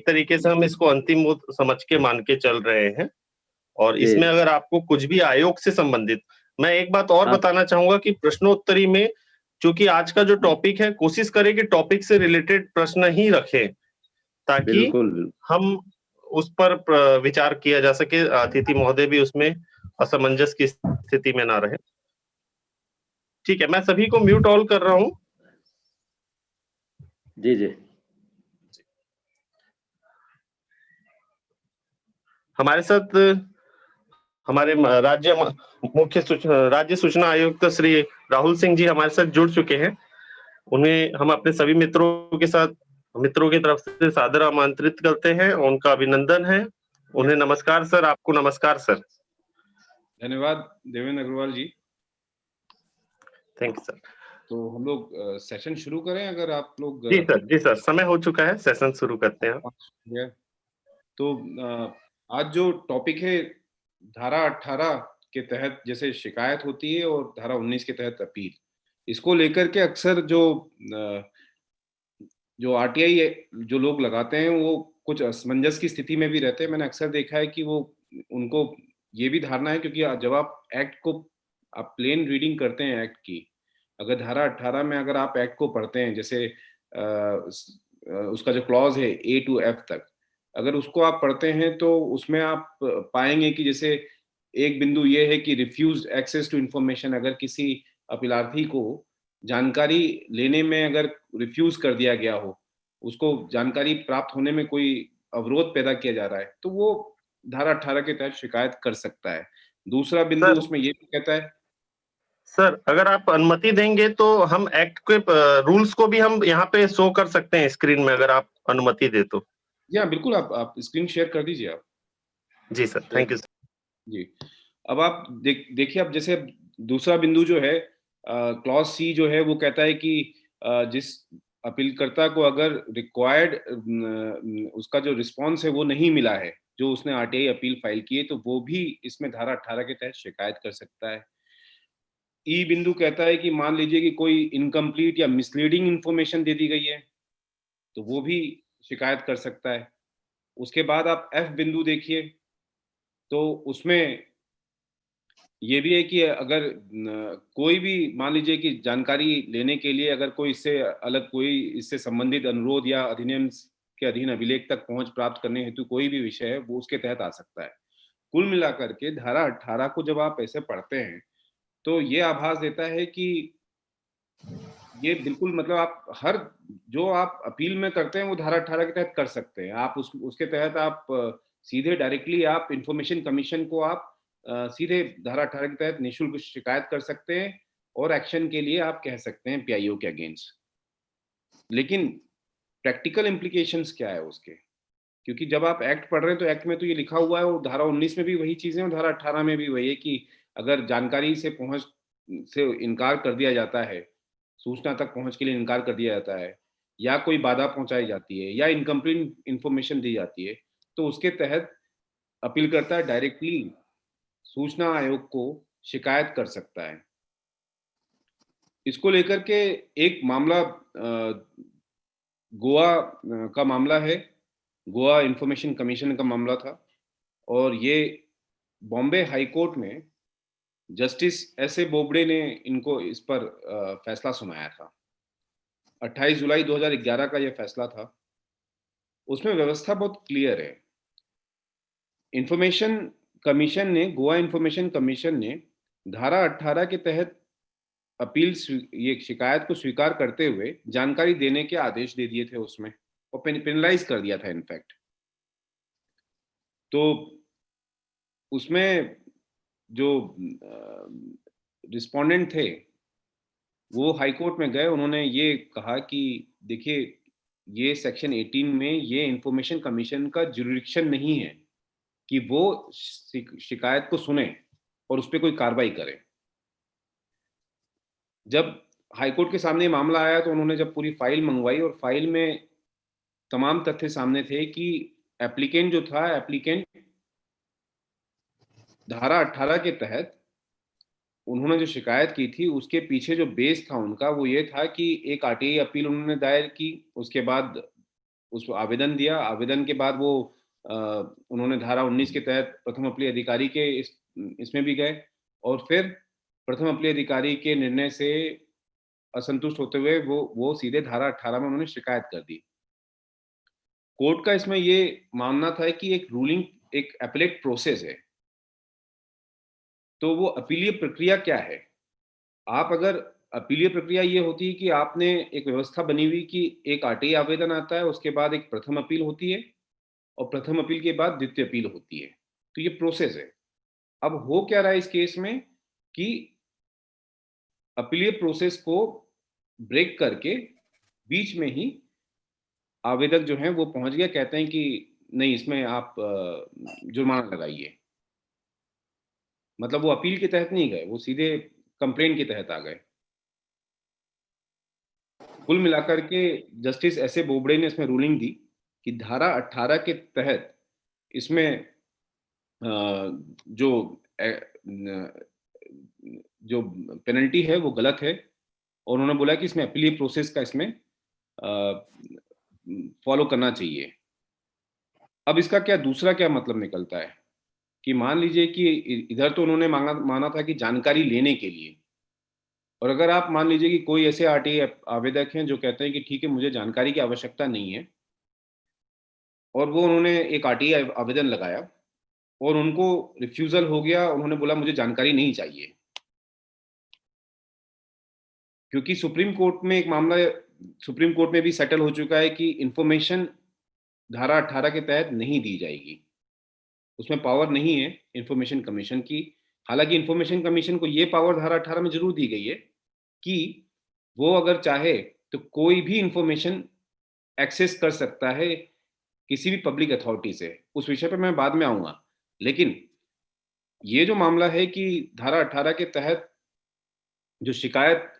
एक तरीके से हम इसको अंतिम वो समझ के मान के चल रहे हैं। और जी। इसमें अगर आपको कुछ भी आयोग से संबंधित, मैं एक बात और हाँ। बताना चाहूँगा कि प्रश्नोत्तरी में चूँकि आज का जो टॉपिक है, कोशिश करें कि टॉपिक से रिलेटेड प्रश्न ही रखें, ताकि बिल्कुल। हम उस पर विचार किया जा सके, अतिथि महोदय भी उसमें असमंजस की स्थिति में ना रहें। ठीक है, मैं सभी को म्यूट ऑल कर रहा हूँ। जी, जी। हमारे साथ हमारे राज्य सूचना आयुक्त श्री राहुल सिंह जी हमारे साथ जुड़ चुके हैं। उन्हें हम अपने सभी मित्रों की तरफ से सादर आमंत्रित करते हैं, उनका अभिनंदन है। उन्हें नमस्कार सर, आपको नमस्कार सर। धन्यवाद Devendra Agrawal ji. Thank you sir. तो हम लोग सेशन शुरू करें, अगर आप लोग। जी सर, समय हो चुका है, सेशन शुरू करते हैं। तो आज जो टॉपिक है, धारा 18 के तहत जैसे शिकायत होती है और धारा 19 के तहत अपील, इसको लेकर के अक्सर जो आरटीआई जो लोग लगाते हैं वो कुछ असमंजस की स्थिति में भी रहते हैं। मैंने अक्सर देखा है कि वो उनको ये भी धारणा है, क्योंकि जब आप एक्ट को आप प्लेन रीडिंग करते हैं एक्ट की, अगर धारा 18 में अगर आप एक्ट को पढ़ते हैं, जैसे उसका जो क्लॉज है ए टू एफ तक, अगर उसको आप पढ़ते हैं तो उसमें आप पाएंगे कि जैसे एक बिंदु ये है कि रिफ्यूज एक्सेस टू इंफॉर्मेशन, अगर किसी अपीलार्थी को जानकारी लेने में अगर रिफ्यूज कर दिया गया हो, उसको जानकारी प्राप्त होने में कोई अवरोध पैदा किया जा रहा है, तो वो धारा 18 के तहत शिकायत कर सकता है। दूसरा बिंदु उसमें ये भी कहता है। सर, अगर आप अनुमति देंगे तो हम एक्ट के रूल्स को भी हम यहाँ पे शो कर सकते हैं स्क्रीन में, अगर आप अनुमति दे तो। या बिल्कुल, आप स्क्रीन शेयर कर दीजिए आप। जी सर, थैंक यू सर। जी, अब आप देखिए, अब जैसे दूसरा बिंदु जो है, क्लॉज सी जो है, वो कहता है कि जिस अपीलकर्ता को अगर रिक्वायर्ड उसका जो रिस्पॉन्स है वो नहीं मिला है, जो उसने आरटीआई अपील फाइल की है, तो वो भी इसमें धारा 18 के तहत शिकायत कर सकता है। ई बिंदु कहता है कि मान लीजिए कि कोई इनकम्प्लीट या मिसलीडिंग इंफॉर्मेशन दे दी गई है, तो वो भी शिकायत कर सकता है। उसके बाद आप एफ बिंदु देखिए, तो उसमें ये भी है कि अगर कोई भी मान लीजिए कि जानकारी लेने के लिए अगर कोई इससे अलग कोई इससे संबंधित अनुरोध या अधिनियम के अधीन अभिलेख तक पहुंच प्राप्त करने हेतु कोई भी विषय है, वो उसके तहत आ सकता है। कुल मिलाकर के धारा 18 को जब आप ऐसे पढ़ते हैं तो ये आभास देता है कि ये बिल्कुल, मतलब आप हर जो आप अपील में करते हैं वो धारा 18 के तहत कर सकते हैं। आप उसके तहत आप सीधे डायरेक्टली आप इंफॉर्मेशन कमीशन को आप सीधे धारा 18 के तहत निःशुल्क शिकायत कर सकते हैं और एक्शन के लिए आप कह सकते हैं पीआईओ के अगेंस्ट। लेकिन प्रैक्टिकल इम्प्लीकेशंस क्या है उसके? क्योंकि जब आप एक्ट पढ़ रहे हैं तो एक्ट में तो ये लिखा हुआ है, और धारा 19 में भी वही चीजें और धारा 18 में भी वही है कि अगर जानकारी से पहुंच से इनकार कर दिया जाता है, सूचना तक पहुंच के लिए इनकार कर दिया जाता है, या कोई बाधा पहुंचाई जाती है, या इनकम्प्लीट इंफॉर्मेशन दी जाती है, तो उसके तहत अपीलकर्ता डायरेक्टली सूचना आयोग को शिकायत कर सकता है। इसको लेकर के एक मामला गोवा का मामला है, गोवा इंफॉर्मेशन कमीशन का मामला था, और ये बॉम्बे हाई कोर्ट में जस्टिस एस ए बोबडे ने इनको इस पर फैसला सुनाया था। 28 जुलाई 2011 का यह फैसला था। उसमें व्यवस्था बहुत क्लियर है। इंफॉर्मेशन कमीशन ने, गोवा इंफॉर्मेशन कमीशन ने धारा 18 के तहत अपील ये शिकायत को स्वीकार करते हुए जानकारी देने के आदेश दे दिए थे उसमें, और पेनलाइज कर दिया था इनफैक्ट। तो उसमें जो रिस्पोंडेंट थे वो हाई कोर्ट में गए, उन्होंने ये कहा कि देखिए, ये सेक्शन 18 में ये इंफॉर्मेशन कमीशन का जुरिडिक्शन नहीं है कि वो शिकायत को सुने और उस पर कोई कार्रवाई करे। जब हाईकोर्ट के सामने मामला आया तो उन्होंने जब पूरी फाइल मंगवाई, और फाइल में तमाम तथ्य सामने थे कि एप्लीकेंट जो था, एप्लीकेंट धारा 18 के तहत उन्होंने जो शिकायत की थी उसके पीछे जो बेस था उनका, वो ये था कि एक आरटीआई अपील उन्होंने दायर की, उसके बाद उस आवेदन दिया। आवेदन के बाद वो उन्होंने धारा 19 के तहत प्रथम अपील अधिकारी के इसमें भी गए, और फिर प्रथम अपील अधिकारी के निर्णय से असंतुष्ट होते हुए वो सीधे धारा 18 में उन्होंने शिकायत कर दी। कोर्ट का इसमें ये मानना था कि एक रूलिंग, एक अपीलेट प्रोसेस है, तो वो अपीलीय प्रक्रिया क्या है? आप अगर अपीलीय प्रक्रिया ये होती है कि आपने एक व्यवस्था बनी हुई कि एक आरटीआई आवेदन आता है, उसके बाद एक प्रथम अपील होती है, और प्रथम अपील के बाद द्वितीय अपील होती है। तो ये प्रोसेस है। अब हो क्या रहा है इस केस में कि अपीलीय प्रोसेस को ब्रेक करके बीच में ही आवेदक जो हैं वो पहुंच गया, कहते हैं कि नहीं, इसमें आप जुर्माना लगाइए। मतलब वो अपील के तहत नहीं गए, वो सीधे कंप्लेंट के तहत आ गए। कुल मिलाकर के जस्टिस एस ए बोबड़े ने इसमें रूलिंग दी कि धारा 18 के तहत इसमें जो जो पेनल्टी है वो गलत है, और उन्होंने बोला कि इसमें अपीलीय प्रोसेस का इसमें फॉलो करना चाहिए। अब इसका क्या दूसरा क्या मतलब निकलता है कि मान लीजिए कि इधर तो उन्होंने माना था कि जानकारी लेने के लिए, और अगर आप मान लीजिए कि कोई ऐसे आरटीआई आवेदक हैं जो कहते हैं कि ठीक है, मुझे जानकारी की आवश्यकता नहीं है, और वो उन्होंने एक आरटीआई आवेदन लगाया और उनको रिफ्यूजल हो गया, उन्होंने बोला मुझे जानकारी नहीं चाहिए, क्योंकि सुप्रीम कोर्ट में एक मामला, सुप्रीम कोर्ट में भी सेटल हो चुका है कि इंफॉर्मेशन धारा 18 के तहत नहीं दी जाएगी। उसमें पावर नहीं है इंफॉर्मेशन कमीशन की। हालांकि इंफॉर्मेशन कमीशन को ये पावर धारा 18 में जरूर दी गई है कि वो अगर चाहे तो कोई भी इंफॉर्मेशन एक्सेस कर सकता है किसी भी पब्लिक अथॉरिटी से। उस विषय पर मैं बाद में आऊंगा, लेकिन ये जो मामला है कि धारा 18 के तहत जो शिकायत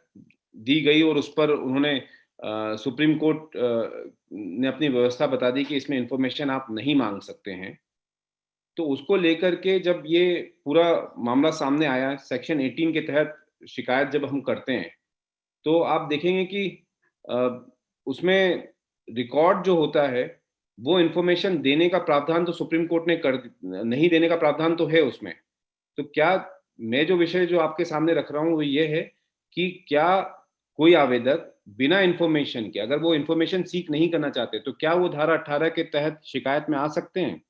दी गई और उस पर उन्होंने सुप्रीम कोर्ट ने अपनी व्यवस्था बता दी कि इसमें इंफॉर्मेशन आप नहीं मांग सकते हैं, तो उसको लेकर के जब ये पूरा मामला सामने आया, सेक्शन 18 के तहत शिकायत जब हम करते हैं, तो आप देखेंगे कि अ, उसमें रिकॉर्ड जो होता है, वो इंफॉर्मेशन देने का प्रावधान तो सुप्रीम कोर्ट ने कर, नहीं देने का प्रावधान तो है उसमें। तो क्या, मैं जो विषय जो आपके सामने रख रहा हूँ वो ये है कि क्या कोई आवेदक बिना इंफॉर्मेशन के, अगर वो इंफॉर्मेशन सीख नहीं करना चाहते, तो क्या वो धारा 18 के तहत शिकायत में आ सकते हैं?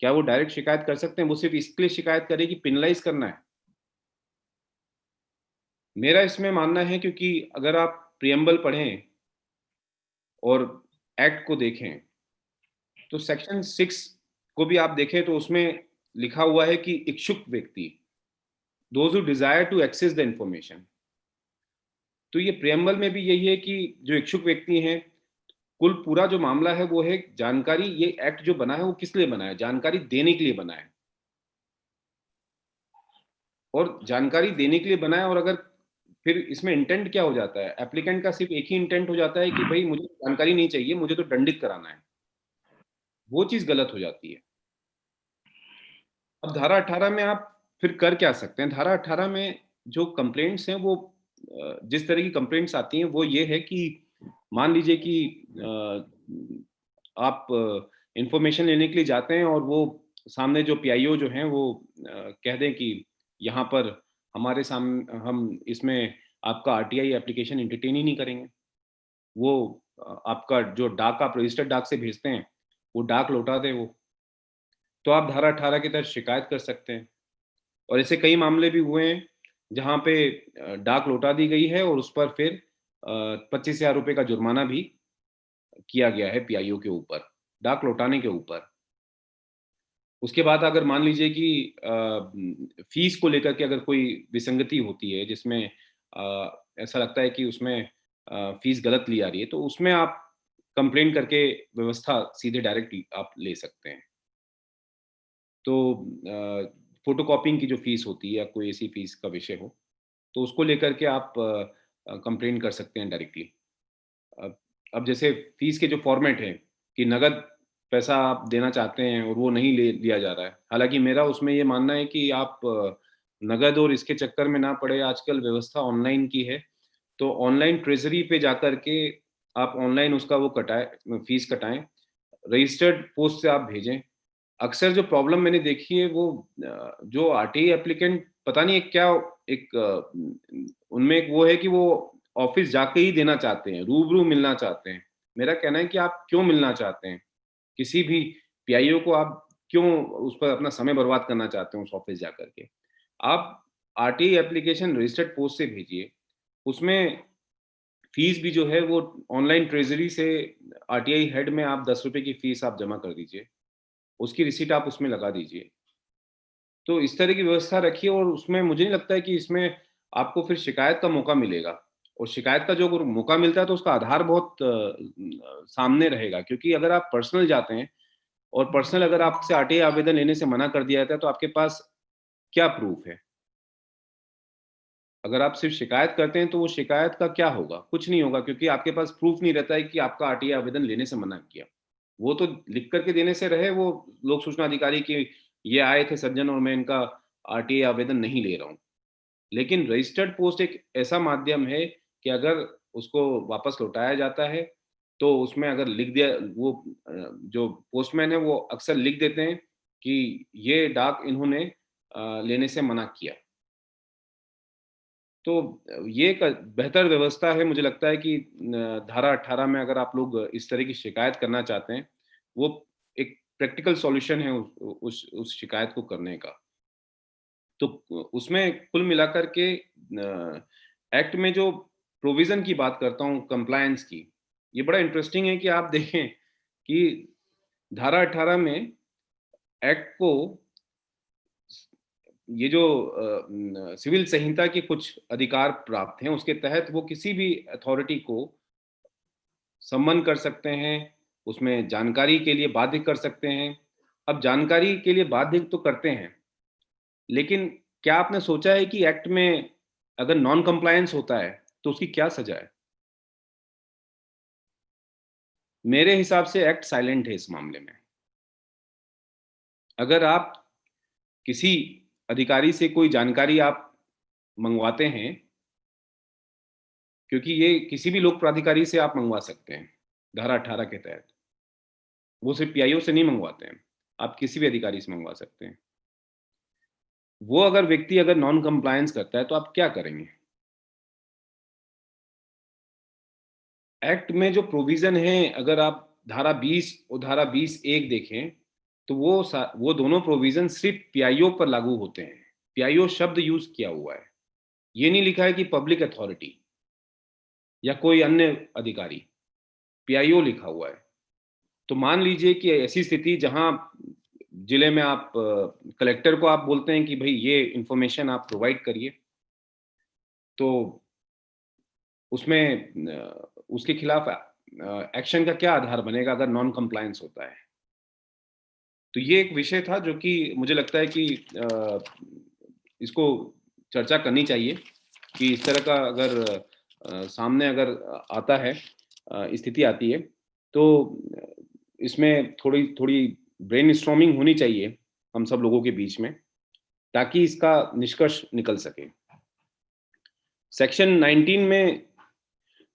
क्या वो डायरेक्ट शिकायत कर सकते हैं? वो सिर्फ इसके लिए शिकायत करें कि पेनलाइज करना है? मेरा इसमें मानना है, क्योंकि अगर आप प्रियम्बल पढ़ें और एक्ट को देखें, तो सेक्शन 6 को भी आप देखें तो उसमें लिखा हुआ है कि इच्छुक व्यक्ति, those who desire to access the information. तो ये प्रियम्बल में भी यही है कि जो इच्छुक व्यक्ति हैं, कुल पूरा जो मामला है वो है जानकारी। ये एक्ट जो बना है वो किस लिए बना है? जानकारी देने के लिए बना है, और जानकारी देने के लिए बना है। और अगर फिर इसमें इंटेंट क्या हो जाता है, एप्लीकेंट का सिर्फ एक ही इंटेंट हो जाता है कि भाई मुझे जानकारी नहीं चाहिए, मुझे तो दंडित कराना है, वो चीज गलत हो जाती है। अब धारा 18 में आप फिर कर क्या सकते हैं? धारा 18 में जो कंप्लेंट्स हैं वो जिस तरह की कंप्लेंट्स आती हैं वो ये है कि मान लीजिए कि आप इंफॉर्मेशन लेने के लिए जाते हैं और वो सामने जो पीआईओ जो हैं वो कह दें कि यहाँ पर हमारे सामने हम इसमें आपका आरटीआई एप्लीकेशन एंटरटेन ही नहीं करेंगे। वो आपका जो डाक आप रजिस्टर्ड डाक से भेजते हैं वो डाक लौटा दें वो, तो आप धारा 18 के तहत शिकायत कर सकते हैं। और ऐसे कई मामले भी हुए हैं जहाँ पे डाक लौटा दी गई है और उस पर फिर 25,000 रुपए का जुर्माना भी किया गया है पीआईओ के ऊपर, डाक लौटाने के ऊपर। उसके बाद अगर मान लीजिए कि फीस को लेकर के अगर कोई विसंगति होती है जिसमें ऐसा लगता है कि उसमें फीस गलत ली जा रही है, तो उसमें आप कंप्लेंट करके व्यवस्था सीधे डायरेक्ट आप ले सकते हैं। तो फोटोकॉपिंग की जो फीस होती है या कोई ऐसी फीस का विषय हो, तो उसको लेकर के आप कंप्लेंट कर सकते हैं डायरेक्टली। अब अब जैसे फीस के जो फॉर्मेट हैं कि नगद पैसा आप देना चाहते हैं और वो नहीं ले लिया जा रहा है। हालाँकि मेरा उसमें ये मानना है कि आप नगद और इसके चक्कर में ना पड़े, आजकल व्यवस्था ऑनलाइन की है। तो ऑनलाइन ट्रेज़री पे जाकर के आप ऑनलाइन उसका वो फीस कटाएं, रजिस्टर्ड पोस्ट से आप भेजें। अक्सर जो प्रॉब्लम मैंने देखी है वो जो आरटीआई एप्लीकेंट पता नहीं एक क्या एक उनमें एक वो है कि वो ऑफिस जाके ही देना चाहते हैं, रूबरू मिलना चाहते हैं। मेरा कहना है कि आप क्यों मिलना चाहते हैं? किसी भी पीआईओ को आप क्यों उस पर अपना समय बर्बाद करना चाहते हैं उस ऑफिस जाकर के? आप आरटीआई एप्लीकेशन रजिस्टर्ड पोस्ट से भेजिए। उसमें फीस भी जो है वो ऑनलाइन ट्रेज़री से आरटीआई हेड में आप ₹10 की फीस आप जमा कर दीजिए। उसकी रिसीट आप उसमें लगा दीजिए। तो इस तरह की व्यवस्था रखिए और उसमें मुझे नहीं लगता है कि इसमें आपको फिर शिकायत का मौका मिलेगा। और शिकायत का जो अगर मौका मिलता है तो उसका आधार बहुत सामने रहेगा, क्योंकि अगर आप पर्सनल जाते हैं और पर्सनल अगर आपसे आरटीआई आवेदन लेने से मना कर दिया जाता है तो आपके पास क्या प्रूफ़ है? अगर आप सिर्फ शिकायत करते हैं तो वो शिकायत का क्या होगा? कुछ नहीं होगा, क्योंकि आपके पास प्रूफ़ नहीं रहता है कि आपका आरटीआई आवेदन लेने से मना किया। वो तो लिख कर के देने से रहे वो लोक सूचना अधिकारी कि ये आए थे सज्जन और मैं इनका आरटीआई आवेदन नहीं ले रहा हूँ। लेकिन रजिस्टर्ड पोस्ट एक ऐसा माध्यम है कि अगर उसको वापस लौटाया जाता है, तो उसमें अगर लिख दिया वो जो पोस्टमैन है वो अक्सर लिख देते हैं कि ये डाक इन्होंने लेने से मना किया। तो ये एक बेहतर व्यवस्था है, मुझे लगता है कि धारा 18 में अगर आप लोग इस तरह की शिकायत करना चाहते हैं, वो एक प्रैक्टिकल सॉल्यूशन है उस शिकायत को करने का। तो उसमें कुल मिलाकर के एक्ट में जो प्रोविज़न की बात करता हूँ कंप्लायंस की, ये बड़ा इंटरेस्टिंग है कि आप देखें कि धारा 18 में एक्ट को ये जो सिविल संहिता के कुछ अधिकार प्राप्त हैं, उसके तहत वो किसी भी अथॉरिटी को सम्मन कर सकते हैं, उसमें जानकारी के लिए बाध्य कर सकते हैं। अब जानकारी के लिए बाध्य तो करते हैं, लेकिन क्या आपने सोचा है कि एक्ट में अगर नॉन कंप्लायंस होता है, तो उसकी क्या सज़ा है? मेरे हिसाब से एक्ट साइलेंट है इस मामले में। अगर आप किसी अधिकारी से कोई जानकारी आप मँगवाते हैं, क्योंकि ये किसी भी लोक प्राधिकारी से आप मँगवा सकते हैं, धारा 18 के तहत। वो सिर्फ़ पीआईओ से नहीं मँगवाते हैं, आप किसी भी अधिकारी से मँगवा सकते हैं। वो अगर व्यक्ति अगर नॉन कंप्लायंस करता है, तो आप क्या करेंगे? एक्ट में जो प्रोविज़न है, अगर आप धारा 20 और धारा 20(1) देखें, तो वो दोनों प्रोविज़न सिर्फ़ पीआईओ पर लागू होते हैं। पीआईओ शब्द यूज़ किया हुआ है। ये नहीं लिखा है कि पब्लिक अथॉरिटी या कोई अन्य अधिकारी, पीआईओ लिखा हुआ है। तो मान लीजिए कि ऐसी स्थिति जहाँ जिले में आप कलेक्टर को आप बोलते हैं कि भई ये इन्फॉर्मेशन आप प्रोवाइड करिए, तो उसमें उसके खिलाफ एक्शन का क्या आधार बनेगा अगर नॉन कंप्लायंस होता है? तो ये एक विषय था जो कि मुझे लगता है कि इसको चर्चा करनी चाहिए कि इस तरह का अगर सामने अगर आता है स्थिति आती है, तो इसमें थोड़ी ब्रेनस्टॉर्मिंग होनी चाहिए हम सब लोगों के बीच में, ताकि इसका निष्कर्ष निकल सके। सेक्शन 19 में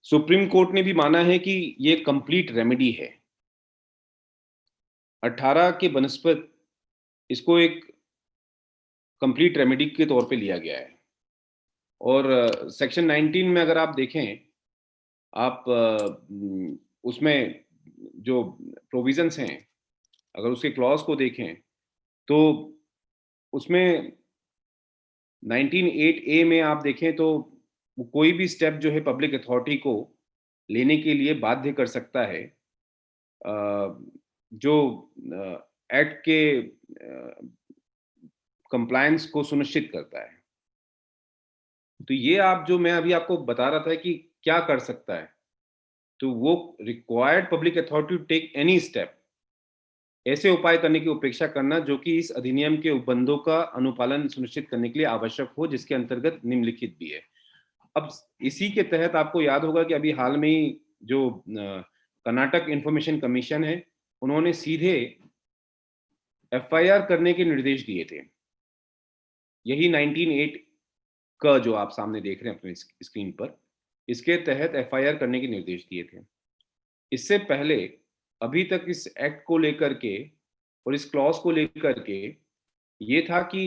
सुप्रीम कोर्ट ने भी माना है कि ये कंप्लीट रेमेडी है। 18 के बनस्पत इसको एक कंप्लीट रेमेडी के तौर पे लिया गया है। और सेक्शन 19 में अगर आप देखें, आप उसमें जो प्रोविज़न्स हैं, अगर उसके क्लॉज़ को देखें, तो उसमें 19(8) ए में आप देखें तो वो कोई भी स्टेप जो है पब्लिक अथॉरिटी को लेने के लिए बाध्य कर सकता है, जो एक्ट के कंप्लायंस को सुनिश्चित करता है। तो ये आप जो मैं अभी आपको बता रहा था कि क्या कर सकता है, तो वो required public authority to take any step, ऐसे उपाय करने की अपेक्षा करना जो कि इस अधिनियम के उपबंधों का अनुपालन सुनिश्चित करने के लिए आवश्यक हो, जिसके अंतर्गत निम्नलिखित भी है। अब इसी के तहत आपको याद होगा कि अभी हाल में ही जो कर्नाटक इन्फॉर्मेशन कमीशन है, उन्होंने सीधे एफआईआर करने के निर्देश दिए थे। यही 19(8) का जो आप सामने देख रहे हैं अपनी स्क्रीन पर, इसके तहत एफआईआर करने के निर्देश दिए थे। इससे पहले अभी तक इस एक्ट को लेकर के और इस क्लॉज को लेकर के ये था कि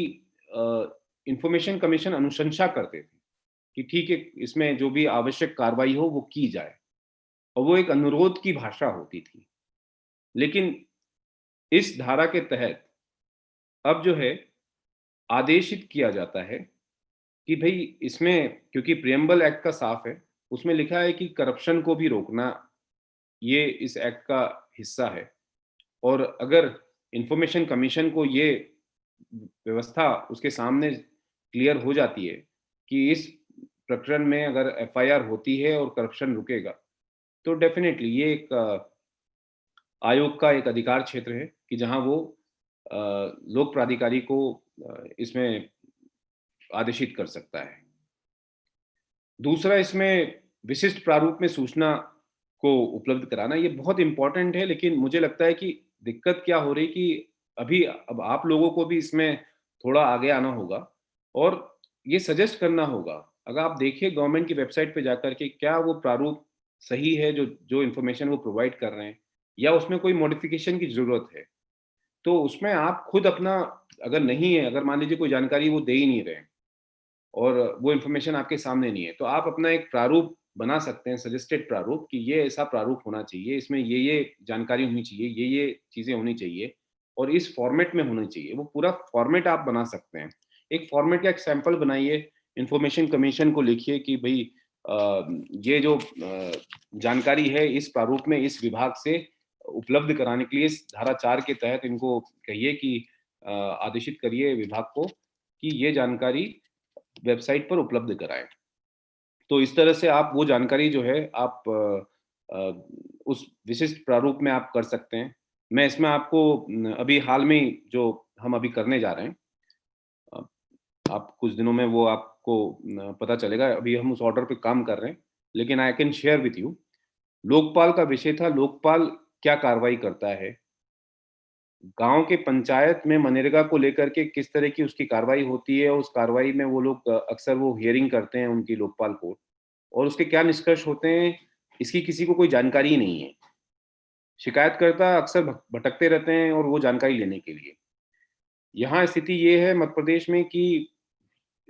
इंफॉर्मेशन कमीशन अनुशंसा करते थे कि ठीक है, इसमें जो भी आवश्यक कार्रवाई हो वो की जाए, और वो एक अनुरोध की भाषा होती थी। लेकिन इस धारा के तहत अब जो है आदेशित किया जाता है कि भई इसमें, क्योंकि प्रिएम्बल एक्ट का साफ है, उसमें लिखा है कि करप्शन को भी रोकना ये इस एक्ट का हिस्सा है। और अगर इंफॉर्मेशन कमीशन को ये व्यवस्था उसके सामने क्लियर हो जाती है कि इस प्रकरण में अगर एफआईआर होती है और करप्शन रुकेगा, तो डेफिनिटली ये एक आयोग का एक अधिकार क्षेत्र है कि जहां वो अ, लोक प्राधिकारी को इसमें आदेशित कर सकता है। दूसरा, इसमें विशिष्ट प्रारूप में सूचना को उपलब्ध कराना, ये बहुत इम्पोर्टेंट है, लेकिन मुझे लगता है कि दिक्कत क्या हो रही कि अभी अब आप लोगों को भी इसमें थोड़ा आगे आना होगा और ये सजेस्ट करना होगा। अगर आप देखिए गवर्नमेंट की वेबसाइट पे जाकर के क्या वो प्रारूप सही है जो जो इन्फॉर्मेशन वो प्रोवाइड कर रहे हैं, या उसमें कोई मॉडिफिकेशन की ज़रूरत है। तो उसमें आप खुद अपना, अगर नहीं है, अगर मान लीजिए कोई जानकारी वो दे ही नहीं रहे हैं और वो इन्फॉर्मेशन आपके सामने नहीं है, तो आप अपना एक प्रारूप बना सकते हैं, सजेस्टेड प्रारूप, कि ये ऐसा प्रारूप होना चाहिए, इसमें ये जानकारी होनी चाहिए, ये चीज़ें होनी चाहिए और इस फॉर्मेट में होनी चाहिए। वो पूरा फॉर्मेट आप बना सकते हैं। एक फॉर्मेट का एक सैंपल बनाइए, इन्फॉर्मेशन कमीशन को लिखिए कि भई ये जो जानकारी है इस प्रारूप में इस विभाग से उपलब्ध कराने के लिए इस धारा 4 के तहत इनको कहिए कि आदेशित करिए विभाग को कि ये जानकारी वेबसाइट पर उपलब्ध कराएँ। तो इस तरह से आप वो जानकारी जो है आप उस विशिष्ट प्रारूप में आप कर सकते हैं। मैं इसमें आपको अभी हाल में ही जो हम अभी करने जा रहे हैं, अ, आप कुछ दिनों में वो आपको पता चलेगा। अभी हम उस ऑर्डर पे काम कर रहे हैं, लेकिन I can share with you. Lokpal का विषय था, लोकपाल क्या कार्रवाई करता है? गाँव के पंचायत में मनरेगा को लेकर के किस तरह की उसकी कार्रवाई होती है, उस कार्रवाई में वो लोग अक्सर वो हियरिंग करते हैं उनकी लोकपाल कोर्ट, और उसके क्या निष्कर्ष होते हैं, इसकी किसी को कोई जानकारी ही नहीं है। शिकायतकर्ता अक्सर भटकते रहते हैं और वो जानकारी लेने के लिए। यहाँ स्थिति ये है मध्य प्रदेश में कि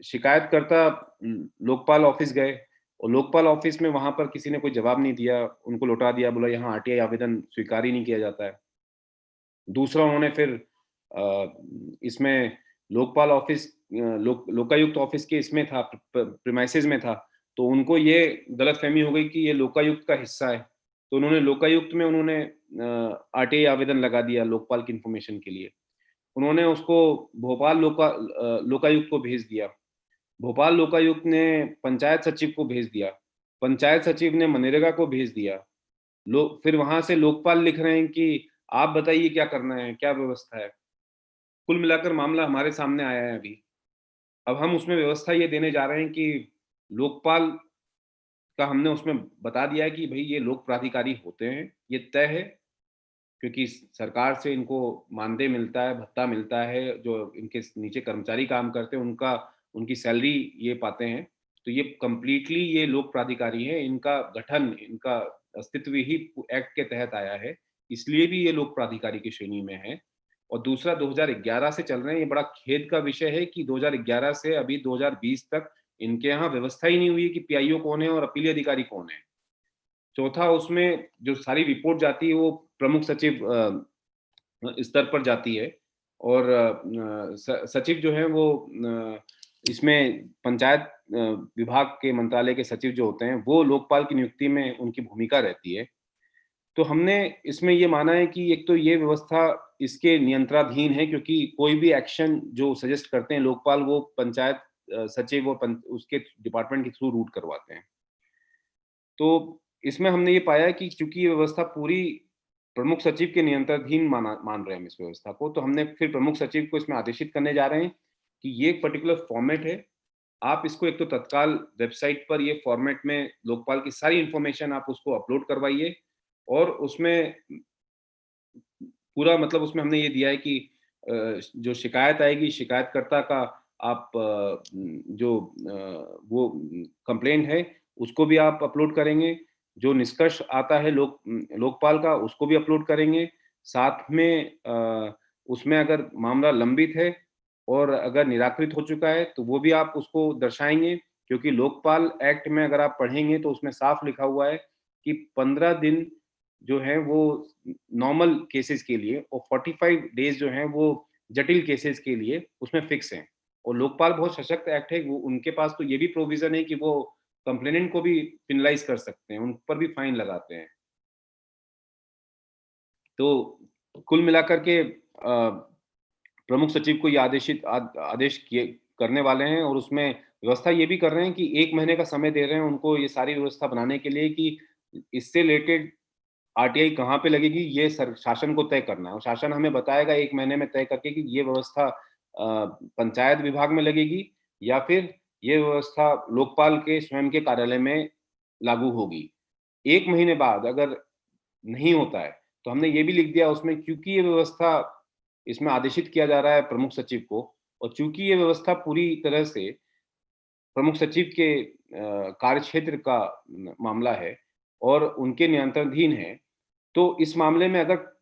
शिकायतकर्ता लोकपाल ऑफिस गए और लोकपाल ऑफिस में वहाँ पर किसी ने कोई जवाब नहीं दिया, उनको लौटा दिया, बोला यहाँ आरटीआई आवेदन स्वीकार ही नहीं किया जाता है। दूसरा, उन्होंने फिर इसमें लोकपाल ऑफिस लोकायुक्त ऑफिस के इसमें था, प्रीमाइसेस में था, तो उनको ये गलतफ़हमी हो गई कि ये लोकायुक्त का हिस्सा है। तो उन्होंने लोकायुक्त में उन्होंने आरटीआई आवेदन लगा दिया लोकपाल की इन्फॉर्मेशन के लिए। उन्होंने उसको भोपाल लोकायुक्त को भेज दिया। भोपाल लोकायुक्त ने पंचायत सचिव को भेज दिया। पंचायत सचिव ने मनरेगा को भेज दिया। लोग फिर वहाँ से लोकपाल लिख रहे हैं कि आप बताइए क्या करना है, क्या व्यवस्था है? कुल मिलाकर मामला हमारे सामने आया है अभी। अब हम उसमें व्यवस्था ये देने जा रहे हैं कि लोकपाल का हमने उसमें बता दिया है कि भई ये लोक प्राधिकारी होते हैं, ये तय है, क्योंकि सरकार से इनको मानदेय मिलता है, भत्ता मिलता है, जो इनके नीचे कर्मचारी काम करते हैं उनका उनकी सैलरी ये पाते हैं। तो ये कंप्लीटली ये लोक प्राधिकारी हैं, इनका गठन, इनका अस्तित्व ही एक्ट के तहत आया है, इसलिए भी ये लोक प्राधिकारी की श्रेणी में है। और दूसरा, 2011 से चल रहे हैं, ये बड़ा खेद का विषय है कि 2011 से अभी 2020 तक इनके यहाँ व्यवस्था ही नहीं हुई है कि पीआईओ कौन है और अपीली अधिकारी कौन है। चौथा, उसमें जो सारी रिपोर्ट जाती है वो प्रमुख सचिव स्तर पर जाती है, और सचिव जो है वो इसमें पंचायत विभाग के मंत्रालय के सचिव जो होते हैं वो लोकपाल की नियुक्ति में उनकी भूमिका रहती है। तो हमने इसमें ये माना है कि एक तो ये व्यवस्था इसके नियंत्रणाधीन है, क्योंकि कोई भी एक्शन जो सजेस्ट करते हैं लोकपाल, वो पंचायत सचिव और उसके डिपार्टमेंट के थ्रू रूट करवाते हैं। तो इसमें हमने ये पाया कि चूँकि ये व्यवस्था पूरी प्रमुख सचिव के नियंत्रणाधीन मान रहे हैं हम इस व्यवस्था को, तो हमने फिर प्रमुख सचिव को इसमें आदेशित करने जा रहे हैं कि ये एक पर्टिकुलर फॉर्मेट है। आप इसको एक तो तत्काल वेबसाइट पर ये फॉर्मेट में लोकपाल की सारी इन्फॉर्मेशन आप उसको अपलोड करवाइए, और उसमें पूरा मतलब उसमें हमने ये दिया है कि जो शिकायत आएगी, शिकायतकर्ता का आप जो वो कंप्लेंट है, उसको भी आप अपलोड करेंगे। जो निष्कर्ष आता है लोकपाल का उसको भी अपलोड करेंगे। साथ में उसमें अगर मामला लंबित है और अगर निराकृत हो चुका है तो वो भी आप उसको दर्शाएँगे, क्योंकि लोकपाल एक्ट में अगर आप पढ़ेंगे तो उसमें साफ लिखा हुआ है कि 15 दिन जो है वो नॉर्मल केसेस के लिए और 45 डेज़ जो हैं वो जटिल केसेस के लिए उसमें फिक्स हैं। और लोकपाल बहुत सशक्त एक्ट है, वो उनके पास तो ये भी प्रोविज़न है कि वो कंप्लेनेंट को भी पेनलाइज़ कर सकते हैं, उन पर भी फाइन लगाते हैं। तो कुल मिलाकर के प्रमुख सचिव को ये आदेश किए करने वाले हैं और उसमें व्यवस्था ये भी कर रहे हैं कि 1 महीने का समय दे रहे हैं उनको ये सारी व्यवस्था बनाने के लिए कि इससे रिलेटेड आरटीआई कहाँ पे लगेगी, ये शासन को तय करना है और शासन हमें बताएगा 1 महीने में तय करके कि ये व्यवस्था पंचायत विभाग में लगेगी या फिर ये व्यवस्था लोकपाल के स्वयं के कार्यालय में लागू होगी। 1 महीने बाद अगर नहीं होता है, तो हमने ये भी लिख दिया उसमें, क्योंकि ये व्यवस्था इसमें आदेशित किया जा रहा है प्रमुख सचिव को और चूँकि ये व्यवस्था पूरी तरह से प्रमुख सचिव के कार्यक्षेत्र का मामला है और उनके नियंत्रणाधीन है, तो इस मामले में अगर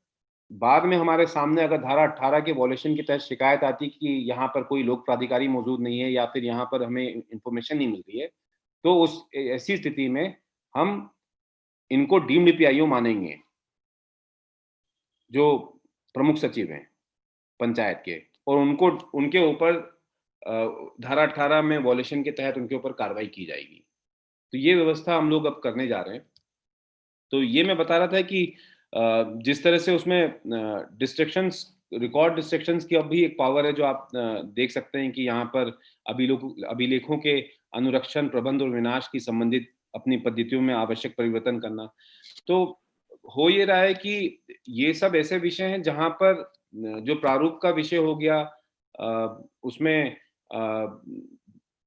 बाद में हमारे सामने अगर धारा 18 के वॉयलेशन के तहत शिकायत आती कि यहाँ पर कोई लोक प्राधिकारी मौजूद नहीं है या फिर यहाँ पर हमें इन्फॉर्मेशन नहीं मिल रही है, तो ऐसी स्थिति में हम इनको डीम्ड पीआईओ मानेंगे, जो प्रमुख सचिव हैं पंचायत के, और उनको उनके ऊपर अ, धारा 18 में वॉयलेशन के तहत उनके ऊपर कार्रवाई की जाएगी। तो ये व्यवस्था हम लोग अब करने जा रहे हैं। तो ये मैं बता रहा था कि जिस तरह से उसमें डिस्ट्रैक्शंस रिकॉर्ड डिस्ट्रैक्शंस की अब भी एक पावर है जो आप देख सकते हैं कि यहाँ पर अभिलेखों के अनुरक्षण, प्रबंध और विनाश की संबंधित अपनी पद्धतियों में आवश्यक परिवर्तन करना। तो हो ये रहा है कि ये सब ऐसे विषय हैं जहाँ पर जो प्रारूप का विषय हो गया, उसमें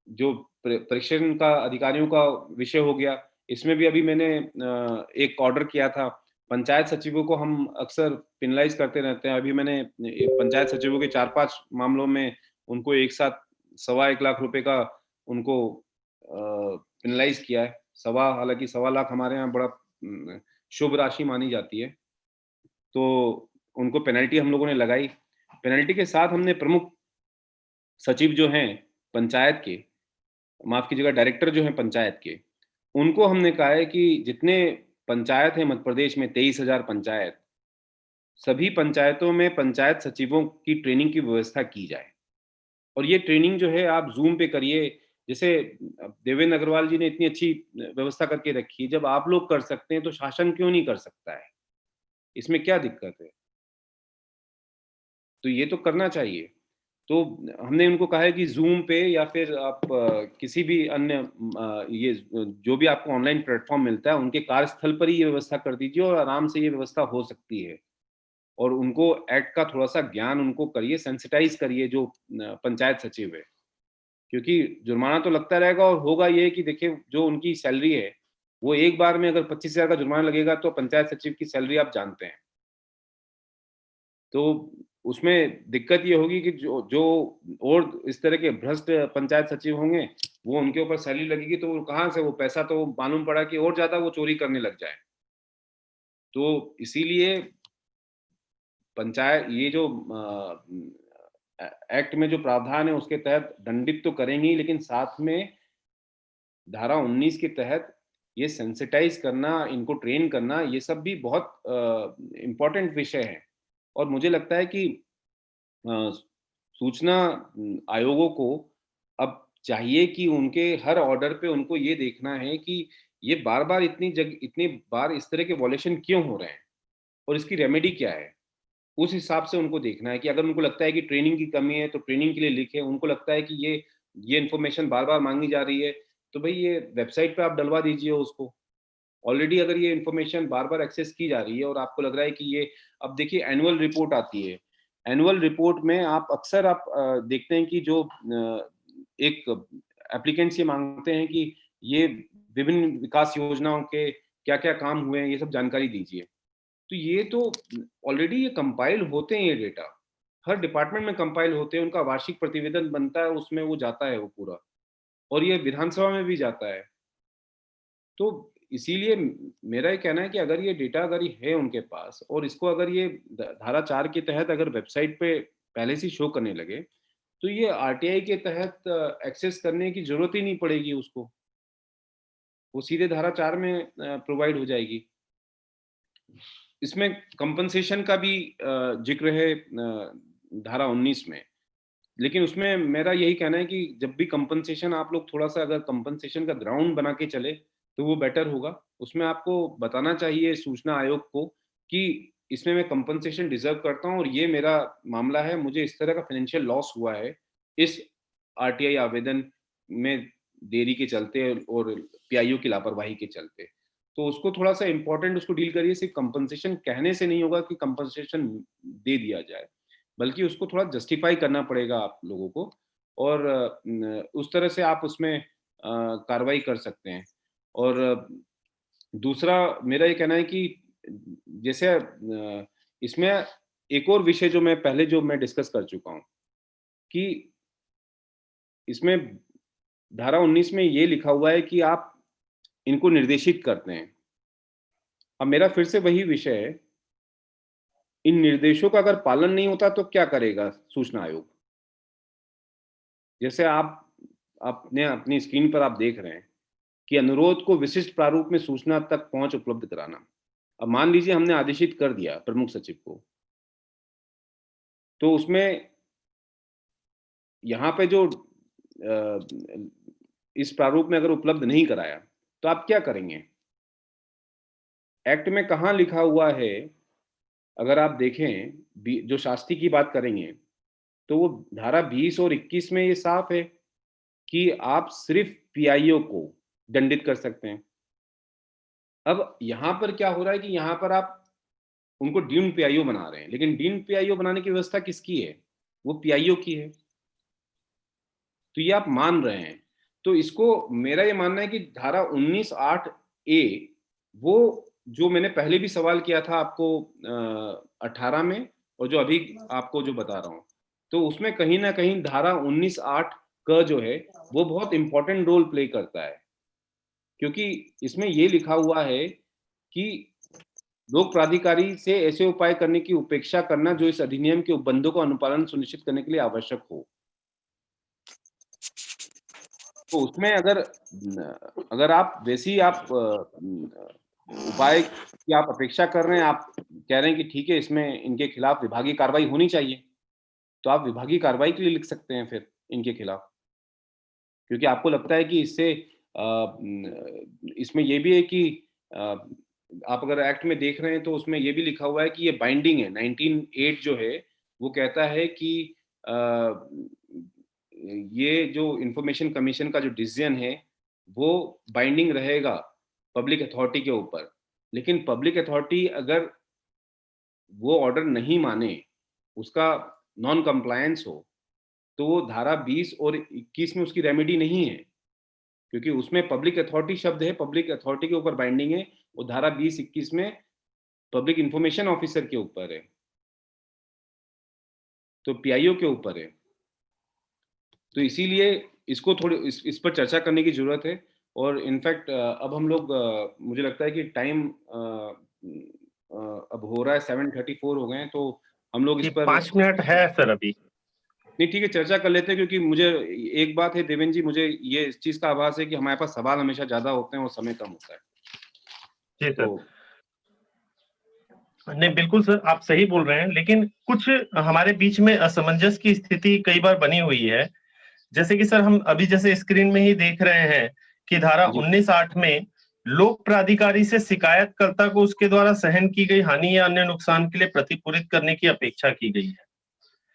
जो परीक्षण का अधिकारियों का विषय हो गया, इसमें भी अभी मैंने एक ऑर्डर किया था। पंचायत सचिवों को हम अक्सर पेनलाइज़ करते रहते हैं। अभी मैंने पंचायत सचिवों के 4-5 मामलों में उनको एक साथ सवा 1 लाख रुपए का उनको पेनलाइज़ किया है। हालाँकि सवा लाख हमारे यहाँ बड़ा शुभ राशि मानी जाती है। तो उनको पेनल्टी हम लोगों ने लगाई। पेनल्टी के साथ हमने प्रमुख सचिव जो हैं पंचायत के, माफ़ कीजिएगा डायरेक्टर जो हैं पंचायत के, उनको हमने कहा है कि जितने पंचायत हैं मध्य प्रदेश में 23,000 पंचायत, सभी पंचायतों में पंचायत सचिवों की ट्रेनिंग की व्यवस्था की जाए। और ये ट्रेनिंग जो है आप ज़ूम पे करिए, जैसे देवेंद्र अग्रवाल जी ने इतनी अच्छी व्यवस्था करके रखी है, जब आप लोग कर सकते हैं तो शासन क्यों नहीं कर सकता है? इसमें क्या दिक्कत है? तो ये तो करना चाहिए। तो हमने उनको कहा है कि ज़ूम पे या फिर आप किसी भी अन्य ये जो भी आपको ऑनलाइन प्लेटफ़ॉर्म मिलता है, उनके कार्यस्थल पर ही ये व्यवस्था कर दीजिए और आराम से ये व्यवस्था हो सकती है। और उनको एक्ट का थोड़ा-सा ज्ञान उनको करिए, सेंसिटाइज़ करिए जो पंचायत सचिव है। क्योंकि जुर्माना तो लगता रहेगा और होगा ये कि देखिए जो उनकी सैलरी है, वो एक बार में अगर 25,000 का जुर्माना लगेगा तो पंचायत सचिव की सैलरी आप जानते हैं। तो उसमें दिक्कत ये होगी कि जो जो और इस तरह के भ्रष्ट पंचायत सचिव होंगे, वो उनके ऊपर सैलरी लगेगी तो वो कहाँ से वो पैसा तो मालूम पड़ा कि और ज़्यादा वो चोरी करने लग जाएँ। तो इसीलिए ये जो एक्ट में जो प्रावधान है उसके तहत दंडित तो करेंगे ही, लेकिन साथ में धारा 19 के तहत ये सेंसिटाइज़ करना, इनको ट्रेन करना, ये सब भी बहुत इम्पोर्टेंट विषय है। और मुझे लगता है कि अ, सूचना आयोगों को अब चाहिए कि उनके हर ऑर्डर पे उनको ये देखना है कि ये बार-बार इतनी बार इस तरह के वॉयलेशन क्यों हो रहे हैं और इसकी रेमेडी क्या है? उस हिसाब से उनको देखना है कि अगर उनको लगता है कि ट्रेनिंग की कमी है, तो ट्रेनिंग के लिए लिखें। उनको लगता है कि ये इन्फॉर्मेशन बार-बार माँगी जा रही है, तो भई ये वेबसाइट पे आप डलवा दीजिए उसको। ऑलरेडी अगर ये इन्फॉर्मेशन बार-बार एक्सेस की जा रही है और आपको लग रहा है कि ये, अब देखिए एनुअल रिपोर्ट आती है। एनुअल रिपोर्ट में आप अक्सर देखते हैं कि जो एक एप्लीकेंट्स ये माँगते हैं कि ये विभिन्न विकास योजनाओं के क्या-क्या काम हुए हैं, ये सब जानकारी दीजिए। तो ये तो ऑलरेडी ये कंपाइल होते हैं ये डेटा। हर डिपार्टमेंट में कंपाइल होते हैं, उनका वार्षिक प्रतिवेदन बनता है, उसमें वो जाता है वो पूरा और ये विधानसभा में भी जाता है। तो इसीलिए मेरा ये कहना है कि अगर ये डेटा अगर ये है उनके पास और इसको अगर ये धारा 4 के तहत अगर वेबसाइट पे पहले से शो करने लगे, तो ये आरटीआई के तहत एक्सेस करने की जरूरत ही नहीं पड़ेगी उसको, वो सीधे धारा 4 में प्रोवाइड हो जाएगी। इसमें कंपनसेशन का भी जिक्र है धारा 19 में, लेकिन उसमें मेरा यही कहना है कि जब भी कंपनसेशन आप लोग थोड़ा सा अगर कंपनसेशन का ग्राउंड बना के चले तो वो बेटर होगा। उसमें आपको बताना चाहिए सूचना आयोग को कि इसमें मैं कंपनसेशन डिजर्व करता हूँ और ये मेरा मामला है, मुझे इस तरह का फाइनेंशियल लॉस हुआ है इस आरटीआई आवेदन में देरी के चलते और पीआईओ की लापरवाही के चलते। तो उसको थोड़ा सा इम्पोर्टेंट उसको डील करिए, सिर्फ कंपनसेशन कहने से नहीं होगा कि कंपनसेशन दे दिया जाए, बल्कि उसको थोड़ा जस्टिफाई करना पड़ेगा आप लोगों को और उस तरह से आप उसमें कार्रवाई कर सकते हैं। और दूसरा मेरा ये कहना है कि जैसे इसमें एक और विषय जो मैं पहले जो मैं डिस्कस कर चुका हूँ कि इसमें धारा 19 में ये लिखा हुआ है कि आप इनको निर्देशित करते हैं। अब मेरा फिर से वही विषय है, इन निर्देशों का अगर पालन नहीं होता तो क्या करेगा सूचना आयोग? जैसे आपने अपनी स्क्रीन पर आप देख रहे हैं कि अनुरोध को विशिष्ट प्रारूप में सूचना तक पहुंच उपलब्ध कराना। अब मान लीजिए हमने आदेशित कर दिया प्रमुख सचिव को, तो उसमें यहाँ पे जो इस प्रारूप में अगर उपलब्ध नहीं कराया तो आप क्या करेंगे? एक्ट में कहाँ लिखा हुआ है? अगर आप देखें जो शास्ति की बात करेंगे तो वो धारा 20 और 21 में ये साफ है कि आप सिर्फ पीआईओ को दंडित कर सकते हैं। अब यहाँ पर क्या हो रहा है कि यहाँ पर आप उनको डीम्ड पीआईओ बना रहे हैं, लेकिन डीम्ड पीआईओ बनाने की व्यवस्था किसकी है? वो पीआईओ की है। तो ये आप मान रहे हैं। तो इसको मेरा ये मानना है कि धारा 19(8) ए वो जो मैंने पहले भी सवाल किया था आपको 18 में और जो अभी आपको जो बता रहा हूँ, तो उसमें कहीं ना कहीं धारा 19(8) का जो है वो बहुत इंपॉर्टेंट रोल प्ले करता है, क्योंकि इसमें ये लिखा हुआ है कि लोक प्राधिकारी से ऐसे उपाय करने की उपेक्षा करना जो इस अधिनियम के उपबंधों का अनुपालन सुनिश्चित करने के लिए आवश्यक हो। तो उसमें अगर आप वैसे ही आप उपाय की आप अपेक्षा कर रहे हैं, आप कह रहे हैं कि ठीक है इसमें इनके खिलाफ विभागीय कार्रवाई होनी चाहिए, तो आप विभागीय कार्रवाई के लिए लिख सकते हैं फिर इनके खिलाफ, क्योंकि आपको लगता है कि इससे इसमें ये भी है कि आप अगर एक्ट में देख रहे हैं तो उसमें ये भी लिखा हुआ है कि ये बाइंडिंग है। 19(8) जो है वो कहता है कि ये जो इंफॉर्मेशन कमीशन का जो डिसीजन है वो बाइंडिंग रहेगा पब्लिक अथॉरिटी के ऊपर, लेकिन पब्लिक अथॉरिटी अगर वो ऑर्डर नहीं माने, उसका नॉन कंप्लायंस हो, तो वो धारा 20 और 21 में उसकी रेमेडी नहीं है, क्योंकि उसमें पब्लिक अथॉरिटी शब्द है, पब्लिक अथॉरिटी के ऊपर बाइंडिंग है। वो धारा 20-21 में पब्लिक इंफॉर्मेशन ऑफिसर के ऊपर है, तो पीआईओ के ऊपर है। तो इसीलिए इसको थोड़ी इस पर चर्चा करने की जरूरत है। और इनफैक्ट अब हम लोग मुझे लगता है कि टाइम अब हो रहा है 7:34 हो गए हैं, तो हम लोग इस पर 5 मिनट है सर अभी। नहीं ठीक है, चर्चा कर लेते हैं, क्योंकि मुझे एक बात है देवेंद्र जी, मुझे ये इस चीज का आभास है कि हमारे पास सवाल हमेशा ज्यादा होते हैं और समय कम होता है। जी सर। तो नहीं बिल्कुल सर, आप सही बोल रहे हैं, लेकिन कुछ हमारे बीच में असमंजस की स्थिति कई बार बनी हुई है। जैसे कि सर हम अभी जैसे स्क्रीन में ही देख रहे हैं कि धारा 19(8) में लोक प्राधिकारी से शिकायतकर्ता को उसके द्वारा सहन की गई हानि या अन्य नुकसान के लिए प्रतिपूरित करने की अपेक्षा की गई है।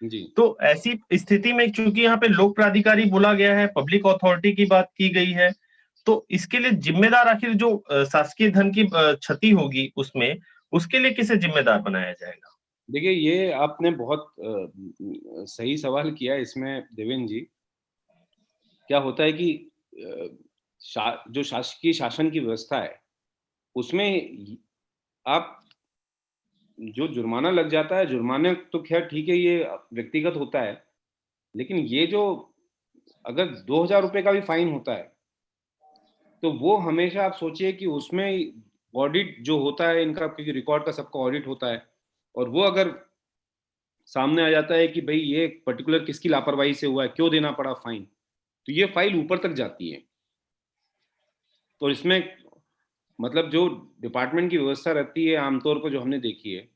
जी तो ऐसी स्थिति में चूंकि यहाँ पे लोक प्राधिकारी बोला गया है, पब्लिक अथॉरिटी की बात की गई है, तो इसके लिए जिम्मेदार आखिर जो शासकीय धन की क्षति होगी उसमें, उसके लिए किसे जिम्मेदार बनाया जाएगा? देखिए, ये आपने बहुत सही सवाल किया है इसमें देवेंद्र जी। क्या होता है कि जो शासकीय शासन की व्यवस्था है उसमें आप जो जुर्माना लग जाता है, जुर्माना तो खैर ठीक है, ये व्यक्तिगत होता है, लेकिन ये जो अगर 2,000 रुपए का भी फाइन होता है तो वो हमेशा आप सोचिए कि उसमें ऑडिट जो होता है इनका, क्योंकि रिकॉर्ड का सबका ऑडिट होता है, और वो अगर सामने आ जाता है कि भाई ये पर्टिकुलर किसकी लापरवाही से हुआ है, क्यों देना पड़ा फाइन, तो ये फाइल ऊपर तक जाती है। तो इसमें मतलब जो डिपार्टमेंट की व्यवस्था रहती है आमतौर पर जो हमने देखी है,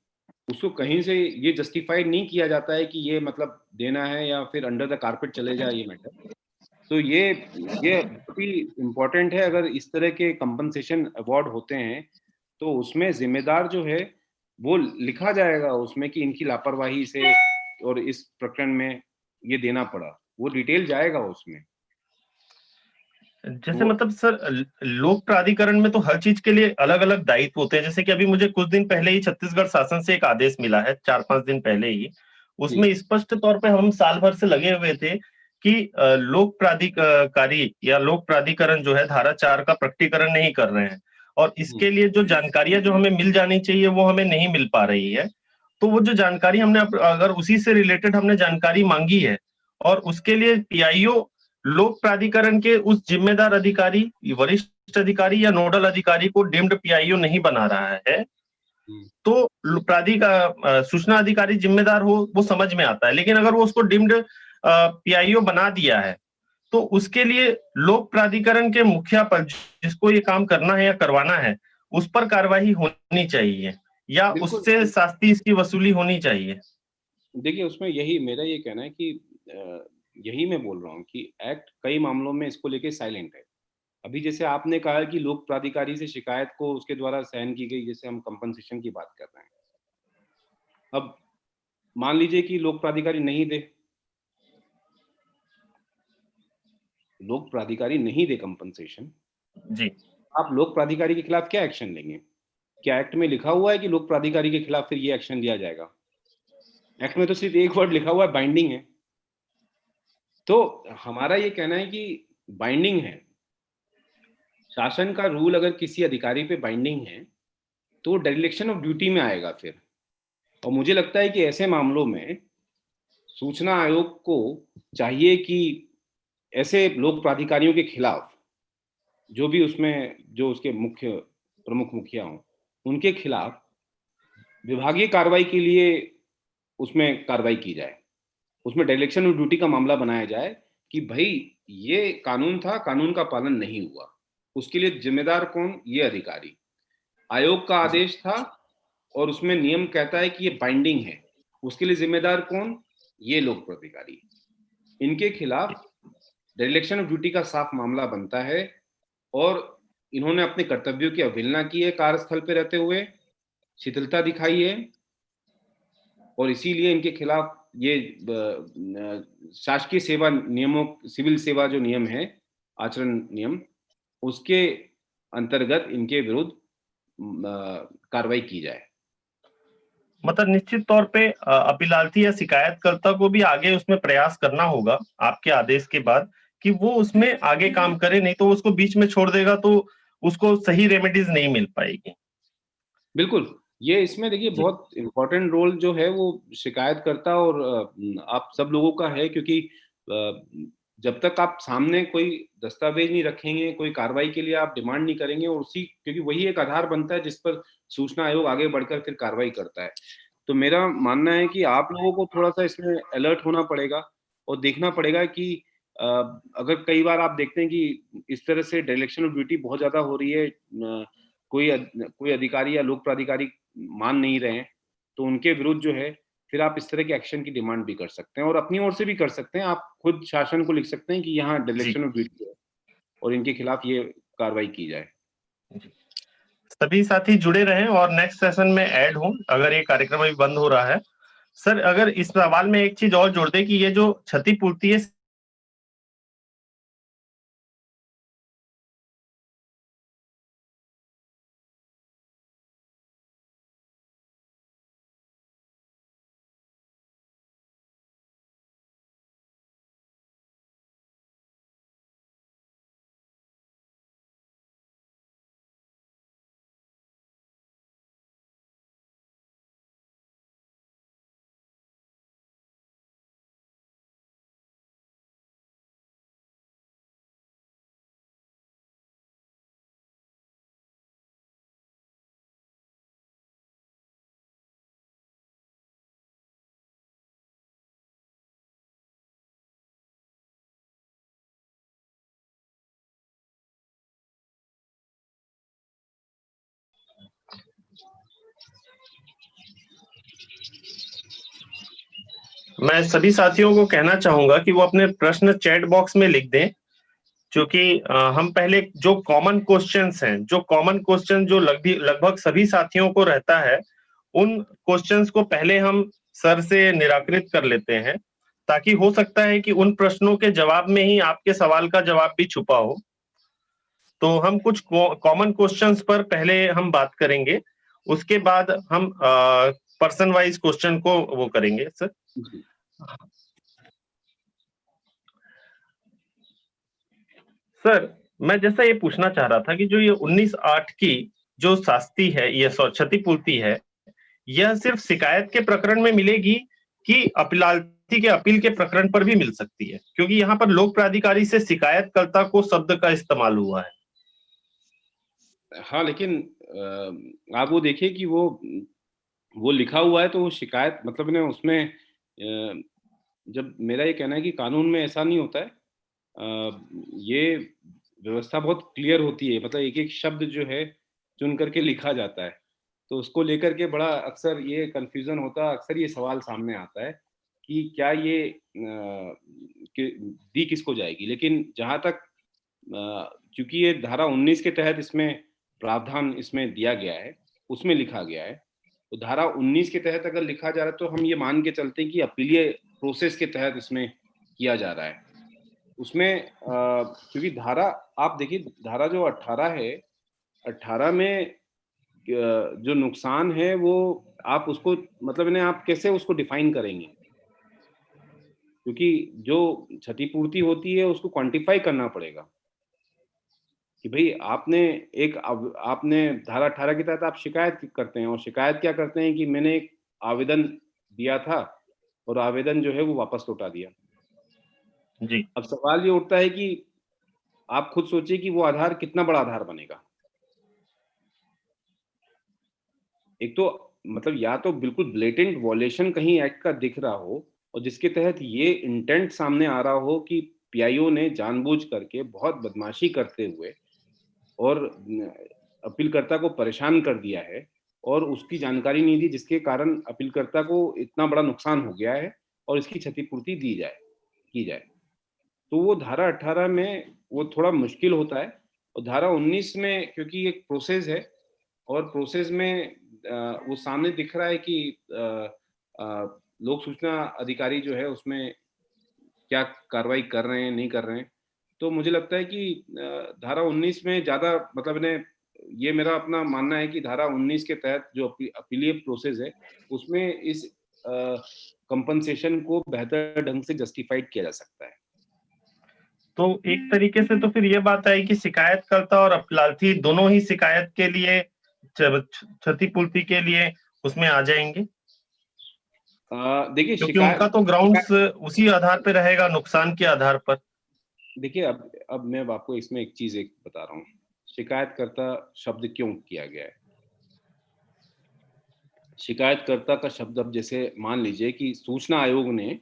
उसको कहीं से ये जस्टिफाइड नहीं किया जाता है कि ये मतलब देना है या फिर अंडर द कारपेट चले जाए ये मैटर। तो ये बहुत ही इम्पोर्टेंट है। अगर इस तरह के कंपनसेशन अवार्ड होते हैं तो उसमें जिम्मेदार जो है वो लिखा जाएगा उसमें कि इनकी लापरवाही से और इस प्रकरण में ये देना पड़ा, वो डिटेल जाएगा उसमें। जैसे तो मतलब सर, लोक प्राधिकरण में तो हर चीज के लिए अलग अलग दायित्व होते हैं। जैसे कि अभी मुझे कुछ दिन पहले ही छत्तीसगढ़ शासन से एक आदेश मिला है, 4-5 दिन पहले ही। जी उसमें स्पष्ट तौर पे हम साल भर से लगे हुए थे कि लोक प्राधिकारी या लोक प्राधिकरण जो है धारा 4 का प्रकटीकरण नहीं कर रहे हैं, और हम्म, इसके लिए जो जानकारियां जो हमें मिल जानी चाहिए वो हमें नहीं मिल पा रही है। तो वो जो जानकारी हमने अगर उसी से रिलेटेड हमने जानकारी मांगी है, और उसके लिए पीआईओ लोक प्राधिकरण के उस जिम्मेदार अधिकारी, वरिष्ठ अधिकारी या नोडल अधिकारी को डीम्ड पीआईओ नहीं बना रहा है, हम्म, तो सूचना अधिकारी जिम्मेदार हो वो समझ में आता है। लेकिन अगर वो उसको डीम्ड पीआईओ बना दिया है, तो उसके लिए लोक प्राधिकरण के मुखिया पर, जिसको ये काम करना है या करवाना है, उस पर कार्रवाई होनी चाहिए, या बिल्कुल। उससे शास्ती इसकी वसूली होनी चाहिए। देखिए उसमें यही मेरा ये कहना है कि यही मैं बोल रहा हूँ कि एक्ट कई मामलों में इसको लेके साइलेंट है। अभी जैसे आपने कहा कि लोक प्राधिकारी से शिकायत को उसके द्वारा सहन की गई, जैसे हम कंपनसेशन की बात कर रहे हैं। अब मान लीजिए कि लोक प्राधिकारी नहीं दे, लोक प्राधिकारी नहीं दे कंपनसेशन, जी। आप लोक प्राधिकारी के खिलाफ क्या एक्शन लेंगे? क्या एक्ट में लिखा हुआ है कि लोक प्राधिकारी के खिलाफ फिर ये एक्शन लिया जाएगा? एक्ट में तो सिर्फ एक वर्ड लिखा हुआ है, बाइंडिंग है। तो हमारा ये कहना है कि बाइंडिंग है। शासन का रूल अगर किसी अधिकारी पे बाइंडिंग है तो डेरिलेक्शन ऑफ ड्यूटी में आएगा फिर। और मुझे लगता है कि ऐसे मामलों में सूचना आयोग को चाहिए कि ऐसे लोक प्राधिकारियों के खिलाफ, जो भी उसमें जो उसके मुख्य प्रमुख मुखिया हों, उनके खिलाफ विभागीय कार्रवाई के लिए उसमें कार्रवाई की जाए। उसमें डायरेक्शन ऑफ ड्यूटी का मामला बनाया जाए कि भाई ये कानून था, कानून का पालन नहीं हुआ, उसके लिए जिम्मेदार कौन? ये अधिकारी। आयोग का जी। आदेश था और उसमें नियम कहता है कि ये बाइंडिंग है, उसके लिए जिम्मेदार कौन? ये लोक प्राधिकारी। इनके खिलाफ डायरेक्शन ऑफ ड्यूटी का साफ मामला बनता है और इन्होंने अपने कर्तव्यों की अवहेलना की है कार्यस्थल पे रहते हुए, शिथिलता दिखाई है, और इसीलिए इनके खिलाफ ये शासकीय सेवा नियमों, सिविल सेवा जो नियम है, आचरण नियम, उसके अंतर्गत इनके विरुद्ध कार्रवाई की जाए। मतलब निश्चित तौर पे अपीलार्थी या शिकायतकर्ता को भी आगे उसमें प्रयास करना होगा आपके आदेश के बाद, कि वो उसमें आगे काम करे, नहीं तो उसको बीच में छोड़ देगा तो उसको सही रेमेडीज नहीं मिल पाएगी। बिल्कुल, ये इसमें देखिए जी। बहुत इम्पोर्टेंट रोल जो है वो शिकायतकर्ता और आप सब लोगों का है, क्योंकि जब तक आप सामने कोई दस्तावेज नहीं रखेंगे, कोई कार्रवाई के लिए आप डिमांड नहीं करेंगे, और उसी क्योंकि वही एक आधार बनता है जिस पर सूचना आयोग आगे बढ़कर फिर कार्रवाई करता है। तो मेरा मानना है कि आप लोगों को थोड़ा-सा इसमें अलर्ट होना पड़ेगा और देखना पड़ेगा कि अ, अगर कई बार आप देखते हैं कि इस तरह से डायरेक्शन ऑफ ड्यूटी बहुत ज़्यादा हो रही है, कोई अधिकारी या लोक प्राधिकारी मान नहीं रहे हैं, तो उनके विरुद्ध जो है फिर आप इस तरह के एक्शन की डिमांड भी कर सकते हैं और अपनी ओर से भी कर सकते हैं। आप खुद शासन को लिख सकते हैं कि यहाँ जी। डायरेक्शन ऑफ ड्यूटी है और इनके खिलाफ ये कार्रवाई की जाए। जी। सभी साथी जुड़े रहें और नेक्स्ट सेशन में ऐड हों, अगर ये कार्यक्रम अभी बंद हो रहा है। सर, अगर इस सवाल में एक चीज और जोड़ दे कि ये जो क्षतिपूर्ति है मैं सभी साथियों को कहना चाहूंगा कि वो अपने प्रश्न चैट बॉक्स में लिख दें, क्योंकि हम पहले जो कॉमन क्वेश्चंस हैं, जो कॉमन क्वेश्चन जो लगभग सभी साथियों को रहता है, उन क्वेश्चंस को पहले हम सर से निराकृत कर लेते हैं, ताकि हो सकता है कि उन प्रश्नों के जवाब में ही आपके सवाल का जवाब भी छुपा हो। तो हम कुछ कॉमन क्वेश्चंस पर पहले हम बात करेंगे, उसके बाद हम पर्सन वाइज क्वेश्चन को वो करेंगे सर। सर, मैं जैसा ये पूछना चाह रहा था कि जो ये 19(8) की जो शास्ति है, ये क्षतिपूर्ति है, यह सिर्फ शिकायत के प्रकरण में मिलेगी कि अपीलार्थी के अपील के प्रकरण पर भी मिल सकती है? क्योंकि यहाँ पर लोक प्राधिकारी से शिकायतकर्ता को शब्द का इस्तेमाल हुआ है। हाँ, लेकिन आप वो देखिए कि वो लिखा हुआ है, तो वो शिकायत मतलब ने उसमें जब मेरा ये कहना है कि कानून में ऐसा नहीं होता है, ये व्यवस्था बहुत क्लियर होती है, मतलब एक एक शब्द जो है चुन करके लिखा जाता है, तो उसको लेकर के बड़ा अक्सर ये कंफ्यूजन होता है, अक्सर ये सवाल सामने आता है कि क्या ये दी किसको जाएगी। लेकिन जहाँ तक चूंकि ये धारा 19 के तहत इसमें प्रावधान इसमें दिया गया है, उसमें लिखा गया है, तो धारा 19 के तहत अगर लिखा जा रहा है तो हम ये मान के चलते हैं कि अपीलीय प्रोसेस के तहत इसमें किया जा रहा है। उसमें क्योंकि धारा आप देखिए, धारा जो 18 है, 18 में जो नुकसान है वो आप उसको मतलब इन्हें आप कैसे उसको डिफाइन करेंगे, क्योंकि जो क्षतिपूर्ति होती है उसको क्वांटिफाई करना पड़ेगा कि भाई आपने धारा 18 के तहत आप शिकायत करते हैं, और शिकायत क्या करते हैं कि मैंने एक आवेदन दिया था और आवेदन जो है वो वापस लौटा दिया। जी। अब सवाल ये उठता है कि आप खुद सोचिए कि वो आधार कितना बड़ा आधार बनेगा। एक तो मतलब या तो बिल्कुल ब्लेटेंट वॉलेशन कहीं एक्ट का दिख रहा हो, और जिसके तहत ये इंटेंट सामने आ रहा हो कि पीआईओ ने जानबूझ करके बहुत बदमाशी करते हुए और अपीलकर्ता को परेशान कर दिया है, और उसकी जानकारी नहीं दी, जिसके कारण अपीलकर्ता को इतना बड़ा नुकसान हो गया है, और इसकी क्षतिपूर्ति की जाए। तो वो धारा 18 में वो थोड़ा मुश्किल होता है, और धारा 19 में क्योंकि एक प्रोसेस है, और प्रोसेस में वो सामने दिख रहा है कि लोक सूचना अधिकारी जो है उसमें क्या कार्रवाई कर रहे हैं, नहीं कर रहे हैं। तो मुझे लगता है कि धारा 19 में ज़्यादा मतलब ने ये मेरा अपना मानना है कि धारा 19 के तहत जो अपीलीय प्रोसेस है, उसमें इस कंपनसेशन को बेहतर ढंग से जस्टिफाइड किया जा सकता है। तो एक तरीके से तो फिर ये बात आई कि शिकायतकर्ता और अपीलार्थी दोनों ही शिकायत के लिए, क्षतिपूर्ति के लिए उसमें आ जाएंगे, देखिए क्योंकि उनका तो ग्राउंड्स उसी आधार पे रहेगा, नुकसान के आधार पर। देखिए अब मैं आपको इसमें एक चीज बता रहा हूँ, शिकायतकर्ता शब्द क्यों किया गया है। शिकायतकर्ता का शब्द, अब जैसे मान लीजिए कि सूचना आयोग ने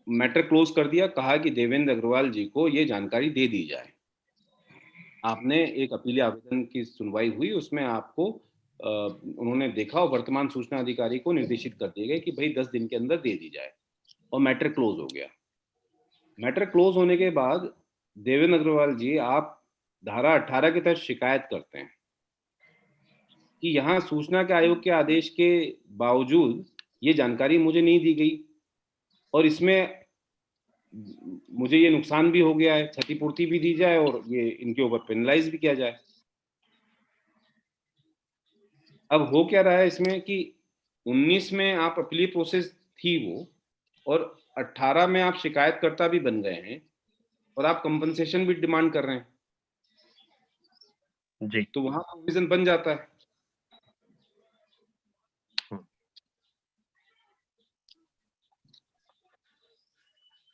मैटर क्लोज कर दिया, कहा कि देवेंद्र अग्रवाल जी को ये जानकारी दे दी जाए। आपने एक अपीलीय आवेदन की सुनवाई हुई, उसमें आपको उन्होंने देखा और वर्तमान सूचना अधिकारी को निर्देशित कर दिया गया कि भाई 10 दिन के अंदर दे दी जाए, और मैटर क्लोज हो गया। मैटर क्लोज होने के बाद देवेंद्र अग्रवाल जी आप धारा 18 के तहत शिकायत करते हैं कि यहाँ सूचना के आयोग के आदेश के बावजूद ये जानकारी मुझे नहीं दी गई, और इसमें मुझे ये नुकसान भी हो गया है, क्षतिपूर्ति भी दी जाए और ये इनके ऊपर पेनलाइज भी किया जाए। अब हो क्या रहा है इसमें कि 19 में आप अपीलीय प्रोसेस थी वो, और 18 में आप शिकायतकर्ता भी बन गए हैं, और आप कंपनसेशन भी डिमांड कर रहे हैं। जी। तो वहां प्रोविजन बन जाता है।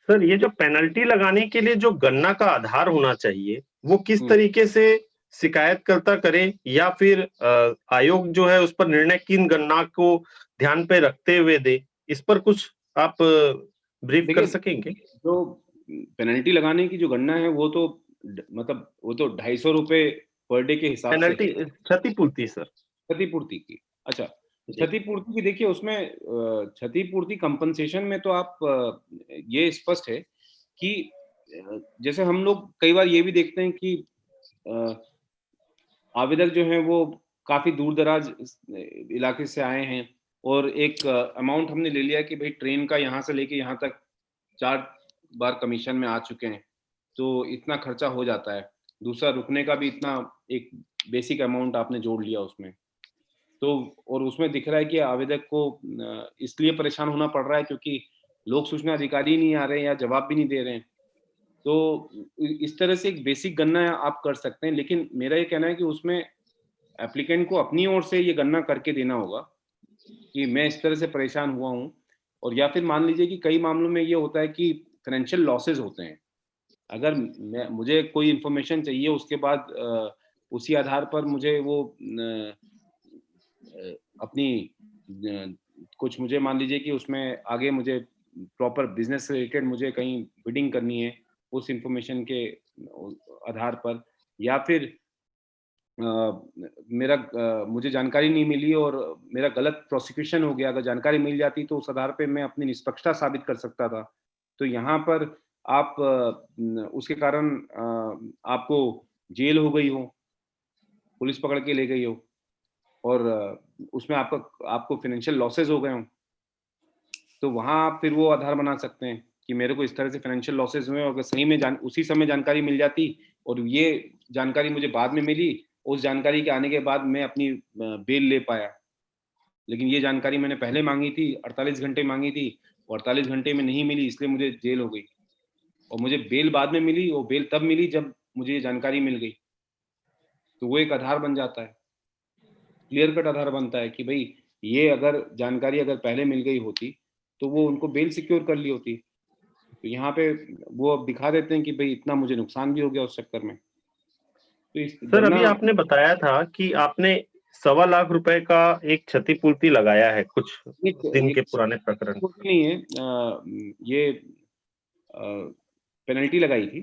सर, ये जो पेनल्टी लगाने के लिए जो गणना का आधार होना चाहिए, वो किस तरीके से शिकायतकर्ता करे, या फिर आयोग जो है उस पर निर्णय किन गणना को ध्यान पे रखते हुए दे, इस पर कुछ आप ब्रीफ कर सकेंगे? जो पेनल्टी लगाने की जो गणना है वो तो मतलब वो तो 250 रुपए पर डे के हिसाब से पेनल्टी, क्षतिपूर्ति सर। क्षतिपूर्ति की। अच्छा, क्षतिपूर्ति की देखिए उसमें क्षतिपूर्ति कंपनसेशन में तो आप ये स्पष्ट है कि जैसे हम लोग कई बार ये भी देखते हैं कि अ, आवेदक जो हैं वो काफ़ी दूर-दराज इलाके से आए हैं और एक अमाउंट हमने ले लिया कि भई ट्रेन का यहाँ से लेके यहाँ तक 4 बार कमीशन में आ चुके हैं, तो इतना खर्चा हो जाता है। दूसरा रुकने का भी इतना एक बेसिक अमाउंट आपने जोड़ लिया उसमें। तो और उसमें दिख रहा है कि आवेदक को इसलिए परेशान होना पड़ रहा है क्योंकि लोक सूचना अधिकारी नहीं आ रहे हैं या जवाब भी नहीं दे रहे हैं। तो इस तरह से एक बेसिक गणना आप कर सकते हैं, लेकिन मेरा ये कहना है कि उसमें एप्लीकेंट को अपनी ओर से ये गणना करके देना होगा कि मैं इस तरह से परेशान हुआ हूँ। और या फिर मान लीजिए कि कई मामलों में ये होता है कि फाइनेंशियल लॉसेस होते हैं। अगर मैं मुझे कोई इन्फॉर्मेशन चाहिए उसके बाद उसी आधार पर मुझे वो अपनी कुछ मुझे मान लीजिए कि उसमें आगे मुझे प्रॉपर बिजनेस से रिलेटेड मुझे कहीं बिडिंग करनी है उस इन्फॉर्मेशन के आधार पर, या फिर मुझे जानकारी नहीं मिली और मेरा गलत प्रोसिक्यूशन हो गया। अगर जानकारी मिल जाती तो उस आधार पे मैं अपनी निष्पक्षता साबित कर सकता था। तो यहाँ पर आप उसके कारण आपको जेल हो गई हो, पुलिस पकड़ के ले गई हो और उसमें आपको फाइनेंशियल लॉसेस हो गए हों, तो वहाँ आप फिर वो आधार बना सकते हैं कि मेरे को इस तरह से फाइनेंशियल लॉसेस हुए और अगर सही में उसी समय जानकारी मिल जाती और ये जानकारी मुझे बाद में मिली, उस जानकारी के आने के बाद मैं अपनी बेल ले पाया। लेकिन ये जानकारी मैंने पहले माँगी थी, 48 घंटे माँगी थी और 48 घंटे में नहीं मिली इसलिए मुझे जेल हो गई और मुझे बेल बाद में मिली और बेल तब मिली जब मुझे ये जानकारी मिल गई। तो वो एक आधार बन जाता है, क्लियर कट आधार बनता है कि भई ये अगर जानकारी अगर पहले मिल गई होती, तो वो उनको बेल सिक्योर कर ली होती। तो यहाँ पे वो अब दिखा देते हैं कि भई इतना मुझे नुकसान भी हो गया उस चक्कर में। तो इस सर, गणना अभी आपने बताया था कि आपने ₹1.25 लाख का एक क्षतिपूर्ति लगाया है कुछ एक दिन एक के पुराने प्रकरण। कुछ नहीं है, ये पेनल्टी लगाई थी।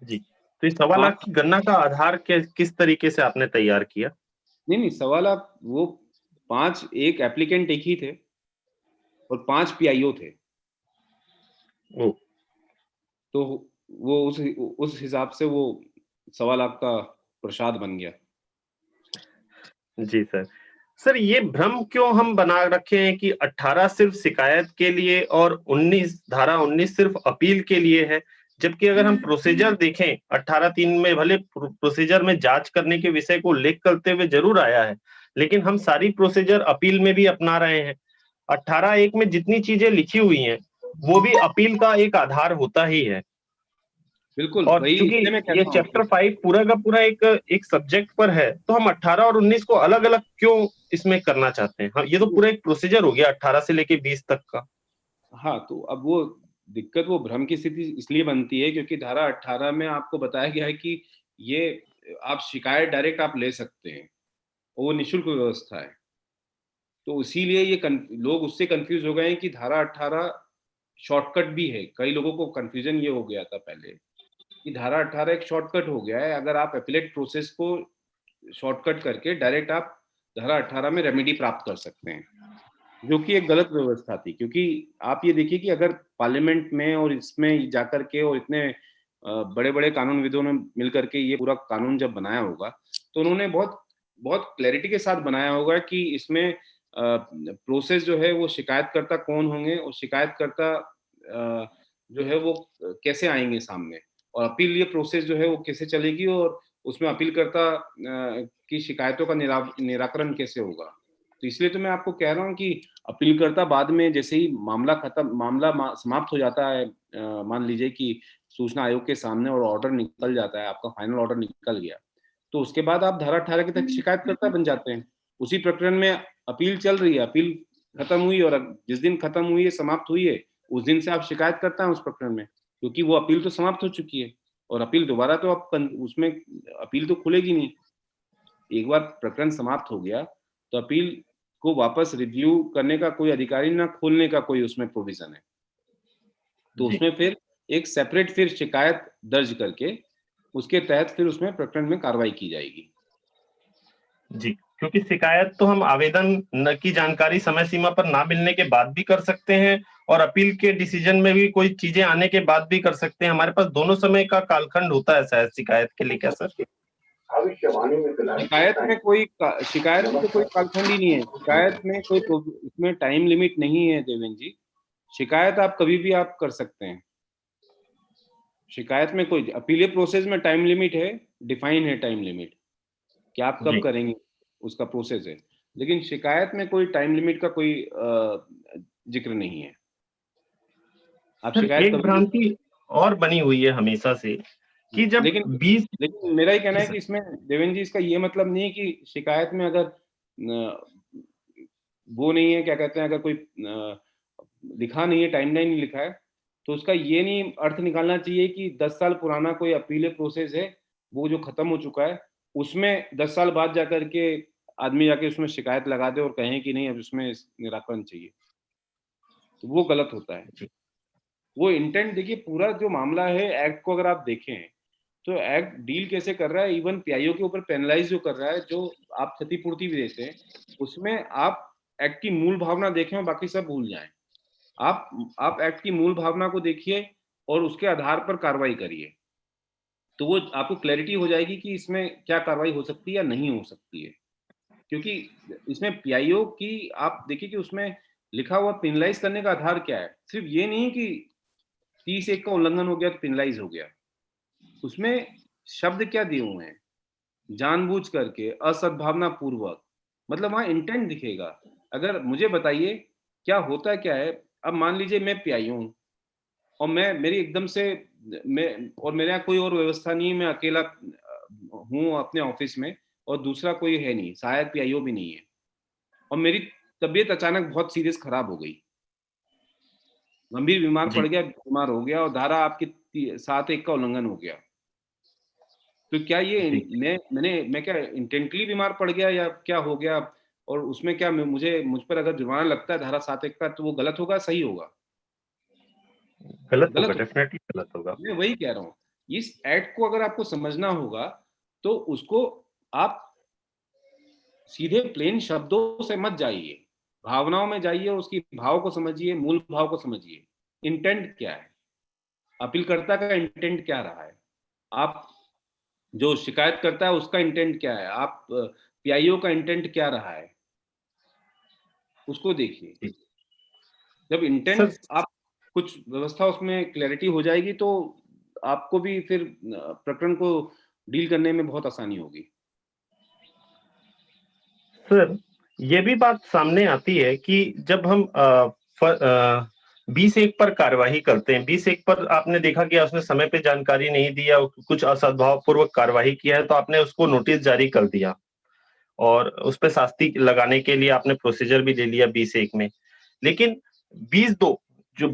जी, तो इस ₹1.25 लाख 5 की गणना का आधार किस तरीके से आपने तैयार किया? नहीं, सवाल आप वो 5 एक एप्लीकेंट एक ही थे और 5 पीआईओ थे। ओह! तो वो उस हिसाब से वो सवा लाख का प्रसाद बन गया। जी सर। सर, ये भ्रम क्यों हम बना रखे हैं कि 18 सिर्फ़ शिकायत के लिए और 19 धारा 19 सिर्फ़ अपील के लिए है? जबकि अगर हम प्रोसीजर देखें 18(3) में भले प्रोसीजर में जाँच करने के विषय को उल्लेख करते हुए ज़रूर आया है, लेकिन हम सारी प्रोसीजर अपील में भी अपना रहे हैं। 18(1) में जितनी चीज़ें लिखी हुई हैं, वो भी अपील का एक आधार होता ही है। बिल्कुल, और वही चूँकि इसलिए मैं ये कहता हूँ कि चैप्टर 5 पूरा का पूरा एक सब्जेक्ट पर है, तो हम 18 और 19 को अलग-अलग क्यों इसमें करना चाहते हैं? हाँ, ये तो पूरा एक प्रोसीजर हो गया 18 से लेके 20 तक का। हाँ, तो अब वो दिक्कत वो भ्रम की स्थिति इसलिए बनती है क्योंकि धारा 18 में आपको बताया गया है कि ये आप शिकायत डायरेक्ट आप ले सकते हैं, और वो निःशुल्क व्यवस्था है। तो इसीलिए ये लोग उससे कन्फ्यूज़ हो गए हैं कि धारा 18 शॉर्टकट भी है। कई लोगों को कन्फ्यूज़न ये हो गया था पहले कि धारा 18 एक शॉर्टकट हो गया है, अगर आप एपेलेट प्रोसेस को शॉर्टकट करके डायरेक्ट आप धारा 18 में रेमेडी प्राप्त कर सकते हैं, जो कि एक गलत व्यवस्था थी। क्योंकि आप ये देखिए कि अगर पार्लियामेंट में और इसमें जाकर के और इतने बड़े-बड़े कानूनविदों ने मिल कर के ये पूरा कानून जब बनाया होगा, तो उन्होंने बहुत बहुत क्लैरिटी के साथ बनाया होगा कि इसमें प्रोसेस जो है वो शिकायतकर्ता कौन होंगे और शिकायतकर्ता जो है वो कैसे आएँगे सामने, और अपील ये प्रोसेस जो है वो कैसे चलेगी और उसमें अपीलकर्ता की शिकायतों का निराकरण कैसे होगा। तो इसलिए तो मैं आपको कह रहा हूँ कि अपीलकर्ता बाद में जैसे ही मामला समाप्त हो जाता है, मान लीजिए कि सूचना आयोग के सामने और ऑर्डर निकल जाता है, आपका फाइनल ऑर्डर निकल गया, तो उसके बाद आप धारा 18 के तहत शिकायतकर्ता बन जाते हैं। उसी प्रकरण में अपील चल रही है, अपील खत्म हुई और जिस दिन खत्म हुई है, समाप्त हुई है, उस दिन से आप शिकायतकर्ता हैं उस प्रकरण में, क्योंकि वो अपील तो समाप्त हो चुकी है और अपील दोबारा तो आप उसमें अपील तो खुलेगी नहीं। एक बार प्रकरण समाप्त हो गया, तो अपील को वापस रिव्यू करने का कोई अधिकार ही ना खोलने का कोई उसमें प्रोविज़न है। तो जी, उसमें फिर एक सेपरेट फिर शिकायत दर्ज करके, उसके तहत फिर उसमें प्रकरण में कार्रवाई की जाएगी। जी। क्योंकि शिकायत तो हम आवेदन न की जानकारी समय सीमा पर ना मिलने के बाद भी कर सकते हैं, और अपील के डिसीजन में भी कोई चीजें आने के बाद भी कर सकते हैं। हमारे पास दोनों समय का कालखंड होता है शायद शिकायत के लिए, क्या सर? शिकायत में तो कोई कालखंड ही नहीं है। शिकायत में कोई इसमें टाइम लिमिट नहीं है देवेंद्र जी। शिकायत आप कभी भी आप कर सकते हैं। शिकायत में कोई अपीलीय प्रोसेस में टाइम लिमिट है, डिफाइन है टाइम लिमिट कि आप कब करेंगे, उसका प्रोसेस है। लेकिन शिकायत में कोई टाइम लिमिट का कोई जिक्र नहीं है। आप शिकायत एक भ्रांति और बनी हुई है हमेशा से कि जब लेकिन मेरा ही कहना है कि इसमें देवेंद्र जी इसका ये मतलब नहीं है कि शिकायत में अगर वो नहीं है, क्या कहते हैं, अगर कोई लिखा नहीं है, टाइमलाइन नहीं लिखा है, तो उसका ये नहीं अर्थ निकालना चाहिए कि 10 साल पुराना कोई अपील प्रोसेस है वो जो खत्म हो चुका है, उसमें 10 साल बाद जाकर के आदमी जाके उसमें शिकायत लगा दे और कहें कि नहीं अब उसमें निराकरण चाहिए, तो वो गलत होता है। वो इंटेंट देखिए, पूरा जो मामला है एक्ट को अगर आप देखें तो एक्ट डील कैसे कर रहा है, इवन पीआईओ के ऊपर पेनलाइज जो कर रहा है, जो आप क्षतिपूर्ति भी देते हैं, उसमें आप एक्ट की मूल भावना देखें और बाकी सब भूल जाएं। आप एक्ट की मूल भावना को देखिए और उसके आधार पर कार्रवाई करिए, तो वो आपको क्लैरिटी हो जाएगी कि इसमें क्या कार्रवाई हो सकती है या नहीं हो सकती है। क्योंकि इसमें पीआईओ की आप देखिए कि उसमें लिखा हुआ पेनलाइज करने का आधार क्या है। सिर्फ ये नहीं कि 30(1) का उल्लंघन हो गया तो पेनलाइज हो गया, उसमें शब्द क्या दिए हुए हैं, जानबूझ करके, असद्भावना पूर्वक, मतलब वहां इंटेंट दिखेगा। अगर मुझे बताइए क्या होता क्या है, अब मान लीजिए मैं पीआईओ हूं और मेरी एकदम से और मेरे यहाँ कोई और व्यवस्था नहीं है, मैं अकेला हूँ अपने ऑफिस में और दूसरा कोई है नहीं, सहायक पीआईओ भी नहीं है, और मेरी तबीयत अचानक बहुत सीरियस खराब हो गई, गंभीर बीमार पड़ गया, बीमार हो गया और धारा आपकी 7(1) का उल्लंघन हो गया, तो क्या ये मैं क्या इंटेंटली बीमार पड़ गया या क्या हो गया, और उसमें क्या मुझ पर अगर जुर्माना लगता है धारा 7(1) का, तो वो गलत होगा सही होगा? गलत होगा, डेफिनेटली गलत होगा। मैं वही कह रहा हूँ, इस एक्ट को अगर आपको समझना होगा तो उसको आप सीधे प्लेन शब्दों से मत जाइए, भावनाओं में जाइए और उसकी भाव को समझिए, मूल भाव को समझिए, इंटेंट क्या है, अपीलकर्ता का इंटेंट क्या रहा है, आप जो शिकायत करता है उसका इंटेंट क्या है, आप पीआईओ का इंटेंट क्या रहा है, उसको देखिए। जब इंटेंट आप कुछ व्यवस्था उसमें क्लैरिटी हो जाएगी तो आपको भी फिर प्रकरण को डील करने में बहुत आसानी होगी। सर, ये भी बात सामने आती है कि जब हम 20(1) पर कार्यवाही करते हैं, 20(1) पर आपने देखा कि उसने समय पे जानकारी नहीं दी या कुछ असद्भाव पूर्वक कार्यवाही किया है, तो आपने उसको नोटिस जारी कर दिया और उस पे शास्ति लगाने के लिए आपने प्रोसीजर भी ले लिया 20(1) में। लेकिन 20(2) जो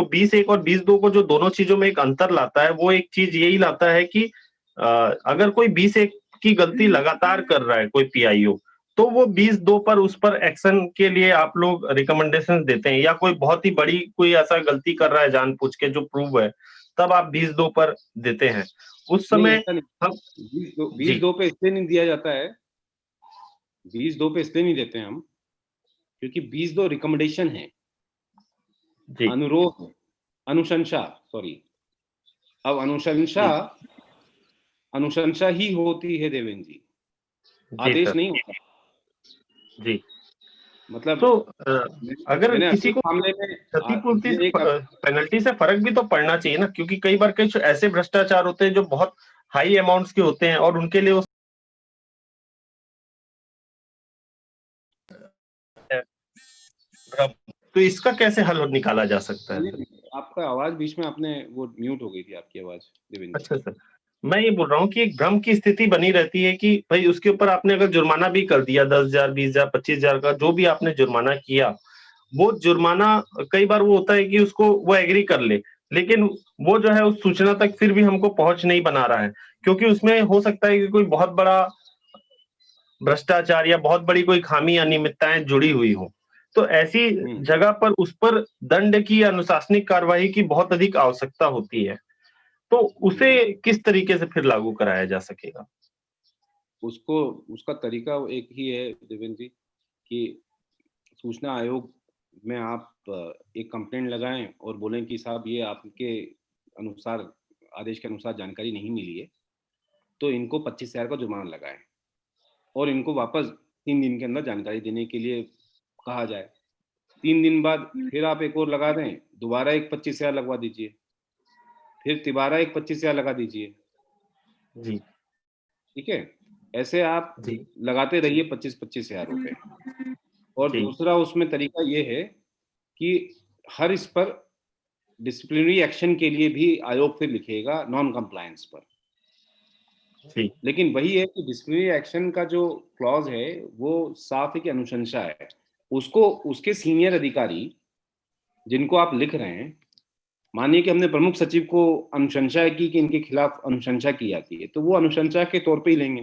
20(1) और 20(2) को जो दोनों चीजों में एक अंतर लाता है, वो एक चीज यही लाता है कि अगर कोई 20(1) की गलती लगातार कर रहा है कोई पीआईओ, तो वो 20(2) पर उस पर एक्शन के लिए आप लोग रिकमेंडेशन देते हैं, या कोई बहुत ही बड़ी कोई ऐसा गलती कर रहा है जानबूझ के जो प्रूव है, तब आप 20(2) पर देते हैं। उस समय हम 20(2) पे इसलिए नहीं दिया जाता है, 20(2) पे इसलिए नहीं देते हैं हम क्योंकि 20(2) रिकमेंडेशन है, अनुरोध, अनुशंसा, सॉरी, अब अनुशंसा ही होती है देवेंद्र जी, आदेश नहीं होता। जी, मतलब तो अगर किसी को क्षतिपूर्ति से पेनल्टी से फर्क भी तो पड़ना चाहिए ना, क्योंकि कई बार कुछ ऐसे भ्रष्टाचार होते हैं जो बहुत हाई अमाउंट्स के होते हैं और उनके लिए तो इसका कैसे हल निकाला जा सकता है? आपका आवाज बीच में आपने वो म्यूट हो गई थी, आपकी आवाज देवेंद्र। अच्छा सर, मैं ये बोल रहा हूँ कि एक भ्रम की स्थिति बनी रहती है कि भाई उसके ऊपर आपने अगर जुर्माना भी कर दिया 10,000, 20,000, 25,000 का जो भी आपने जुर्माना किया, वो जुर्माना कई बार वो होता है कि उसको वो एग्री कर ले, लेकिन वो जो है उस सूचना तक फिर भी हमको पहुंच नहीं बना रहा है, क्योंकि उसमें हो सकता है कि कोई बहुत बड़ा भ्रष्टाचार या बहुत बड़ी कोई खामी अनियमितताएं जुड़ी हुई हो। तो ऐसी जगह पर उस पर दंड की अनुशासनिक कार्रवाई की बहुत अधिक आवश्यकता होती है, तो उसे किस तरीके से फिर लागू कराया जा सकेगा? उसको उसका तरीका एक ही है देवेंद्र जी, कि सूचना आयोग में आप एक कंप्लेंट लगाएं और बोलें कि साहब ये आपके अनुसार, आदेश के अनुसार जानकारी नहीं मिली है, तो इनको 25,000 का जुर्माना लगाएं और इनको वापस 3 दिन के अंदर जानकारी देने के लिए कहा जाए। 3 दिन बाद फिर आप एक और लगा दें, दोबारा एक 25,000 लगवा दीजिए, फिर तिबारा एक 25,000 लगा दीजिए। जी ठीक है, ऐसे आप जी लगाते रहिए 25,000 रुपए। और जी दूसरा उसमें तरीका ये है कि हर इस पर डिसिप्लिनरी एक्शन के लिए भी आयोग फिर लिखेगा नॉन कंप्लायंस पर। जी लेकिन वही है कि डिसिप्लिनरी एक्शन का जो क्लॉज है वो साफ है कि अनुशंसा है। उसको उसके सीनियर अधिकारी जिनको आप लिख रहे हैं, मानिए कि हमने प्रमुख सचिव को अनुशंसा की कि इनके खिलाफ अनुशंसा की जाती है, तो वो अनुशंसा के तौर पे ही लेंगे,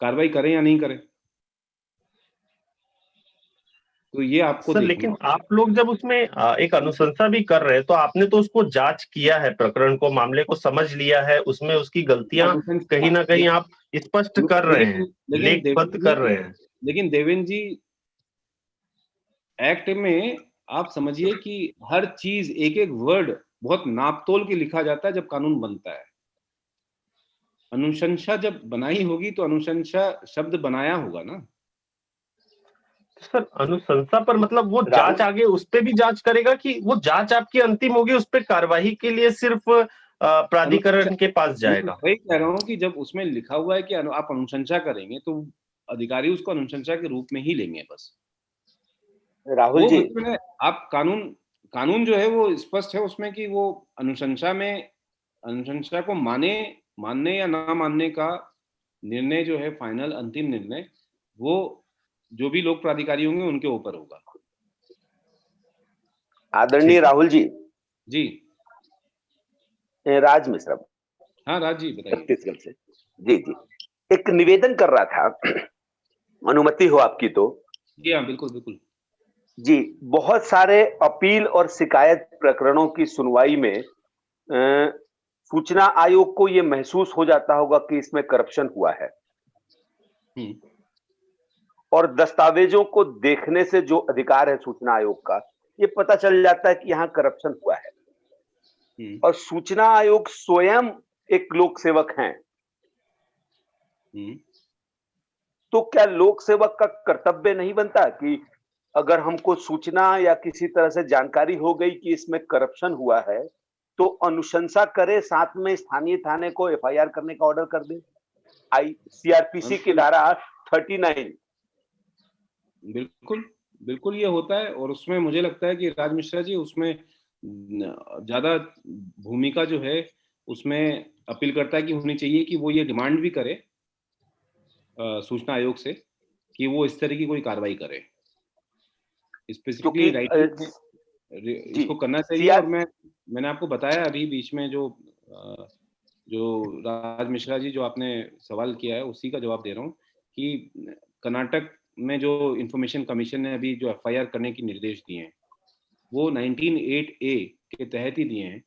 कार्रवाई करें या नहीं करें। तो ये आपको सर, देखना लेकिन होगा। आप लोग जब उसमें एक अनुशंसा भी कर रहे हैं, तो आपने तो उसको जांच किया है, प्रकरण को, मामले को समझ लिया है, उसमें उसकी गलतियां अनुशंसा कहीं ना कहीं आप स्पष्ट कर रहे हैं, लेकिन लेकिन लेखबद्ध देवेंद्र कर जी रहे हैं। लेकिन देवेंद्र जी, एक्ट में आप समझिए कि हर चीज, एक एक वर्ड बहुत नापतोल के लिखा जाता है जब कानून बनता है। अनुशंसा जब बनाई होगी तो अनुशंसा शब्द बनाया होगा ना। सर, अनुशंसा पर मतलब वो राहुल जांच आगे उस पे भी जांच करेगा कि वो जांच आपकी अंतिम होगी, उस पे कार्यवाही के लिए सिर्फ अनुशंसा, प्राधिकरण के पास मैं जाएगा? वही कह रहा हूँ कि जब उसमें लिखा हुआ है कि आप अनुशंसा करेंगे तो अधिकारी उसको अनुशंसा के रूप में ही लेंगे बस। राहुल वो जी, बिल्कुल है। आप कानून कानून जो है वो स्पष्ट है उसमें कि वो अनुशंसा में, अनुशंसा को मानने या ना मानने का निर्णय जो है, फाइनल अंतिम निर्णय, वो जो भी लोक प्राधिकारी होंगे उनके ऊपर होगा। आदरणीय ठीक है। राहुल जी, जी राज मिश्रा हाँ, राज जी बताइए। छत्तीसगढ़ से। जी जी, एक निवेदन कर रहा था, अनुमति हो आपकी तो। जी हाँ, बिल्कुल बिल्कुल। जी, बहुत सारे अपील और शिकायत प्रकरणों की सुनवाई में सूचना आयोग को यह महसूस हो जाता होगा कि इसमें करप्शन हुआ है, हम्म और दस्तावेजों को देखने से जो अधिकार है सूचना आयोग का, ये पता चल जाता है कि यहाँ करप्शन हुआ है। हम्म और सूचना आयोग स्वयं एक लोक सेवक हैं, हम्म तो क्या लोक सेवक का कर्तव्य नहीं बनता कि अगर हमको सूचना या किसी तरह से जानकारी हो गई कि इसमें करप्शन हुआ है, तो अनुशंसा करे, साथ में स्थानीय थाने को एफआईआर करने का ऑर्डर कर दे। सीआरपीसी की धारा 39। बिल्कुल बिल्कुल ये होता है। और उसमें मुझे लगता है कि राज मिश्रा जी, उसमें ज्यादा भूमिका जो है उसमें अपीलकर्ता की होनी चाहिए कि वो ये डिमांड भी करे सूचना आयोग से कि वो इस तरह की कोई कार्रवाई करे, स्पेसिफिकली क्योंकि राइटिंग में जी, इसको करना चाहिए। और सीआर मैंने आपको बताया अभी बीच में जो राज मिश्रा जी, जो आपने सवाल किया है उसी का जवाब दे रहा हूँ कि कर्नाटक में जो इंफॉर्मेशन कमीशन ने अभी जो एफआईआर करने की निर्देश दिए हैं वो 19(8)A के तहत ही दिए हैं।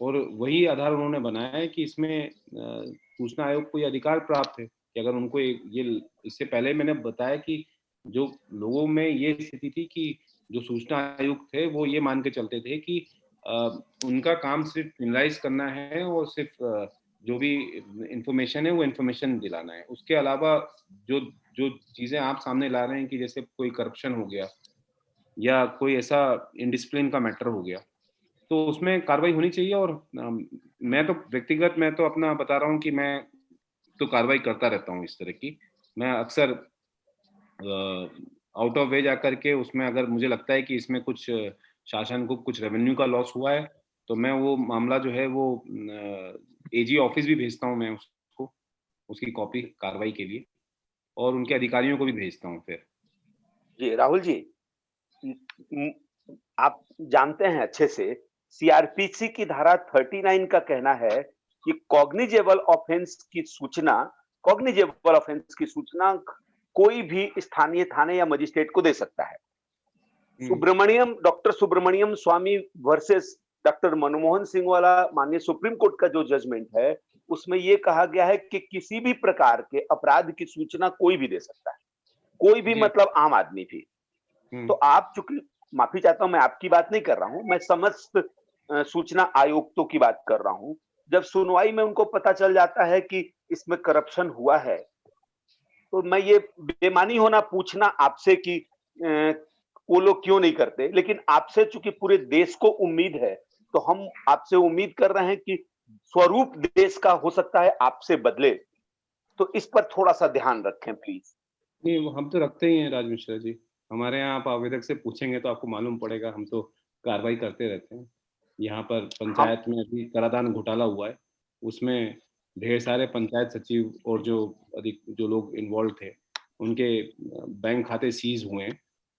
और वही आधार उन्होंने बनाया है कि इसमें सूचना आयोग को ये अधिकार प्राप्त है कि अगर उनको ये, इससे पहले मैंने बताया कि जो लोगों में ये स्थिति थी कि जो सूचना आयुक्त थे वो ये मान के चलते थे कि उनका काम सिर्फ क्रिमिनलाइज करना है और सिर्फ जो भी इंफॉर्मेशन है वो इंफॉर्मेशन दिलाना है। उसके अलावा जो जो चीजें आप सामने ला रहे हैं कि जैसे कोई करप्शन हो गया या कोई ऐसा इनडिसिप्लिन का मैटर हो गया, तो उसमें कार्रवाई होनी चाहिए। और मैं तो व्यक्तिगत, मैं तो अपना बता रहा हूँ कि मैं तो कार्रवाई करता रहता हूँ इस तरह की। मैं अक्सर आउट ऑफ वे जा करके उसमें अगर मुझे लगता है कि इसमें कुछ शासन को कुछ रेवेन्यू का लॉस हुआ है, तो मैं वो मामला जो है वो एजी ऑफिस भी भेजता हूँ मैं उसको, उसकी कॉपी कार्रवाई के लिए, और उनके अधिकारियों को भी भेजता हूँ फिर। जी, राहुल जी, आप जानते हैं अच्छे से, सीआरपीसी की धारा 39 का कहना है कि कॉग्निजेबल ऑफेंस की सूचना कोई भी स्थानीय थाने या मजिस्ट्रेट को दे सकता है। डॉक्टर सुब्रमण्यम स्वामी वर्सेस डॉक्टर मनमोहन सिंह वाला माननीय सुप्रीम कोर्ट का जो जजमेंट है, उसमें ये कहा गया है कि किसी भी प्रकार के अपराध की सूचना कोई भी दे सकता है, कोई भी, जी। मतलब आम आदमी भी। तो आप, चूंकि माफी चाहता हूं, मैं आपकी बात नहीं कर रहा हूं, मैं समस्त सूचना आयुक्तों की बात कर रहा हूं। जब सुनवाई में उनको पता चल जाता है कि इसमें करप्शन हुआ है, तो मैं ये बेमानी होना पूछना आपसे कि वो लोग क्यों नहीं करते, लेकिन आपसे चूंकि पूरे देश को उम्मीद है, तो हम आपसे उम्मीद कर रहे हैं कि स्वरूप देश का हो सकता है आपसे बदले, तो इस पर थोड़ा सा ध्यान रखें प्लीज। नहीं, वो हम तो रखते ही हैं राज मिश्रा जी। हमारे यहाँ आप आवेदक से पूछेंगे तो आपको मालूम पड़ेगा, हम तो कार्रवाई करते रहते हैं। यहाँ पर हम पंचायत में अभी कराधान घोटाला हुआ है, उसमें ढेर सारे पंचायत सचिव और जो लोग इन्वॉल्व थे, उनके बैंक खाते सीज हुए हैं।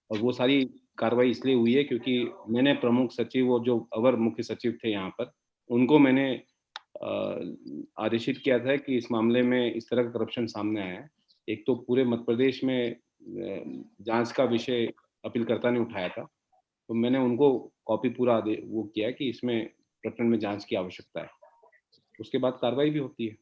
और वो सारी कार्रवाई इसलिए हुई है क्योंकि मैंने प्रमुख सचिव और जो अवर मुख्य सचिव थे यहाँ पर, उनको मैंने आदेशित किया था कि इस मामले में इस तरह का करप्शन सामने आया है। एक तो पूरे मध्य प्रदेश में जांच का विषय अपीलकर्ता ने उठाया था, तो मैंने उनको कॉपी पूरा वो किया कि इसमें प्रकरण में जांच की आवश्यकता है, उसके बाद कार्रवाई भी होती है।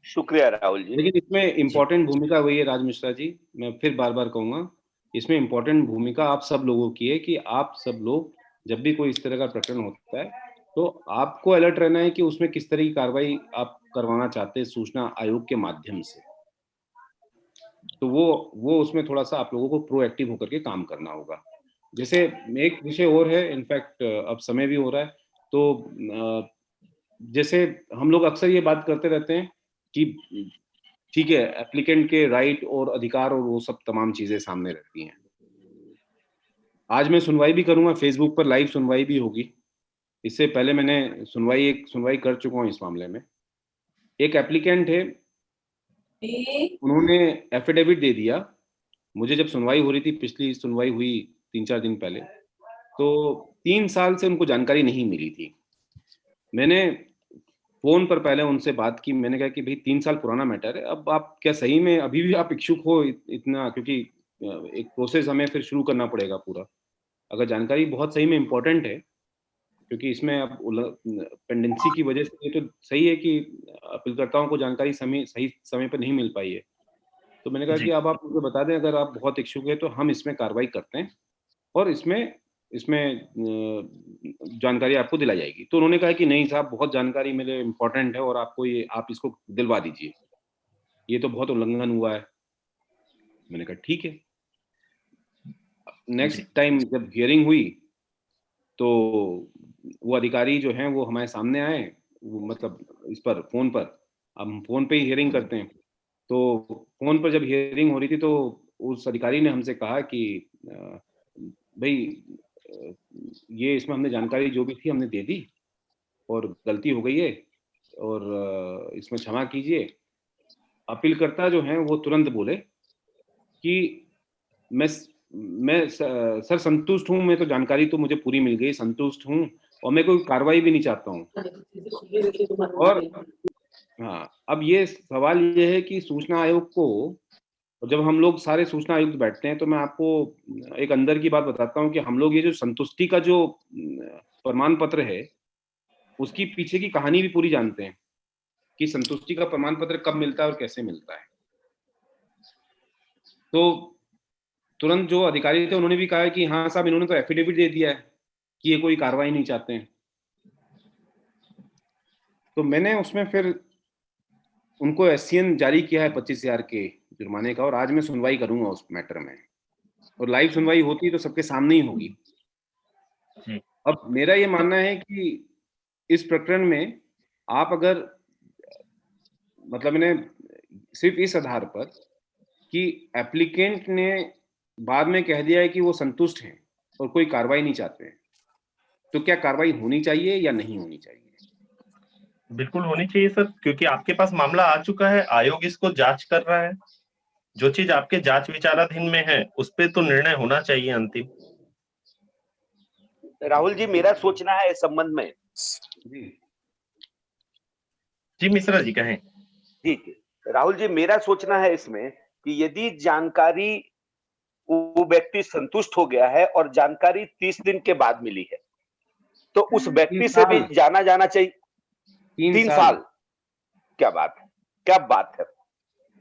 शुक्रिया राहुल जी। लेकिन इसमें इम्पोर्टेंट भूमिका वही है राज मिश्रा जी, मैं फिर बार बार कहूंगा, इसमें इम्पोर्टेंट भूमिका आप सब लोगों की है कि आप सब लोग जब भी कोई इस तरह का प्रकरण होता है तो आपको अलर्ट रहना है कि उसमें किस तरह की कार्रवाई आप करवाना चाहते हैं सूचना आयोग के माध्यम से। तो वो उसमें थोड़ा सा आप लोगों को प्रोएक्टिव होकर के काम करना होगा। जैसे एक विषय और है, इनफैक्ट अब समय भी हो रहा है, तो जैसे हम लोग अक्सर ये बात करते रहते हैं कि ठीक है, एप्लीकेंट के राइट और अधिकार और वो सब तमाम चीजें सामने रहती हैं। आज मैं सुनवाई भी करूंगा, फेसबुक पर लाइव सुनवाई भी होगी। इससे पहले मैंने सुनवाई कर चुका हूं इस मामले में। एक एप्लीकेंट है, उन्होंने एफिडेविट दे दिया मुझे जब सुनवाई हो रही थी, पिछली सुनवाई हुई 3-4 दिन पहले, तो 3 साल से उनको जानकारी नहीं मिली थी। मैंने फोन पर पहले उनसे बात की, मैंने कहा कि भाई 3 साल पुराना मैटर है, अब आप क्या सही में अभी भी आप इच्छुक हो इतना, क्योंकि एक प्रोसेस हमें फिर शुरू करना पड़ेगा पूरा। अगर जानकारी बहुत सही में इम्पोर्टेंट है, क्योंकि इसमें अब पेंडेंसी की वजह से ये तो सही है कि अपीलकर्ताओं को जानकारी सही समय पर नहीं मिल पाई है। तो मैंने कहा कि अब आप मुझे बता दें, अगर आप बहुत इच्छुक हैं तो हम इसमें कार्रवाई करते हैं और इसमें जानकारी आपको दिलाई जाएगी। तो उन्होंने कहा कि नहीं साहब, बहुत जानकारी मेरे इम्पोर्टेंट है और आपको ये, आप इसको दिलवा दीजिए, ये तो बहुत उल्लंघन हुआ है। मैंने कहा ठीक है। नेक्स्ट टाइम जब हियरिंग हुई तो वो अधिकारी जो हैं वो हमारे सामने आए, वो मतलब इस पर फोन पर, हम फोन पे ही हियरिंग करते हैं, तो फोन पर जब हियरिंग हो रही थी तो उस अधिकारी ने हमसे कहा कि भाई ये इसमें हमने जानकारी जो भी थी हमने दे दी और गलती हो गई है और इसमें क्षमा कीजिए। अपीलकर्ता जो हैं वो तुरंत बोले कि मैं सर संतुष्ट हूँ, मैं तो जानकारी तो मुझे पूरी मिल गई, संतुष्ट हूँ और मैं कोई कार्रवाई भी नहीं चाहता हूँ। और हाँ, अब ये सवाल ये है कि सूचना आयोग को, जब हम लोग सारे सूचना आयुक्त बैठते हैं तो मैं आपको एक अंदर की बात बताता हूँ कि हम लोग ये जो संतुष्टि का जो प्रमाण पत्र है उसकी पीछे की कहानी भी पूरी जानते हैं कि संतुष्टि का प्रमाण पत्र कब मिलता है और कैसे मिलता है। तो तुरंत जो अधिकारी थे उन्होंने भी कहा कि हाँ साहब, इन्होंने तो एफिडेविट दे दिया है कि ये कोई कार्रवाई नहीं चाहते हैं। तो मैंने उसमें फिर उनको एससीएन जारी किया है 25,000 के जुर्माने का, और आज मैं सुनवाई करूंगा उस मैटर में, और लाइव सुनवाई होती तो सबके सामने ही होगी। अब मेरा ये मानना है कि इस प्रकरण में आप अगर, मतलब मैंने सिर्फ इस आधार पर कि एप्लीकेंट ने बाद में कह दिया है कि वो संतुष्ट हैं और कोई कार्रवाई नहीं चाहते हैं, तो क्या कार्रवाई होनी चाहिए या नहीं होनी चाहिए? बिल्कुल होनी चाहिए सर, क्योंकि आपके पास मामला आ चुका है, आयोग इसको जांच कर रहा है। जो चीज आपके जांच विचाराधीन में है उस पे तो निर्णय होना चाहिए अंतिम। राहुल जी, मेरा सोचना है इस संबंध में। जी मिश्रा जी कहें। जी राहुल जी, मेरा सोचना है इसमें कि यदि जानकारी, वो व्यक्ति संतुष्ट हो गया है और जानकारी 30 दिन के बाद मिली है, तो उस व्यक्ति से भी जाना चाहिए। 3 साल, क्या बात है, क्या बात है।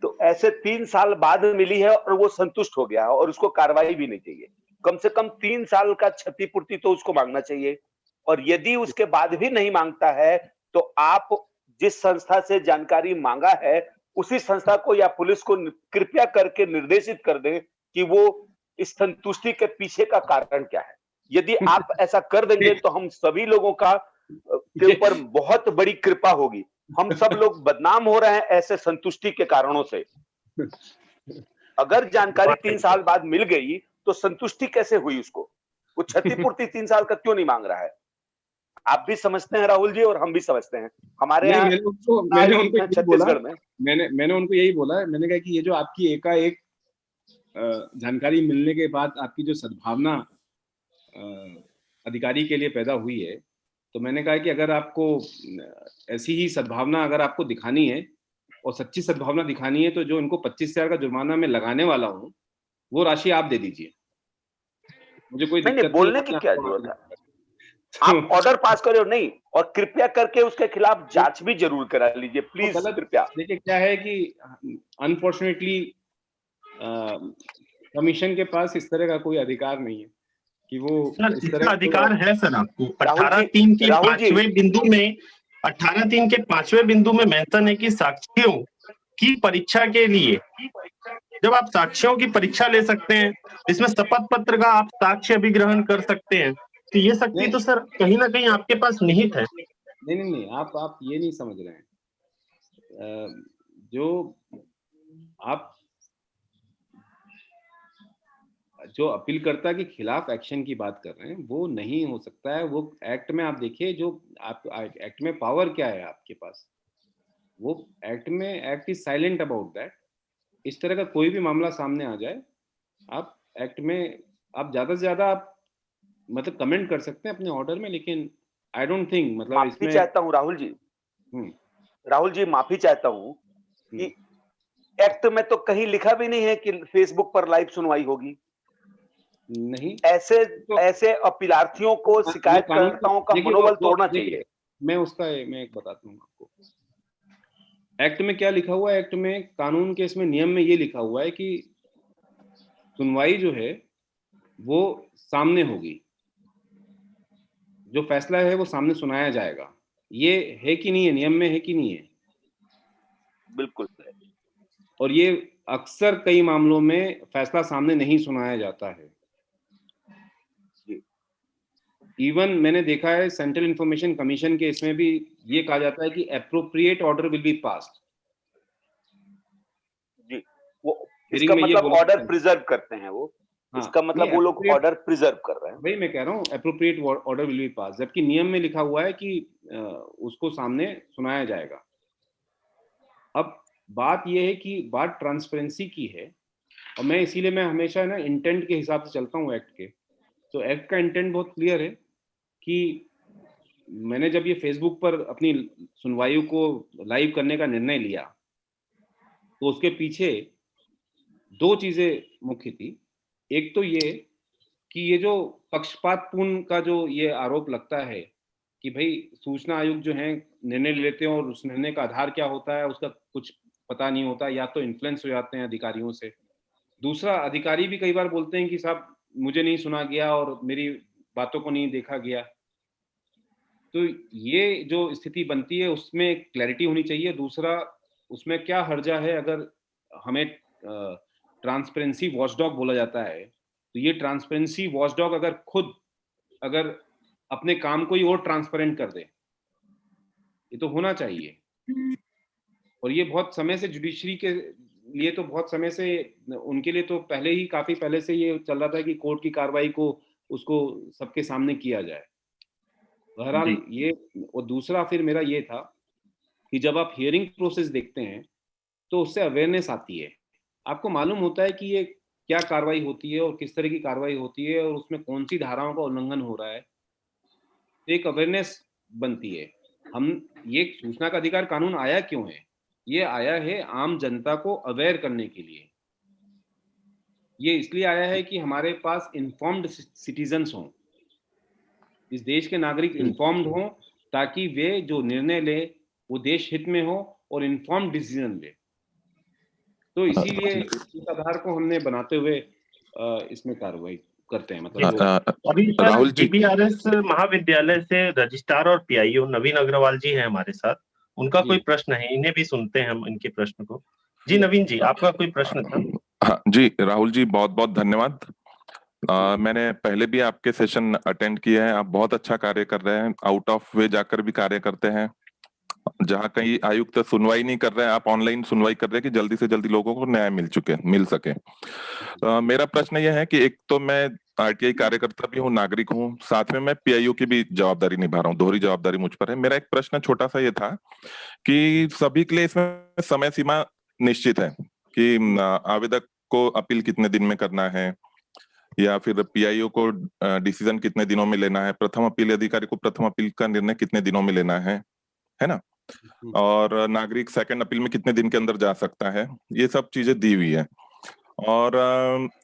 तो ऐसे 3 साल बाद मिली है और वो संतुष्ट हो गया और उसको कार्रवाई भी नहीं चाहिए। कम से कम 3 साल का क्षतिपूर्ति तो उसको मांगना चाहिए। और यदि उसके बाद भी नहीं मांगता है, तो आप जिस संस्था से जानकारी मांगा है, उसी संस्था को या पुलिस को कृपया करके निर्देशित कर दें कि वो इस संतुष्टि के पीछे का कारण क्या है। यदि आप ऐसा कर देंगे तो हम सभी लोगों का के ऊपर बहुत बड़ी कृपा होगी। हम सब लोग बदनाम हो रहे हैं ऐसे संतुष्टि के कारणों से। अगर जानकारी 3 साल बाद मिल गई तो संतुष्टि कैसे हुई उसको? वो क्षतिपूर्ति 3 साल का क्यों नहीं मांग रहा है? आप भी समझते हैं राहुल जी और हम भी समझते हैं। हमारे यहाँ मैंने उनको छत्तीसगढ़ में मैंने उनको यही बोला, मैंने कहा कि ये जो आपकी एकाएक जानकारी मिलने के बाद आपकी जो सद्भावना अधिकारी के लिए पैदा हुई है, तो मैंने कहा कि अगर आपको ऐसी ही सद्भावना अगर आपको दिखानी है और सच्ची सद्भावना दिखानी है, तो जो इनको 25,000 का जुर्माना मैं लगाने वाला हूँ, वो राशि आप दे दीजिए। मुझे कोई दिक्कत नहीं, बोलने की क्या जरूरत है। आप ऑर्डर पास करो नहीं, और कृपया करके उसके खिलाफ जांच भी जरूर करा लीजिए प्लीज, कृपया। देखिए क्या है कि अनफॉर्चुनेटली कमीशन के पास इस तरह का कोई अधिकार नहीं है कि वो इस तरह अधिकार है सर आपको। 18(3) के 5वें बिंदु में 18(3) के 5वें बिंदु में मेंशन है कि साक्षियों की परीक्षा के लिए जब आप साक्ष्यों की परीक्षा ले सकते हैं, इसमें शपथ पत्र का आप साक्ष्य अभिग्रहण कर सकते हैं, तो ये शक्ति तो सर कहीं ना कहीं आपके पास निहित है। नहीं, आप ये नहीं समझ रहे हैं। जो अपीलकर्ता के खिलाफ एक्शन की बात कर रहे हैं, वो नहीं हो सकता है। वो एक्ट में आप देखिए, जो आप एक्ट में पावर क्या है आपके पास, वो act is silent about that. इस तरह का कोई भी मामला सामने आ जाए, आप एक्ट में आप ज्यादा से ज्यादा आप मतलब कमेंट कर सकते हैं अपने ऑर्डर में, लेकिन आई डोंट थिंक मतलब माफी चाहता हूँ राहुल जी, माफी चाहता हूँ कि एक्ट में तो कहीं लिखा भी नहीं है कि फेसबुक पर लाइव सुनवाई होगी। नहीं, ऐसे अपीलार्थियों को, शिकायतकर्ताओं का मनोबल तोड़ना चाहिए। मैं एक बताता हूँ आपको, एक्ट में क्या लिखा हुआ है। एक्ट में कानून के इसमें नियम में ये लिखा हुआ है कि सुनवाई जो है वो सामने होगी, जो फैसला है वो सामने सुनाया जाएगा। ये है कि नहीं है, नियम में है कि नहीं है? बिल्कुल। और ये अक्सर कई मामलों में फैसला सामने नहीं सुनाया जाता है। इवन मैंने देखा है सेंट्रल इंफॉर्मेशन कमीशन के इसमें भी ये कहा जाता है कि appropriate order will be passed. जी, वो इसका मतलब ऑर्डर प्रिजर्व करते हैं वो। हाँ, इसका मतलब वो लोग ऑर्डर प्रिजर्व कर रहे हैं। वही मैं कह रहा हूँ, appropriate order will be passed, जबकि नियम में लिखा हुआ है कि उसको सामने सुनाया जाएगा। अब बात ये है कि बात ट्रांसपेरेंसी की है, और मैं इसीलिए मैं हमेशा ना इंटेंट के हिसाब से चलता हूँ एक्ट के। तो एक्ट का इंटेंट बहुत क्लियर है कि मैंने जब ये फेसबुक पर अपनी सुनवाई को लाइव करने का निर्णय लिया, तो उसके पीछे दो चीजें मुख्य थी। एक तो ये कि ये जो पक्षपातपूर्ण का जो ये आरोप लगता है कि भाई सूचना आयोग जो है निर्णय लेते हैं और उस निर्णय का आधार क्या होता है उसका कुछ पता नहीं होता, या तो इन्फ्लुएंस हो जाते हैं अधिकारियों से। दूसरा, अधिकारी भी कई बार बोलते हैं कि साहब मुझे नहीं सुना गया और मेरी बातों को नहीं देखा गया। तो ये जो स्थिति बनती है उसमें क्लैरिटी होनी चाहिए। दूसरा, उसमें क्या हर्जा है अगर हमें ट्रांसपेरेंसी वॉचडॉग बोला जाता है, तो ये ट्रांसपेरेंसी वॉचडॉग अगर खुद अगर अपने काम को ही और ट्रांसपेरेंट कर दे, ये तो होना चाहिए। और ये बहुत समय से जुडिशरी के लिए तो बहुत समय से उनके लिए तो पहले ही काफी पहले से ये चल रहा था कि कोर्ट की कार्रवाई को उसको सबके सामने किया जाए। बहरहाल ये, और दूसरा फिर मेरा ये था कि जब आप हियरिंग प्रोसेस देखते हैं तो उससे अवेयरनेस आती है, आपको मालूम होता है कि ये क्या कार्रवाई होती है और किस तरह की कार्रवाई होती है और उसमें कौन सी धाराओं का उल्लंघन हो रहा है। एक अवेयरनेस बनती है। हम ये सूचना का अधिकार कानून आया क्यों है? ये आया है आम जनता को अवेयर करने के लिए। ये इसलिए आया है कि हमारे पास इन्फॉर्म्ड सिटीजन्स हों, इस देश के नागरिक इन्फॉर्म्ड हों, ताकि वे जो निर्णय ले वो देश हित में हो और इन्फॉर्म्ड डिसीजन ले। तो इसीलिए इस आधार को हमने बनाते हुए इसमें कार्रवाई करते हैं, जी मतलब सर। अभी सर राहुल जी, जीपीआरएस महाविद्यालय से रजिस्ट्रार और पीआईओ नवीन अग्रवाल जी हैं हमारे साथ। उनका जी। कोई प्रश्न है, इन्हें भी सुनते हैं हम इनके प्रश्न को। जी नवीन जी, आपका कोई प्रश्न था? हाँ जी राहुल जी, बहुत बहुत धन्यवाद। मैंने पहले भी आपके सेशन अटेंड किए हैं। आप बहुत अच्छा कार्य कर रहे हैं, आउट ऑफ वे जाकर भी कार्य करते हैं। जहाँ कहीं आयुक्त सुनवाई नहीं कर रहे हैं, आप ऑनलाइन सुनवाई कर रहे हैं कि जल्दी से जल्दी लोगों को न्याय मिल सके। मेरा प्रश्न यह है कि एक तो मैं आरटीआई कार्यकर्ता भी हूँ, नागरिक हूँ, साथ में मैं पीआईओ की भी जवाबदारी निभा रहा हूँ, दोहरी जवाबदारी मुझ पर है। मेरा एक प्रश्न छोटा सा ये था कि सभी के लिए इसमें समय सीमा निश्चित है कि आवेदक को अपील कितने दिन में करना है, या फिर पीआईओ को डिसीजन कितने दिनों में लेना है, प्रथम अपील अधिकारी को प्रथम अपील का निर्णय कितने दिनों में लेना है ना, और नागरिक सेकंड अपील में कितने दिन के अंदर जा सकता है, ये सब चीजें दी हुई है। और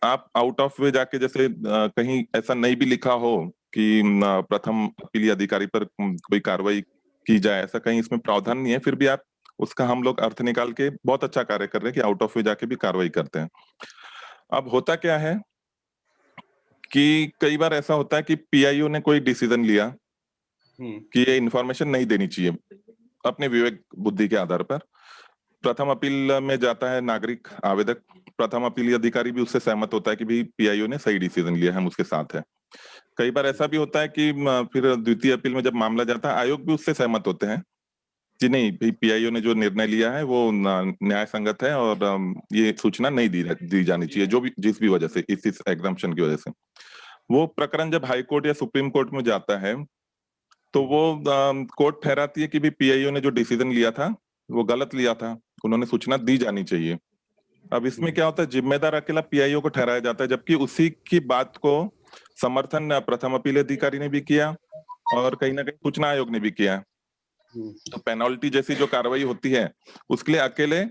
आप आउट ऑफ वे जाके जैसे कहीं ऐसा नहीं भी लिखा हो कि प्रथम अपील अधिकारी पर कोई कार्रवाई की जाए, ऐसा कहीं इसमें प्रावधान नहीं है, फिर भी आप उसका हम लोग अर्थ निकाल के बहुत अच्छा कार्य कर रहे हैं कि आउट ऑफ वे जाके भी कार्रवाई करते हैं। अब होता क्या है कि कई बार ऐसा होता है कि पीआईओ ने कोई डिसीजन लिया कि ये इंफॉर्मेशन नहीं देनी चाहिए, अपने विवेक बुद्धि के आधार पर प्रथम अपील में जाता है नागरिक आवेदक, प्रथम अपील अधिकारी भी उससे सहमत होता है कि भाई पीआईओ ने सही डिसीजन लिया, हम उसके साथ है। कई बार ऐसा भी होता है कि फिर द्वितीय अपील में जब मामला जाता है, आयोग भी उससे सहमत होते हैं कि नहीं भाई पीआईओ ने जो निर्णय लिया है वो न्याय संगत है और ये सूचना नहीं दी जानी चाहिए, जो भी जिस भी वजह से, इस एग्जम्पशन की वजह से। वो प्रकरण जब हाई कोर्ट या सुप्रीम कोर्ट में जाता है तो वो कोर्ट ठहराती है कि भी पीआईओ ने जो डिसीजन लिया था वो गलत लिया था, उन्होंने सूचना दी जानी चाहिए। अब इसमें क्या होता है, जिम्मेदार अकेला पीआईओ को ठहराया जाता है, जबकि उसी की बात को समर्थन प्रथम अपील अधिकारी ने भी किया और कहीं ना कहीं सूचना आयोग ने भी किया। तो पेनल्टी जैसी जो कार्रवाई होती है उसके लिए अकेले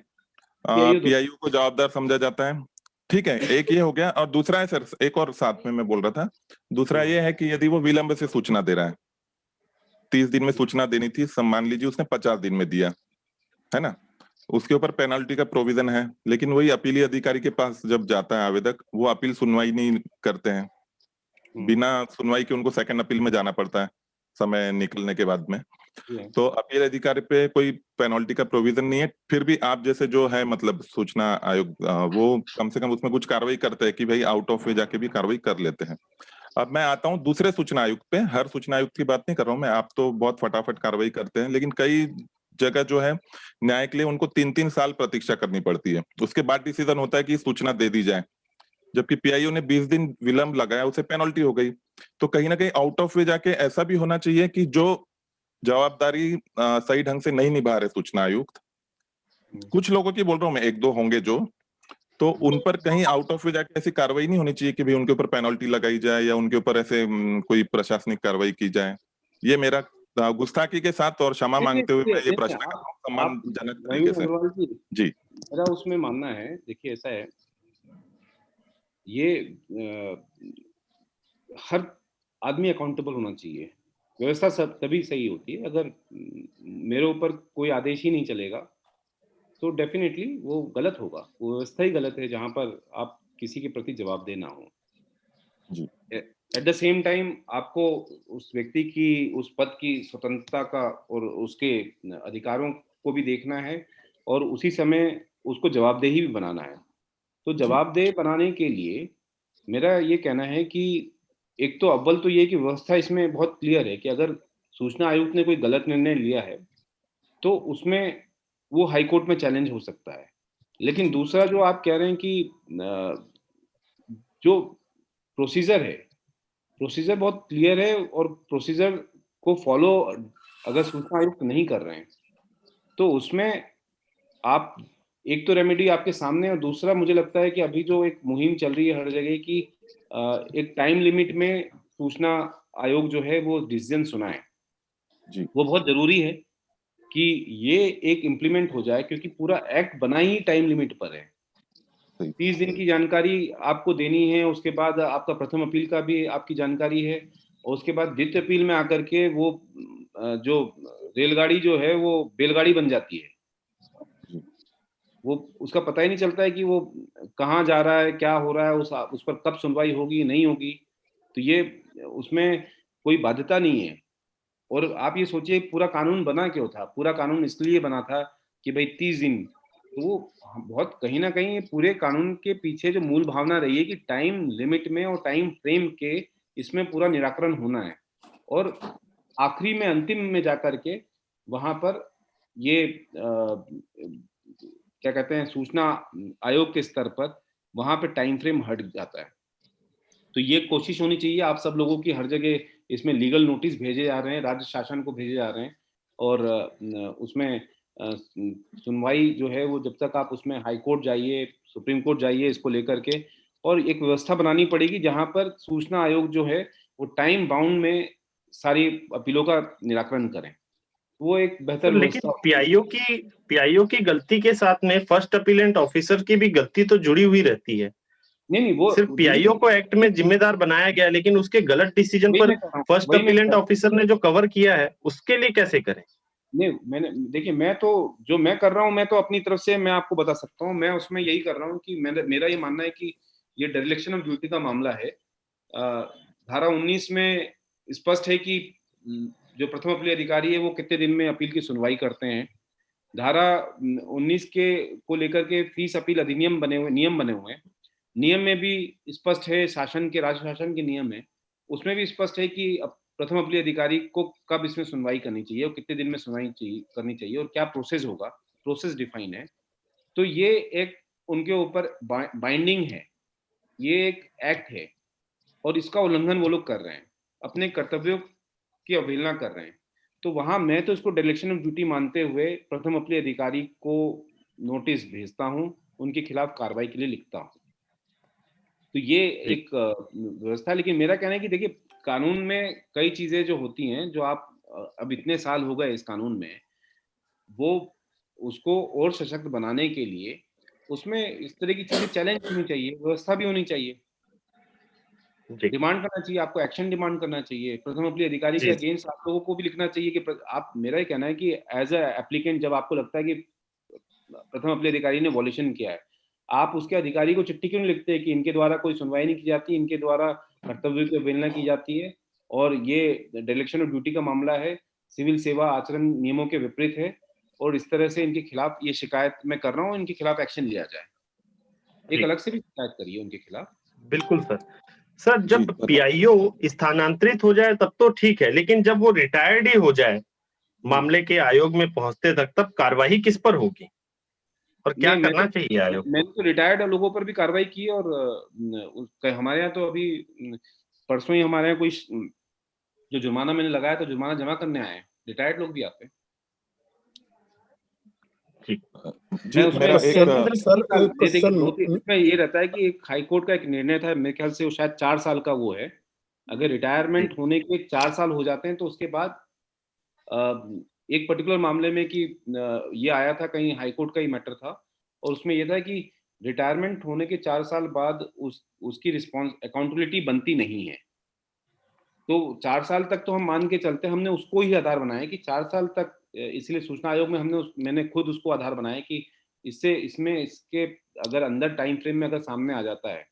पीआईओ को जवाबदार समझा जाता है। ठीक है, एक ये हो गया। और दूसरा है सर, एक और साथ में मैं बोल रहा था, दूसरा ये है कि यदि वो विलंब से सूचना दे रहा है, 30 दिन में सूचना देनी थी, मान लीजिए उसने 50 दिन में दिया है ना, उसके ऊपर पेनल्टी का प्रोविजन है, लेकिन वही अपीली अधिकारी के पास जब जाता है आवेदक, वो अपील सुनवाई नहीं करते हैं, बिना सुनवाई के उनको सेकंड अपील में जाना पड़ता है समय निकलने के बाद में। तो अपील अधिकारी पे कोई पेनल्टी का प्रोविजन नहीं है, फिर भी आप जैसे जो है मतलब सूचना आयोग वो कम से कम उसमें कुछ कार्रवाई करते हैं कि भाई आउट ऑफ वे जाके भी कार्रवाई कर लेते हैं। अब मैं आता हूँ दूसरे सूचना आयुक्त पे, हर सूचना आयुक्त की बात नहीं कर रहा हूँ मैं, आप तो बहुत फटाफट कार्रवाई करते हैं, लेकिन कई जगह जो है न्याय के लिए उनको 3-3 साल प्रतीक्षा करनी पड़ती है, उसके बाद डिसीजन होता है कि सूचना दे दी जाए, जबकि पीआईओ ने 20 दिन विलंब लगाया, उसे पेनल्टी हो गई। तो कहीं ना कहीं आउट ऑफ वे जाके ऐसा भी होना चाहिए कि जो जवाबदारी सही ढंग से नहीं निभा रहे सूचना आयुक्त, कुछ लोगों की बोल रहा हूँ मैं, 1-2 होंगे जो, तो उन पर कहीं आउट ऑफ वे जाके ऐसी कार्रवाई नहीं होनी चाहिए कि भाई उनके ऊपर पेनल्टी लगाई जाए या उनके ऊपर ऐसे कोई प्रशासनिक कार्रवाई की जाए। ये मेरा गुस्ताखी के साथ और क्षमा मांगते हुए मैं ये प्रश्न कर रहा हूँ सम्मानजनक तरीके से। जी मेरा उसमें मानना है, देखिए ऐसा है, ये हर आदमी अकाउंटेबल होना चाहिए, व्यवस्था सब तभी सही होती है। अगर मेरे ऊपर कोई आदेश ही नहीं चलेगा तो डेफिनेटली वो गलत होगा, वो व्यवस्था ही गलत है जहां पर आप किसी के प्रति जवाबदेह ना हो। एट द सेम टाइम आपको उस व्यक्ति की, उस पद की स्वतंत्रता का और उसके अधिकारों को भी देखना है और उसी समय उसको जवाबदेही भी बनाना है। तो जवाबदेह बनाने के लिए मेरा ये कहना है कि एक तो अव्वल तो ये कि व्यवस्था इसमें बहुत क्लियर है कि अगर सूचना आयुक्त ने कोई गलत निर्णय लिया है तो उसमें वो हाई कोर्ट में चैलेंज हो सकता है। लेकिन दूसरा जो आप कह रहे हैं कि जो प्रोसीजर है, प्रोसीजर बहुत क्लियर है और प्रोसीजर को फॉलो अगर सूचना आयुक्त नहीं कर रहे हैं तो उसमें आप, एक तो रेमेडी आपके सामने, और दूसरा मुझे लगता है कि अभी जो एक मुहिम चल रही है हर जगह की, एक टाइम लिमिट में सूचना आयोग जो है वो डिसीजन सुनाए, वो बहुत जरूरी है कि ये एक इम्प्लीमेंट हो जाए, क्योंकि पूरा एक्ट बना ही टाइम लिमिट पर है। 30 दिन की जानकारी आपको देनी है, उसके बाद आपका प्रथम अपील का भी आपकी जानकारी है, और उसके बाद द्वितीय अपील में आकर के वो जो रेलगाड़ी जो है वो बैलगाड़ी बन जाती है। वो उसका पता ही नहीं चलता है कि वो कहाँ जा रहा है, क्या हो रहा है, उस पर कब सुनवाई होगी, नहीं होगी। तो ये उसमें कोई बाध्यता नहीं है। और आप ये सोचिए पूरा कानून बना क्यों था? पूरा कानून इसलिए बना था कि भाई 30 दिन, तो वो बहुत कहीं न कहीं पूरे कानून के पीछे जो मूल भावना रही है कि टाइम लिमिट में और टाइम फ्रेम के इसमें पूरा निराकरण होना है। और आखिरी में अंतिम में जाकर के वहाँ पर ये क्या कहते हैं, सूचना आयोग के स्तर पर वहाँ पे टाइम फ्रेम हट जाता है। तो ये कोशिश होनी चाहिए आप सब लोगों की, हर जगह इसमें लीगल नोटिस भेजे जा रहे हैं, राज्य शासन को भेजे जा रहे हैं। और उसमें सुनवाई जो है वो जब तक आप उसमें हाई कोर्ट जाइए, सुप्रीम कोर्ट जाइए इसको लेकर के, और एक व्यवस्था बनानी पड़ेगी जहाँ पर सूचना आयोग जो है वो टाइम बाउंड में सारी अपीलों का निराकरण करें। वो एक बेहतर सर लेकिन व्यवस्था होगी। पीआईओ की गलती के साथ में फर्स्ट अपीलेंट ऑफिसर की भी गलती तो जुड़ी हुई रहती है। नहीं, नहीं, वो सिर्फ पीआईओ को एक्ट में जिम्मेदार बनाया गया, लेकिन उसके गलत डिसीजन वही पर मैं कह रहा हूँ, फर्स्ट वही मैं कह अपीलेंट रहा हूँ। ऑफिसर ने जो कवर किया है उसके लिए कैसे करें? नहीं, मैंने देखिए, मैं तो जो मैं कर रहा हूँ, मैं तो अपनी तरफ से मैं आपको बता सकता हूँ। मैं उसमें यही कर रहा हूँ कि मेरा ये मानना है कि ये डेरिलेक्शन ऑफ ड्यूटी का मामला है। धारा 19 में स्पष्ट है कि जो प्रथम अपील अधिकारी है वो कितने दिन में अपील की सुनवाई करते हैं। धारा 19 के को लेकर के फीस अपील अधिनियम नियम बने हुए हैं। नियम में भी स्पष्ट है, शासन के, राज्य शासन के नियम है, उसमें भी स्पष्ट है कि प्रथम अपील अधिकारी को कब इसमें सुनवाई करनी चाहिए और कितने दिन में सुनवाई करनी चाहिए और क्या प्रोसेस होगा, प्रोसेस डिफाइन है। तो ये एक उनके ऊपर बाइंडिंग है, ये एक एक्ट है और इसका उल्लंघन वो लोग कर रहे हैं, अपने कर्तव्यों की अवहेलना कर रहे हैं। तो वहां मैं तो इसको डिलेक्शन ऑफ ड्यूटी मानते हुए प्रथम अपील अधिकारी को नोटिस भेजता हूं, उनके खिलाफ कार्रवाई के लिए लिखता हूं। तो ये जी एक व्यवस्था है। लेकिन मेरा कहना है कि देखिए, कानून में कई चीजें जो होती हैं, जो आप अब इतने साल हो गए इस कानून में, वो उसको और सशक्त बनाने के लिए उसमें इस तरह की चीजें चैलेंज होनी चाहिए, व्यवस्था भी होनी चाहिए, जी डिमांड करना चाहिए, आपको एक्शन डिमांड करना चाहिए प्रथम अपील अधिकारी के जी अगेंस्ट। आप लोगों को भी लिखना चाहिए कि आप, मेरा ये कहना है कि एज अ एप्लीकेंट जब आपको लगता है कि प्रथम अपील अधिकारी ने वॉल्यूशन किया है, आप उसके अधिकारी को चिट्ठी क्यों नहीं लिखते कि इनके द्वारा कोई सुनवाई नहीं की जाती, इनके द्वारा कर्तव्य की अवहेलना की जाती है और ये डिलेक्शन ऑफ ड्यूटी का मामला है, सिविल सेवा आचरण नियमों के विपरीत है और इस तरह से इनके खिलाफ ये शिकायत मैं कर रहा हूँ, इनके खिलाफ एक्शन लिया जाए। एक जी अलग से भी शिकायत करिए उनके खिलाफ। बिल्कुल सर। सर जी जब पीआईओ स्थानांतरित हो जाए तब तो ठीक है, लेकिन जब वो रिटायर्ड ही हो जाए मामले के आयोग में पहुंचते तक, तब कार्रवाई किस पर होगी और क्या नहीं, करना चाहिए आयोग मैंने को? तो रिटायर्ड लोगों पर भी कार्रवाई की और हमारे यहाँ तो अभी परसों ही हमारे यहाँ कोई जो जुर्माना मैंने लगाया तो जुर्माना जमा करने आए हैं, रिटायर्ड लोग भी आते हैं। जी मैं जी उसमें मेरा एक तीन सर साल, एक ये देखिए, क्वेश्चन। इसमें ये रहता है कि एक हाई कोर्ट का एक निर्णय था, मेरे ख्याल से वो शायद 4 साल का वो है। अगर जी रिटायरमेंट होने के 4 साल हो जाते हैं तो उसके बाद अ, एक पर्टिकुलर मामले में कि ये आया था, कहीं हाई कोर्ट का ही मैटर था और उसमें ये था कि रिटायरमेंट होने के 4 साल बाद उसकी रिस्पॉन्स अकाउंटेबिलिटी बनती नहीं है। तो 4 साल तक तो हम मान के चलते, हमने उसको ही आधार बनाया कि 4 साल तक, इसलिए सूचना आयोग में मैंने खुद उसको आधार बनाया कि इससे इसमें इसके अगर अंदर टाइम फ्रेम में अगर सामने आ जाता है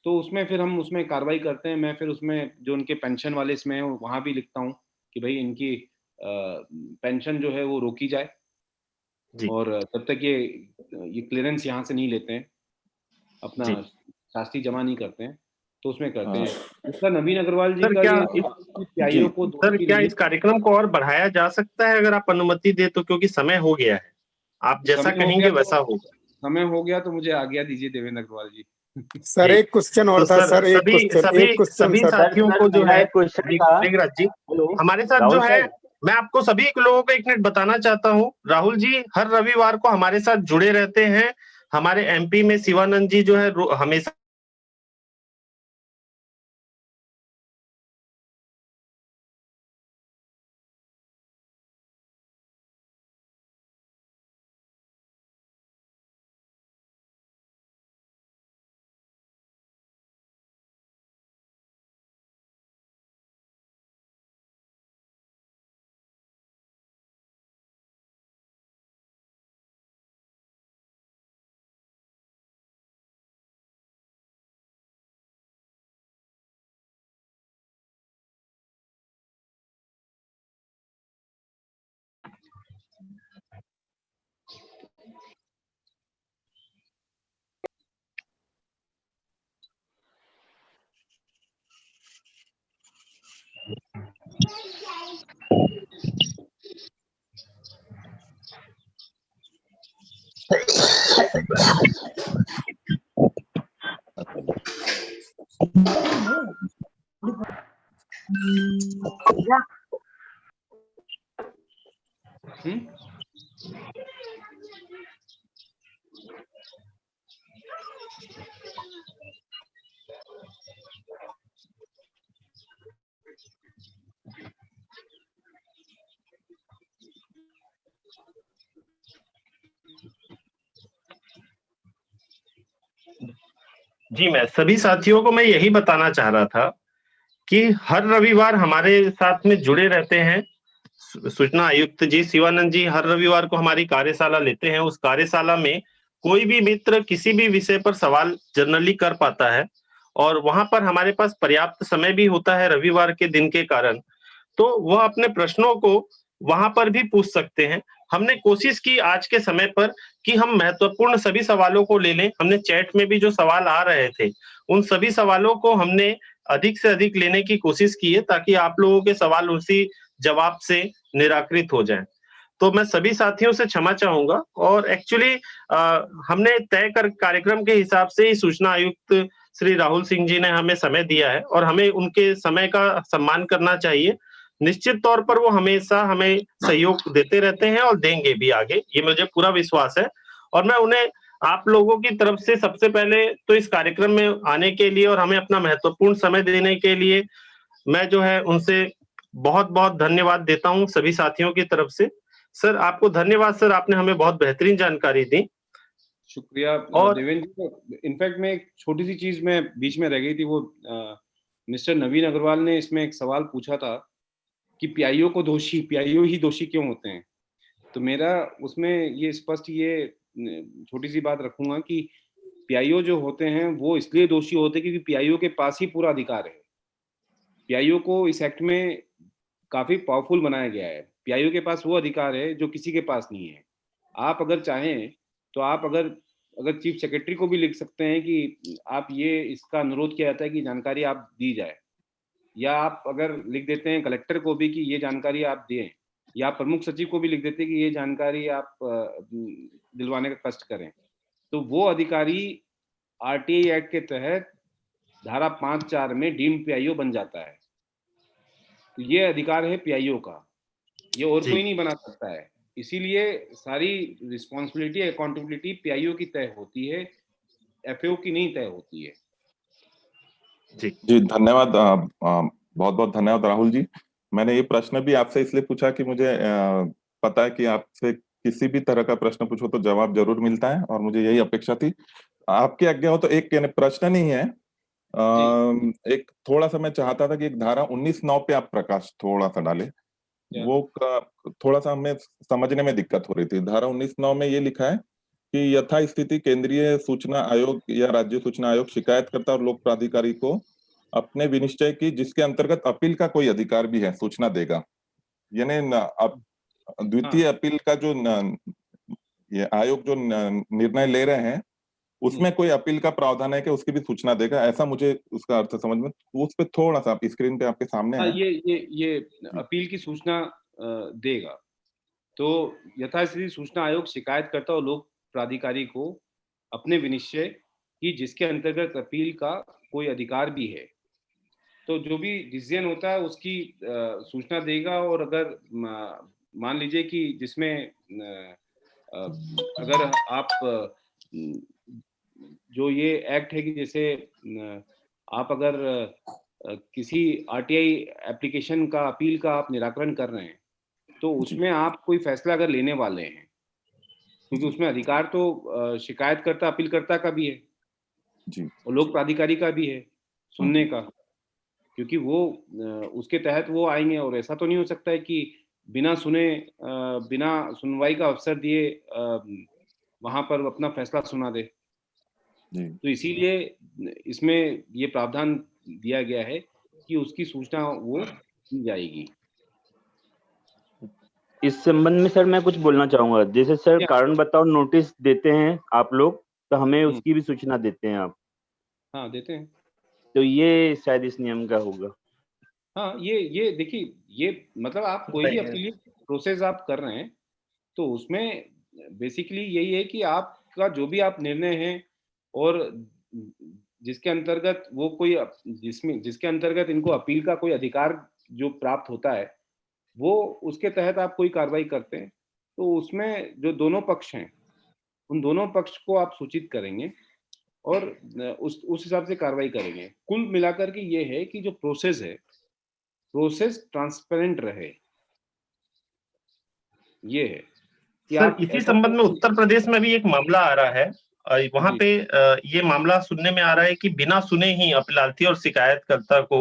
तो उसमें फिर हम उसमें कार्रवाई करते हैं। मैं फिर उसमें जो उनके पेंशन वाले इसमें वहां भी लिखता हूँ कि भाई इनकी पेंशन जो है वो रोकी जाए जी और जब तक ये क्लियरेंस यहाँ से नहीं लेते हैं, अपना जी शास्त्री जमा नहीं करते हैं, तो उसमें करते हाँ, हैं। दूसरा नवीन अग्रवाल जी सर, का क्या ये इस पीआईओ जी को सर दोष भी क्या नहीं इस कार्यक्रम को और बढ़ाया जा सकता है अगर आप अनुमति दे तो, क्योंकि समय हो गया है। आप है। जैसा कहेंगे वैसा होगा। समय हो गया तो मुझे आज्ञा दीजिए देवेंद्र अग्रवाल जी। सर जी एक क्वेश्चन तो और था सर, सर, सभी सभी एक क्वेश्चन सभी सर। सर साथियों सर को जो मेरा है, एक क्वेश्चन था। मेघराज जी, हेलो हमारे साथ जो राहुल है, सर। मैं आपको सभी लोगों को एक मिनट बताना चाहता हूँ, राहुल जी हर रविवार को हमारे साथ जुड़े रहते हैं। हमारे एमपी में शिवानंद जी जो है हमेशा जी, मैं सभी साथियों को मैं यही बताना चाह रहा था कि हर रविवार हमारे साथ में जुड़े रहते हैं सूचना आयुक्त जी शिवानंद जी। हर रविवार को हमारी कार्यशाला लेते हैं। उस कार्यशाला में कोई भी मित्र किसी भी विषय पर सवाल जनरली कर पाता है और वहां पर हमारे पास पर्याप्त समय भी होता है रविवार के दिन के कारण, तो वह अपने प्रश्नों को वहां पर भी पूछ सकते हैं। हमने कोशिश की आज के समय पर कि हम महत्वपूर्ण सभी सवालों को ले लें। हमने चैट में भी जो सवाल आ रहे थे, उन सभी सवालों को हमने अधिक से अधिक लेने की कोशिश की है ताकि आप लोगों के सवाल उसी जवाब से निराकृत हो जाएँ। तो मैं सभी साथियों से क्षमा चाहूँगा और एक्चुअली हमने तय कर कार्यक्रम के हिसाब से ही सूचना आयुक्त श्री राहुल सिंह जी ने हमें समय दिया है और हमें उनके समय का सम्मान करना चाहिए। निश्चित तौर पर वो हमेशा हमें सहयोग देते रहते हैं और देंगे भी आगे, ये मुझे पूरा विश्वास है। और मैं उन्हें आप लोगों की तरफ से सबसे पहले तो इस कार्यक्रम में आने के लिए और हमें अपना महत्वपूर्ण समय देने के लिए मैं जो है उनसे बहुत-बहुत धन्यवाद देता हूँ सभी साथियों की तरफ से। सर आपको धन्यवाद सर, आपने हमें बहुत बेहतरीन जानकारी दी। शुक्रिया और देवेंद्र जी। इनफैक्ट मैं एक छोटी सी चीज में बीच में रह गई थी, वो मिस्टर नवीन अग्रवाल ने इसमें एक सवाल पूछा था कि पीआईओ ही दोषी क्यों होते हैं। तो मेरा उसमें ये स्पष्ट ये छोटी सी बात रखूंगा कि पीआईओ जो होते हैं वो इसलिए दोषी होते हैं क्योंकि पीआईओ के पास ही पूरा अधिकार है। पीआईओ को इस एक्ट में काफी पावरफुल बनाया गया है। पीआईओ के पास वो अधिकार है जो किसी के पास नहीं है। आप अगर चाहें तो आप अगर चीफ सेक्रेटरी को भी लिख सकते हैं कि आप ये इसका अनुरोध किया जाता है कि जानकारी आप दी जाए, या आप अगर लिख देते हैं कलेक्टर को भी कि ये जानकारी आप दें, या प्रमुख सचिव को भी लिख देते हैं कि ये जानकारी आप दिलवाने का कष्ट करें। तो वो अधिकारी आरटीआई एक्ट के तहत धारा 5(4) में डीम्ड पीआईओ बन जाता है। तो ये अधिकार है पीआईओ का, ये और कोई नहीं बना सकता है। इसीलिए सारी रिस्पॉन्सिबिलिटी अकाउंटेबिलिटी पीआईओ की तय होती है, एफएओ की नहीं तय होती है। जी धन्यवाद, बहुत बहुत धन्यवाद राहुल जी। मैंने ये प्रश्न भी आपसे इसलिए पूछा कि मुझे पता है कि आपसे किसी भी तरह का प्रश्न पूछो तो जवाब जरूर मिलता है और मुझे यही अपेक्षा थी। आपकी आज्ञा हो तो एक प्रश्न नहीं है, एक थोड़ा सा मैं चाहता था कि एक धारा 19(9) पे आप प्रकाश थोड़ा सा डालें। वो थोड़ा सा हमें समझने में दिक्कत हो रही थी। धारा 19(9) में ये लिखा है कि यथा स्थिति केंद्रीय सूचना आयोग या राज्य सूचना आयोग शिकायतकर्ता और लोक प्राधिकारी को अपने विनिश्चय की जिसके अंतर्गत अपील का कोई अधिकार भी है सूचना देगा। यानी द्वितीय अपील का जो ये आयोग जो निर्णय ले रहे हैं उसमें कोई अपील का प्रावधान है कि उसकी भी सूचना देगा, ऐसा मुझे उसका अर्थ समझ में, उस पे थोड़ा सा आप स्क्रीन पे आपके सामने है। ये अपील की सूचना देगा। तो यथास्थिति सूचना आयोग शिकायतकर्ता और लोक प्राधिकारी को अपने विनिश्चय की जिसके अंतर्गत अपील का कोई अधिकार भी है, तो जो भी डिसीजन होता है उसकी सूचना देगा। और अगर मान लीजिए कि जिसमें अगर आप जो ये एक्ट है कि जैसे आप अगर किसी आरटीआई एप्लीकेशन का अपील का आप निराकरण कर रहे हैं, तो उसमें आप कोई फैसला अगर लेने वाले हैं, क्योंकि उसमें अधिकार तो शिकायतकर्ता अपीलकर्ता का भी है जी, और लोक प्राधिकारी का भी है सुनने का, क्योंकि वो उसके तहत वो आएंगे। और ऐसा तो नहीं हो सकता है कि बिना सुने बिना सुनवाई का अवसर दिए वहां पर अपना फैसला सुना दे। तो इसीलिए इसमें ये प्रावधान दिया गया है कि उसकी सूचना वो दी जाएगी। इस संबंध में सर मैं कुछ बोलना चाहूंगा। जैसे सर कारण बताओ नोटिस देते हैं आप लोग, तो हमें उसकी भी सूचना देते हैं आप। हाँ देते हैं। तो ये शायद इस नियम का होगा। हाँ ये देखिए, ये मतलब आप कोई भी अपील प्रोसेस आप कर रहे हैं तो उसमें बेसिकली यही है कि आप उसका जो भी आप निर्णय है और जिसके अंतर्गत वो कोई जिसके अंतर्गत इनको अपील का कोई अधिकार जो प्राप्त होता है, वो उसके तहत आप कोई कार्रवाई करते हैं, तो उसमें जो दोनों पक्ष हैं, उन दोनों पक्ष को आप सूचित करेंगे और उस हिसाब से कार्रवाई करेंगे। कुल मिलाकर के ये है कि जो प्रोसेस है, प्रोसेस ट्रांसपेरेंट रहे। ये है कि सर आप इसी ऐसा संबंध में नहीं उत्तर प्रदेश में भी एक मामला आ रहा है। वहां जी, पे ये मामला सुनने में आ रहा है कि बिना सुने ही अपीलार्थी और शिकायतकर्ता को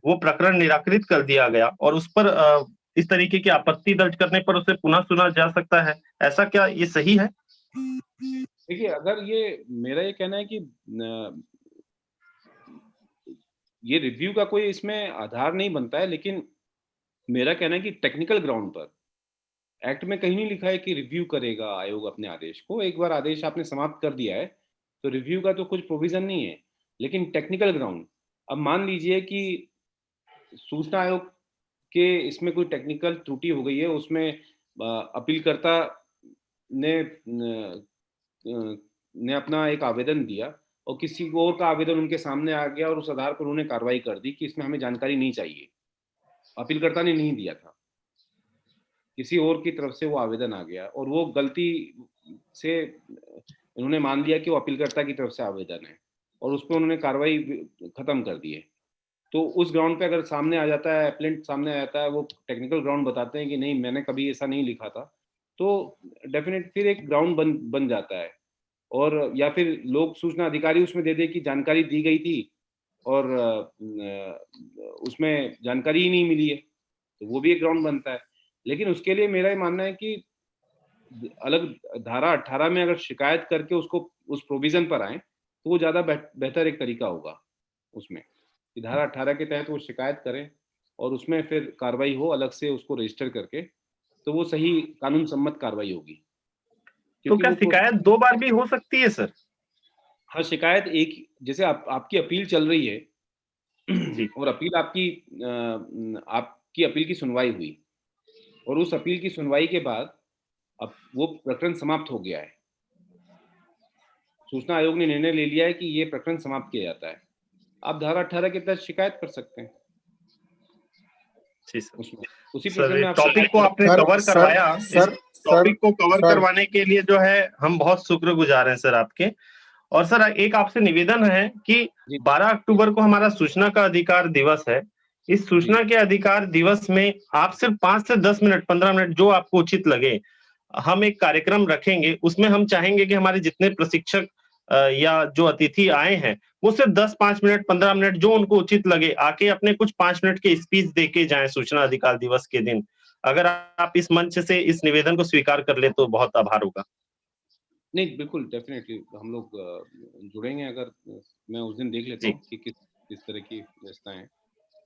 वो प्रकरण निराकृत कर दिया गया और उस पर इस तरीके की आपत्ति दर्ज करने पर उसे पुनः सुना जा सकता है। ऐसा क्या ये सही है? देखिए अगर ये मेरा ये कहना है कि ये रिव्यू का कोई इसमें आधार नहीं बनता है, लेकिन मेरा कहना है कि टेक्निकल ग्राउंड पर एक्ट में कहीं नहीं लिखा है कि रिव्यू करेगा आयोग अपने आदेश को। एक बार आदेश आपने समाप्त कर दिया है तो रिव्यू का तो कुछ प्रोविजन नहीं है। लेकिन टेक्निकल ग्राउंड, अब मान लीजिए कि सूचना आयोग के इसमें कोई टेक्निकल त्रुटि हो गई है, उसमें अपीलकर्ता ने ने अपना एक आवेदन दिया और किसी और का आवेदन उनके सामने आ गया और उस आधार पर उन्होंने कार्रवाई कर दी कि इसमें हमें जानकारी नहीं चाहिए, अपीलकर्ता ने नहीं दिया था, किसी और की तरफ से वो आवेदन आ गया और वो गलती से उन्होंने मान लिया कि वो अपीलकर्ता की तरफ से आवेदन है और उस पर उन्होंने कार्रवाई खत्म कर दी है। तो उस ग्राउंड पे अगर सामने आ जाता है, एप्लेंट सामने आ जाता है, वो टेक्निकल ग्राउंड बताते हैं कि नहीं मैंने कभी ऐसा नहीं लिखा था, तो डेफिनेट फिर एक ग्राउंड बन जाता है। और या फिर लोक सूचना अधिकारी उसमें दे दे कि जानकारी दी गई थी और उसमें जानकारी ही नहीं मिली है, तो वो भी एक ग्राउंड बनता है। लेकिन उसके लिए मेरा ये मानना है कि अलग धारा 18 में अगर शिकायत करके उसको उस प्रोविजन पर आए तो वो ज्यादा बेहतर एक तरीका होगा उसमें कि धारा 18 के तहत वो शिकायत करें और उसमें फिर कार्रवाई हो अलग से उसको रजिस्टर करके, तो वो सही कानून सम्मत कार्रवाई होगी। तो क्योंकि क्या वो शिकायत 2 बार भी हो सकती है सर? हाँ, शिकायत एक जैसे आपकी अपील चल रही है जी। और आपकी अपील की सुनवाई हुई और उस अपील की सुनवाई के बाद अब वो प्रकरण समाप्त हो गया है, सूचना आयोग ने निर्णय ले लिया है कि ये प्रकरण समाप्त किया जाता है, आप धारा 18 के तहत शिकायत कर सकते हैं जी सर। उसमें, उसी सर प्रकरण में इस आप टॉपिक शिकायत को कर आपने सर कवर सर करवाया। इस सर टॉपिक को कवर सर करवाने के लिए जो है हम बहुत शुक्रगुजार हैं सर आपके। और सर एक आपसे निवेदन है कि जी 12 अक्टूबर को हमारा सूचना का अधिकार दिवस है। इस सूचना जी के अधिकार दिवस में आप सिर्फ 5 से 10 मिनट, 15 मिनट जो आपको उचित लगे, हम एक कार्यक्रम रखेंगे। उसमें हम चाहेंगे कि हमारे जितने प्रशिक्षक या जो अतिथि आए हैं, वो सिर्फ 10, 5 मिनट, 15 मिनट जो उनको उचित लगे आके अपने कुछ 5 मिनट के स्पीच देके जाएँ सूचना अधिकार दिवस के दिन। अगर आप इस मंच से इस निवेदन को स्वीकार कर लें तो बहुत आभार होगा। नहीं बिल्कुल डेफिनेटली हम लोग जुड़ेंगे। अगर मैं उस दिन देख लेता जी, हूँ कि किस तरह की व्यवस्थाएं हैं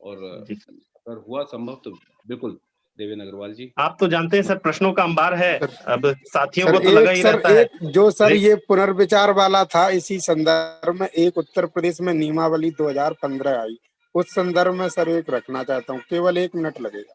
और जी। अगर हुआ संभव तो बिल्कुल देवेंद्र अग्रवाल जी। आप तो जानते हैं सर प्रश्नों का अंबार है। अब साथियों को तो लगा ही सर रहता है। एक जो सर ले ये पुनर्विचार वाला था, इसी संदर्भ में एक उत्तर प्रदेश में नियमावली 2015 आई, उस संदर्भ में सर एक रखना चाहता हूँ, केवल 1 मिनट लगेगा।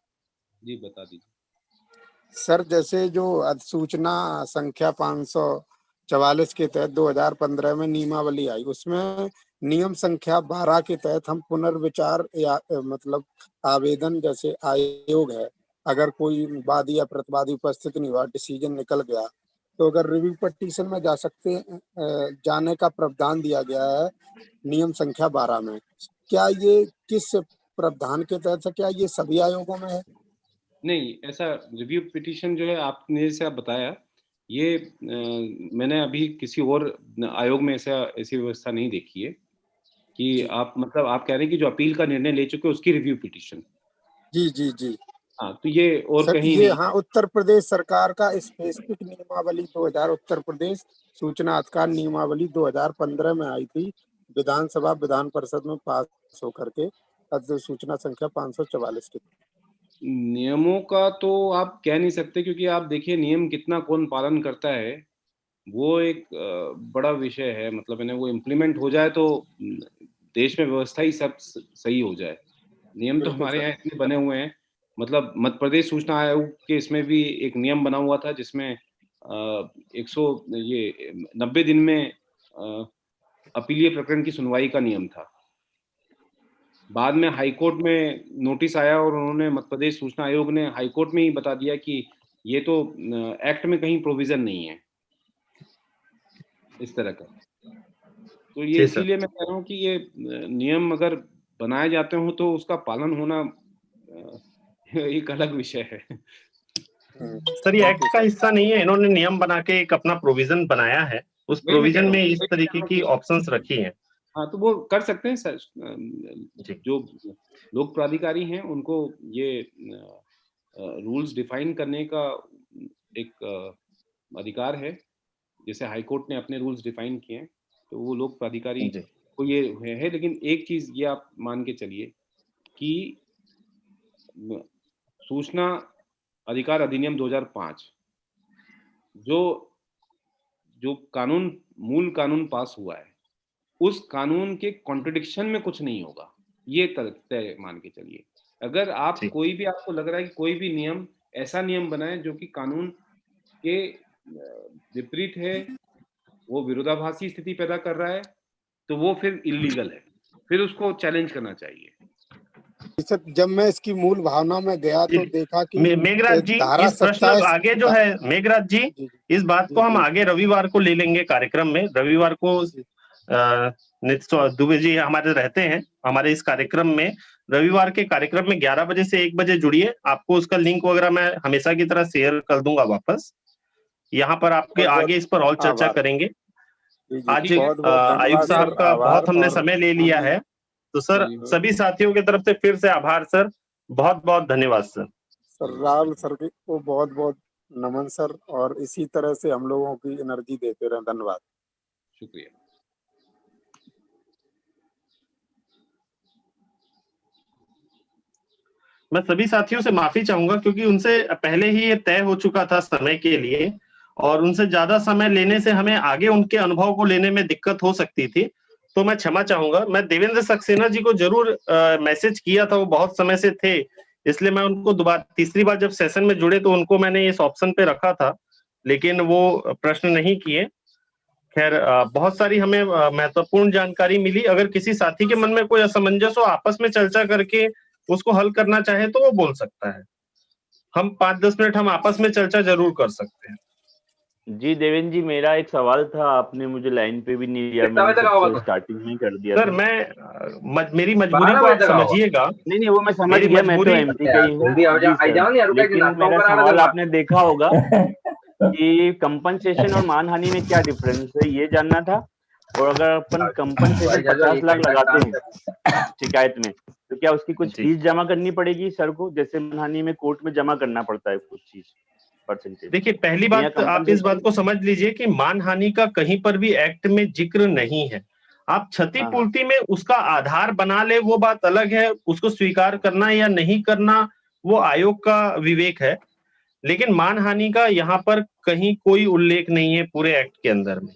जी बता दीजिए। सर जैसे जो अधिसूचना संख्या 544 के तहत 2015 में नियमावली आई, उसमें नियम संख्या 12 के तहत हम पुनर्विचार या मतलब आवेदन, जैसे आयोग है, अगर कोई वादी या प्रतिवादी उपस्थित नहीं हुआ, डिसीजन निकल गया, तो अगर रिव्यू पिटीशन में जा सकते जाने का प्रावधान दिया गया है नियम संख्या 12 में। क्या ये किस प्रावधान के तहत है? क्या ये सभी आयोगों में है? नहीं, ऐसा रिव्यू पिटीशन जो है आपने जैसे आप बताया, ये मैंने अभी किसी और आयोग में ऐसी व्यवस्था नहीं देखी है कि जी आप मतलब आप कह रहे हैं कि जो अपील का निर्णय ले चुके हैं उसकी रिव्यू पिटीशन। जी जी जी हाँ, तो ये और सर कहीं ये नहीं। हाँ उत्तर प्रदेश सरकार का स्पेसिफिक नियमावली 2000 उत्तर प्रदेश सूचना अधिकार नियमावली 2015 में आई थी, विधानसभा विधान परिषद में पास होकर के अधिसूचना संख्या 544 के। नियमों का तो आप कह नहीं सकते क्योंकि आप देखिए नियम कितना कौन पालन करता है वो एक बड़ा विषय है। मतलब मैंने वो इम्प्लीमेंट हो जाए तो देश में व्यवस्था ही सब सही हो जाए। नियम तो बिल्कुल हमारे सर। यहाँ इतने बने हुए हैं। मतलब मध्य प्रदेश सूचना आयोग के इसमें भी एक नियम बना हुआ था जिसमें ये 90 दिन में अपीलीय प्रकरण की सुनवाई का नियम था। बाद में हाईकोर्ट में नोटिस आया और उन्होंने मध्य प्रदेश सूचना आयोग ने हाईकोर्ट में ही बता दिया कि ये तो एक्ट में कहीं प्रोविजन नहीं है इस तरह का। तो ये इसीलिए मैं कह रहा हूँ कि ये नियम अगर बनाए जाते हो तो उसका पालन होना एक अलग विषय है। सर ये एक्ट का हिस्सा नहीं है, इन्होंने नियम बना के एक अपना प्रोविजन बनाया है, उस प्रोविजन में इस तरीके की ऑप्शंस रखी हैं। हाँ तो वो कर सकते हैं सर, जो लोक प्राधिकारी हैं उनको ये रूल्स डिफाइन करने का एक अधिकार है। जैसे हाईकोर्ट ने अपने रूल्स डिफाइन किए हैं तो वो लोक प्राधिकारी को ये है। लेकिन एक चीज ये आप मान के चलिए कि सूचना अधिकार अधिनियम 2005 जो कानून मूल कानून पास हुआ है उस कानून के कॉन्ट्रडिक्शन में कुछ नहीं होगा, ये तय मान के चलिए। अगर आप कोई भी आपको लग रहा है कि कोई भी नियम ऐसा नियम बनाए जो कि कानून के विपरीत है, वो विरोधाभासी स्थिति पैदा कर रहा है, तो वो फिर इल्लीगल है, फिर उसको चैलेंज करना चाहिए। जब मैं इसकी मूल भावना में गया तो देखा कि मेघराज जी इस प्रश्न आगे जो है, मेघराज जी इस बात को हम आगे रविवार को ले लेंगे कार्यक्रम में। रविवार को दुबे जी हमारे रहते हैं हमारे इस कार्यक्रम में। रविवार के कार्यक्रम में 11 बजे से 1 बजे जुड़िए, आपको उसका लिंक वगैरह मैं हमेशा की तरह शेयर कर दूंगा वापस। यहाँ पर आपके आगे इस पर और चर्चा करेंगे। आज आयुक्त साहब का बहुत हमने समय ले लिया है, तो सर सभी साथियों की तरफ से फिर से आभार सर, बहुत बहुत धन्यवाद सर। राहुल सर को बहुत बहुत नमन सर, और इसी तरह से हम लोगों की एनर्जी देते रहे। धन्यवाद, शुक्रिया। मैं सभी साथियों से माफी चाहूंगा क्योंकि उनसे पहले ही ये तय हो चुका था समय के लिए, और उनसे ज्यादा समय लेने से हमें आगे उनके अनुभव को लेने में दिक्कत हो सकती थी, तो मैं क्षमा चाहूंगा। मैं देवेंद्र सक्सेना जी को जरूर मैसेज किया था, वो बहुत समय से थे, इसलिए मैं उनको दोबारा तीसरी बार जब सेशन में जुड़े तो उनको मैंने इस ऑप्शन पे रखा था, लेकिन वो प्रश्न नहीं किए। खैर बहुत सारी हमें महत्वपूर्ण जानकारी मिली। अगर किसी साथी के मन में कोई असमंजस हो, आपस में चर्चा करके उसको हल करना चाहे तो वो बोल सकता है। हम 5-10 मिनट हम आपस में चर्चा जरूर कर सकते हैं। जी देवेंद्र जी, मेरा एक सवाल था, आपने मुझे लाइन पे भी नहीं लिया, मैंने स्टार्टिंग में कर दिया सर। मैं मेरी मजबूरी को आप समझिएगा। नहीं वो मैं समझ गया, मैं तो एमपी का ही हूँ, लेकिन मेरा सवाल आपने देखा होगा कि कंपनसेशन और मानहानि में क्या डिफरेंस है, ये जानना था। और अगर अपन कंपनसेशन 50 लाख लगाते हैं शिकायत में, तो क्या उसकी कुछ फीस जमा करनी पड़ेगी सर को, जैसे मानहानि में कोर्ट में जमा करना पड़ता है कुछ चीज परसेंटेज? देखिए पहली बात आप इस बात को समझ लीजिए कि मानहानि का कहीं पर भी एक्ट में जिक्र नहीं है। आप क्षतिपूर्ति में उसका आधार बना ले वो बात अलग है, उसको स्वीकार करना या नहीं करना वो आयोग का विवेक है, लेकिन मानहानि का यहाँ पर कहीं कोई उल्लेख नहीं है पूरे एक्ट के अंदर में।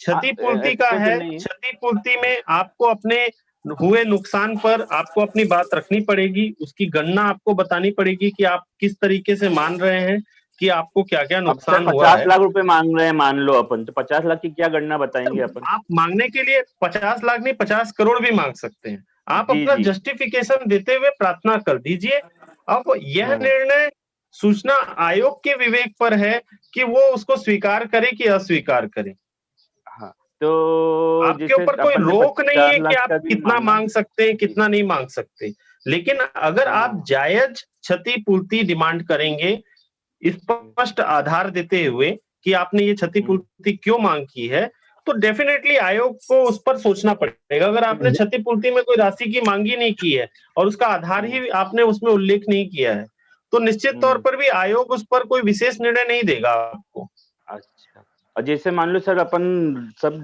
क्षतिपूर्ति का है, क्षतिपूर्ति में आपको अपने हुए नुकसान पर आपको अपनी बात रखनी पड़ेगी, उसकी गणना आपको बतानी पड़ेगी कि आप किस तरीके से मान रहे हैं कि आपको क्या क्या नुकसान हुआ है। 50 लाख रुपए मांग रहे हैं मान लो अपन, तो 50 लाख की क्या गणना बताएंगे अपन? आप मांगने के लिए 50 लाख नहीं 50 करोड़ भी मांग सकते हैं। आप अपना जस्टिफिकेशन देते हुए प्रार्थना कर दीजिए। अब यह निर्णय सूचना आयोग के विवेक पर है कि वो उसको स्वीकार करे कि अस्वीकार करे। हाँ, तो आपके ऊपर कोई रोक नहीं है कि आप कितना मांग सकते हैं कितना नहीं मांग सकते, लेकिन अगर आप जायज क्षतिपूर्ति डिमांड करेंगे स्पष्ट आधार देते हुए कि आपने ये क्षतिपूर्ति क्यों मांग की है, तो डेफिनेटली आयोग को उस पर सोचना पड़ेगा। अगर आपने क्षतिपूर्ति में कोई राशि की मांगी नहीं की है और उसका आधार ही आपने उसमें उल्लेख नहीं किया है, तो निश्चित तौर पर भी आयोग उस पर कोई विशेष निर्णय नहीं देगा आपको। अच्छा, और जैसे मान लो सर अपन सब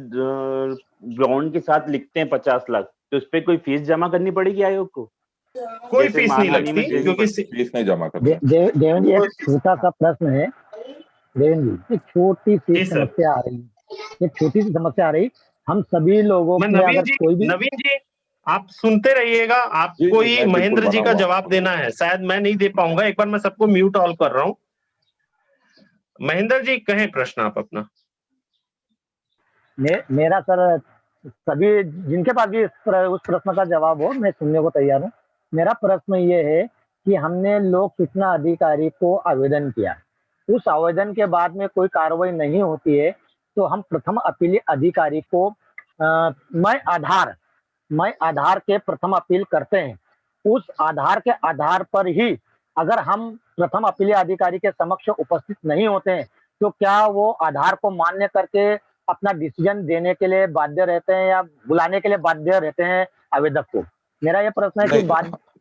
ग्राउंड के साथ लिखते हैं 50 लाख, तो उस पर कोई फीस जमा करनी पड़ेगी आयोग को? कोई फीस नहीं लगती क्योंकि फीस नहीं जमा करते। देवेंद्र जी एक छोटा सा प्रश्न है। देवेंद्र जी, एक छोटी सी समस्या आ रही है, एक छोटी सी समस्या आ रही, हम सभी लोगों को नवीन जी आप सुनते रहिएगा, आपको ही महेंद्र जी का जवाब देना है, शायद मैं नहीं दे पाऊंगा। एक बार मैं सबको म्यूट ऑल कर रहा हूँ। महेंद्र जी कहें प्रश्न आप अपना। मेरा सर, सभी जिनके पास भी उस प्रश्न का जवाब हो, मैं सुनने को तैयार हूँ। मेरा प्रश्न ये है कि हमने लोक सूचना अधिकारी को आवेदन किया, उस आवेदन के बाद में कोई कार्रवाई नहीं होती है, तो हम प्रथम अपील अधिकारी को मैं आधार के प्रथम अपील करते हैं। उस आधार के आधार पर ही अगर हम प्रथम अपील अधिकारी के समक्ष उपस्थित नहीं होते हैं, तो क्या वो आधार को मान्य करके अपना डिसीजन देने के लिए बाध्य रहते हैं या बुलाने के लिए बाध्य रहते हैं आवेदक को? मेरा ये प्रश्न है कि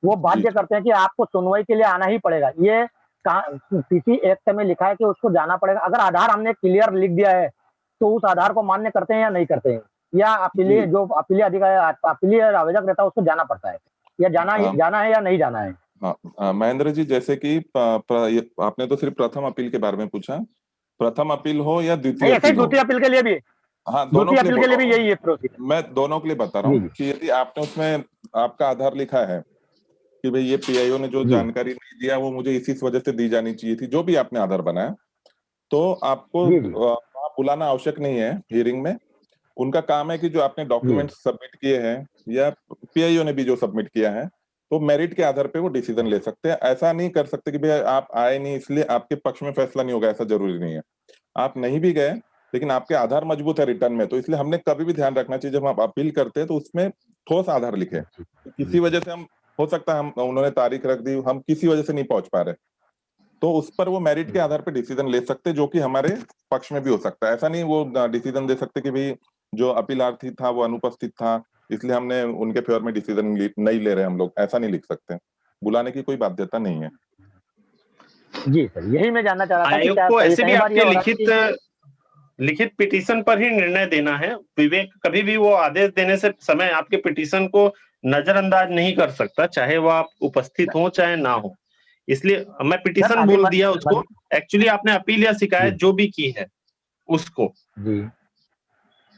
वो बाध्य करते हैं कि आपको सुनवाई के लिए आना ही पड़ेगा। ये किसी एक्ट में लिखा है कि उसको जाना पड़ेगा। अगर आधार हमने क्लियर लिख दिया है, तो उस आधार को मान्य करते हैं या नहीं करते हैं, या अपीलीय जो अपीलीय अधिकारी अपीलीय आवेदक रहता है उसको जाना पड़ता है, या जाना है या नहीं जाना है? हाँ, महेंद्र जी, जैसे कि आपने तो सिर्फ प्रथम अपील के बारे में पूछा, प्रथम अपील हो या द्वितीय अपील हो? द्वितीय अपील के लिए भी, हाँ, दोनों अपील के लिए भी यही है प्रोसीजर। मैं दोनों के लिए बता रहा हूँ कि यदि आपने उसमें आपका आधार लिखा है कि भाई ये पीआईओ ने जो जानकारी नहीं दिया वो मुझे इसी वजह से दी जानी चाहिए थी, जो भी आपने आधार बनाया, तो आपको बुलाना आवश्यक नहीं है हियरिंग में। उनका काम है कि जो आपने डॉक्यूमेंट सबमिट किए हैं या पीआईओ ने भी जो सबमिट किया है, तो मेरिट के आधार पे वो डिसीजन ले सकते हैं। ऐसा नहीं कर सकते कि भाई आप आए नहीं इसलिए आपके पक्ष में फैसला नहीं होगा, ऐसा जरूरी नहीं है। आप नहीं भी गए लेकिन आपके आधार मजबूत है रिटर्न में, तो इसलिए हमने कभी भी ध्यान रखना चाहिए जब हम अपील करते हैं तो उसमें ठोस आधार लिखे। किसी वजह से हम, हो सकता है हम उन्होंने तारीख रख दी, हम किसी वजह से नहीं पहुंच पा रहे, तो उस पर वो मेरिट के आधार पर डिसीजन ले सकते, जो कि हमारे पक्ष में भी हो सकता है। ऐसा नहीं वो डिसीजन दे सकते कि भाई जो अपीलार्थी था वो अनुपस्थित था इसलिए हमने उनके फेवर में डिसीजन नहीं ले रहे हम लोग, ऐसा नहीं लिख सकते। बुलाने की कोई बाध्यता नहीं है। जी सर, यही मैं जानना चाह रहा था। आयोग को ऐसे भी आपके लिखित पिटीशन पर ही निर्णय देना है। विवेक कभी भी वो आदेश देने से समय आपके पिटीशन को नजरअंदाज नहीं कर सकता, चाहे वो आप उपस्थित हो चाहे ना हो। इसलिए मैं पिटीशन बोल दिया उसको, एक्चुअली आपने अपील या शिकायत जो भी की है उसको। जी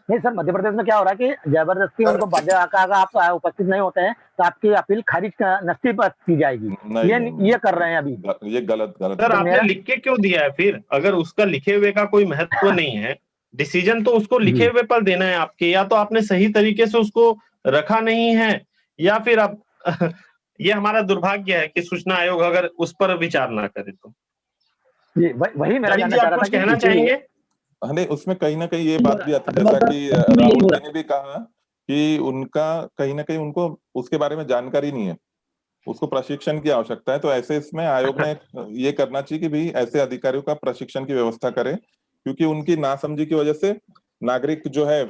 नहीं सर, मध्य प्रदेश में क्या हो रहा है कि जबरदस्ती उनको बाध्य, अगर आप उपस्थित नहीं होते हैं तो आपकी अपील खारिज नस्ती पर की जाएगी। ये कर रहे हैं अभी, ये गलत सर। आपने लिख के क्यों दिया है फिर? अगर उसका लिखे हुए का कोई महत्व नहीं है, डिसीजन तो उसको लिखे हुए पर देना है आपके, या तो आपने सही तरीके से उसको रखा नहीं है, या फिर आप ये हमारा दुर्भाग्य है कि सूचना आयोग अगर उस पर विचार ना करे तो। वही मेरा जानना चाह रहा था। कुछ कहना चाहेंगे? नहीं, उसमें कहीं ना कहीं ये बात भी आती है, जैसा कि राहुल जी ने भी कहा कि उनका कहीं ना कहीं उनको उसके बारे में जानकारी नहीं है, उसको प्रशिक्षण की आवश्यकता है। तो ऐसे इसमें आयोग ने ये करना चाहिए कि भाई ऐसे अधिकारियों का प्रशिक्षण की व्यवस्था करे, क्योंकि उनकी नासमझी की वजह से नागरिक जो है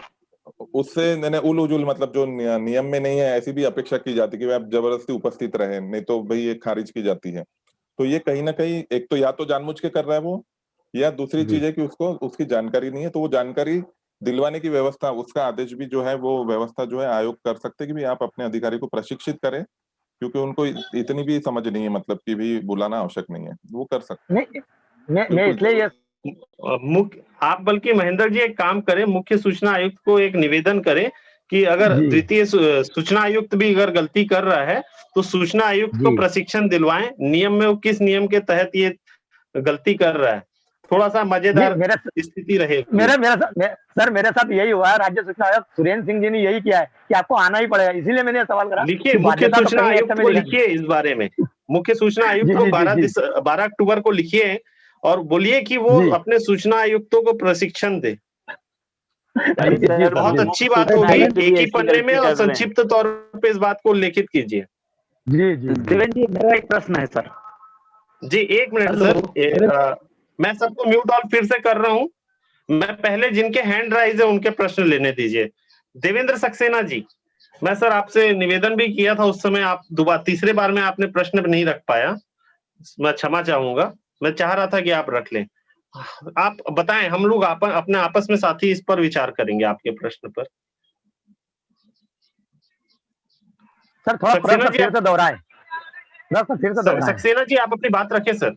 उससे उल उजुल, मतलब जो नियम में नहीं है ऐसी भी अपेक्षा की जाती है कि आप जबरदस्ती उपस्थित रहे, नहीं तो भाई ये खारिज की जाती है। तो ये कहीं ना कहीं एक तो या तो जानबूझ के कर रहा है वो, या दूसरी चीज है कि उसको उसकी जानकारी नहीं है। तो वो जानकारी दिलवाने की व्यवस्था, उसका आदेश भी जो है वो व्यवस्था जो है आयोग कर सकते कि भी आप अपने अधिकारी को प्रशिक्षित करें, क्योंकि उनको इतनी भी समझ नहीं है, मतलब कि भी बुलाना आवश्यक नहीं है, वो कर सकते मैं इसलिए आप बल्कि महेंद्र जी एक काम करें, मुख्य सूचना आयुक्त को एक निवेदन करें कि अगर द्वितीय सूचना आयुक्त भी अगर गलती कर रहा है तो सूचना आयुक्त को प्रशिक्षण दिलवाएं, नियम में वो किस नियम के तहत ये गलती कर रहा है, थोड़ा सा मजेदार स्थिति रहेगी। मेरे साथ यही हुआ है। राज्य सूचना आयुक्त सुरेंद्र सिंह जी ने यही किया है कि आपको आना ही पड़ेगा, इसीलिए मैंने सवाल करा। लिखिए, मुख्य सूचना आयुक्त को लिखिए इस बारे में, मुख्य सूचना आयुक्त को 12 अक्टूबर को लिखिए और बोलिए कि वो अपने सूचना आयुक्तों को प्रशिक्षण दे। बहुत अच्छी बात होगी, एक ही पन्ने में और संक्षिप्त तौर पे इस बात को लिखित कीजिए। जी देवेंद्र जी, मेरा एक प्रश्न है सर। जी एक मिनट सर, मैं सबको म्यूट ऑल फिर से कर रहा हूँ। मैं पहले जिनके हैंड राइज है उनके प्रश्न लेने दीजिए। देवेंद्र सक्सेना जी, मैं सर आपसे निवेदन भी किया था उस समय, आप तीसरे बार में आपने प्रश्न नहीं रख पाया, मैं क्षमा चाहूंगा। मैं चाह रहा था कि आप रख लें। आप बताएं, हम लोग अपने आपस में साथी इस पर विचार करेंगे आपके प्रश्न पर। सर थोड़ा प्रश्न फिर से दोहराएं। सक्सेना जी आप अपनी बात रखें सर।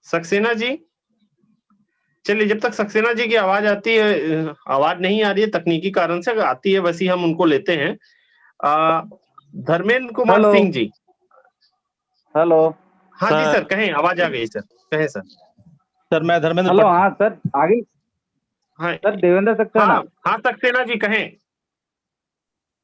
सक्सेना जी, चलिए जब तक सक्सेना जी की आवाज आती है, आवाज नहीं आ रही है तकनीकी कारण से, आती है वैसी हम उनको लेते हैं। धर्मेंद्र कुमार सिंह जी, हेलो। हाँ जी सर, कहें, आवाज आ गई सर, कहें सर। सर मैं धर्मेंद्र। हेलो, हाँ सर, आगे। हाँ सर देवेंद्र सक्सेना। हाँ सक्सेना जी, कहें।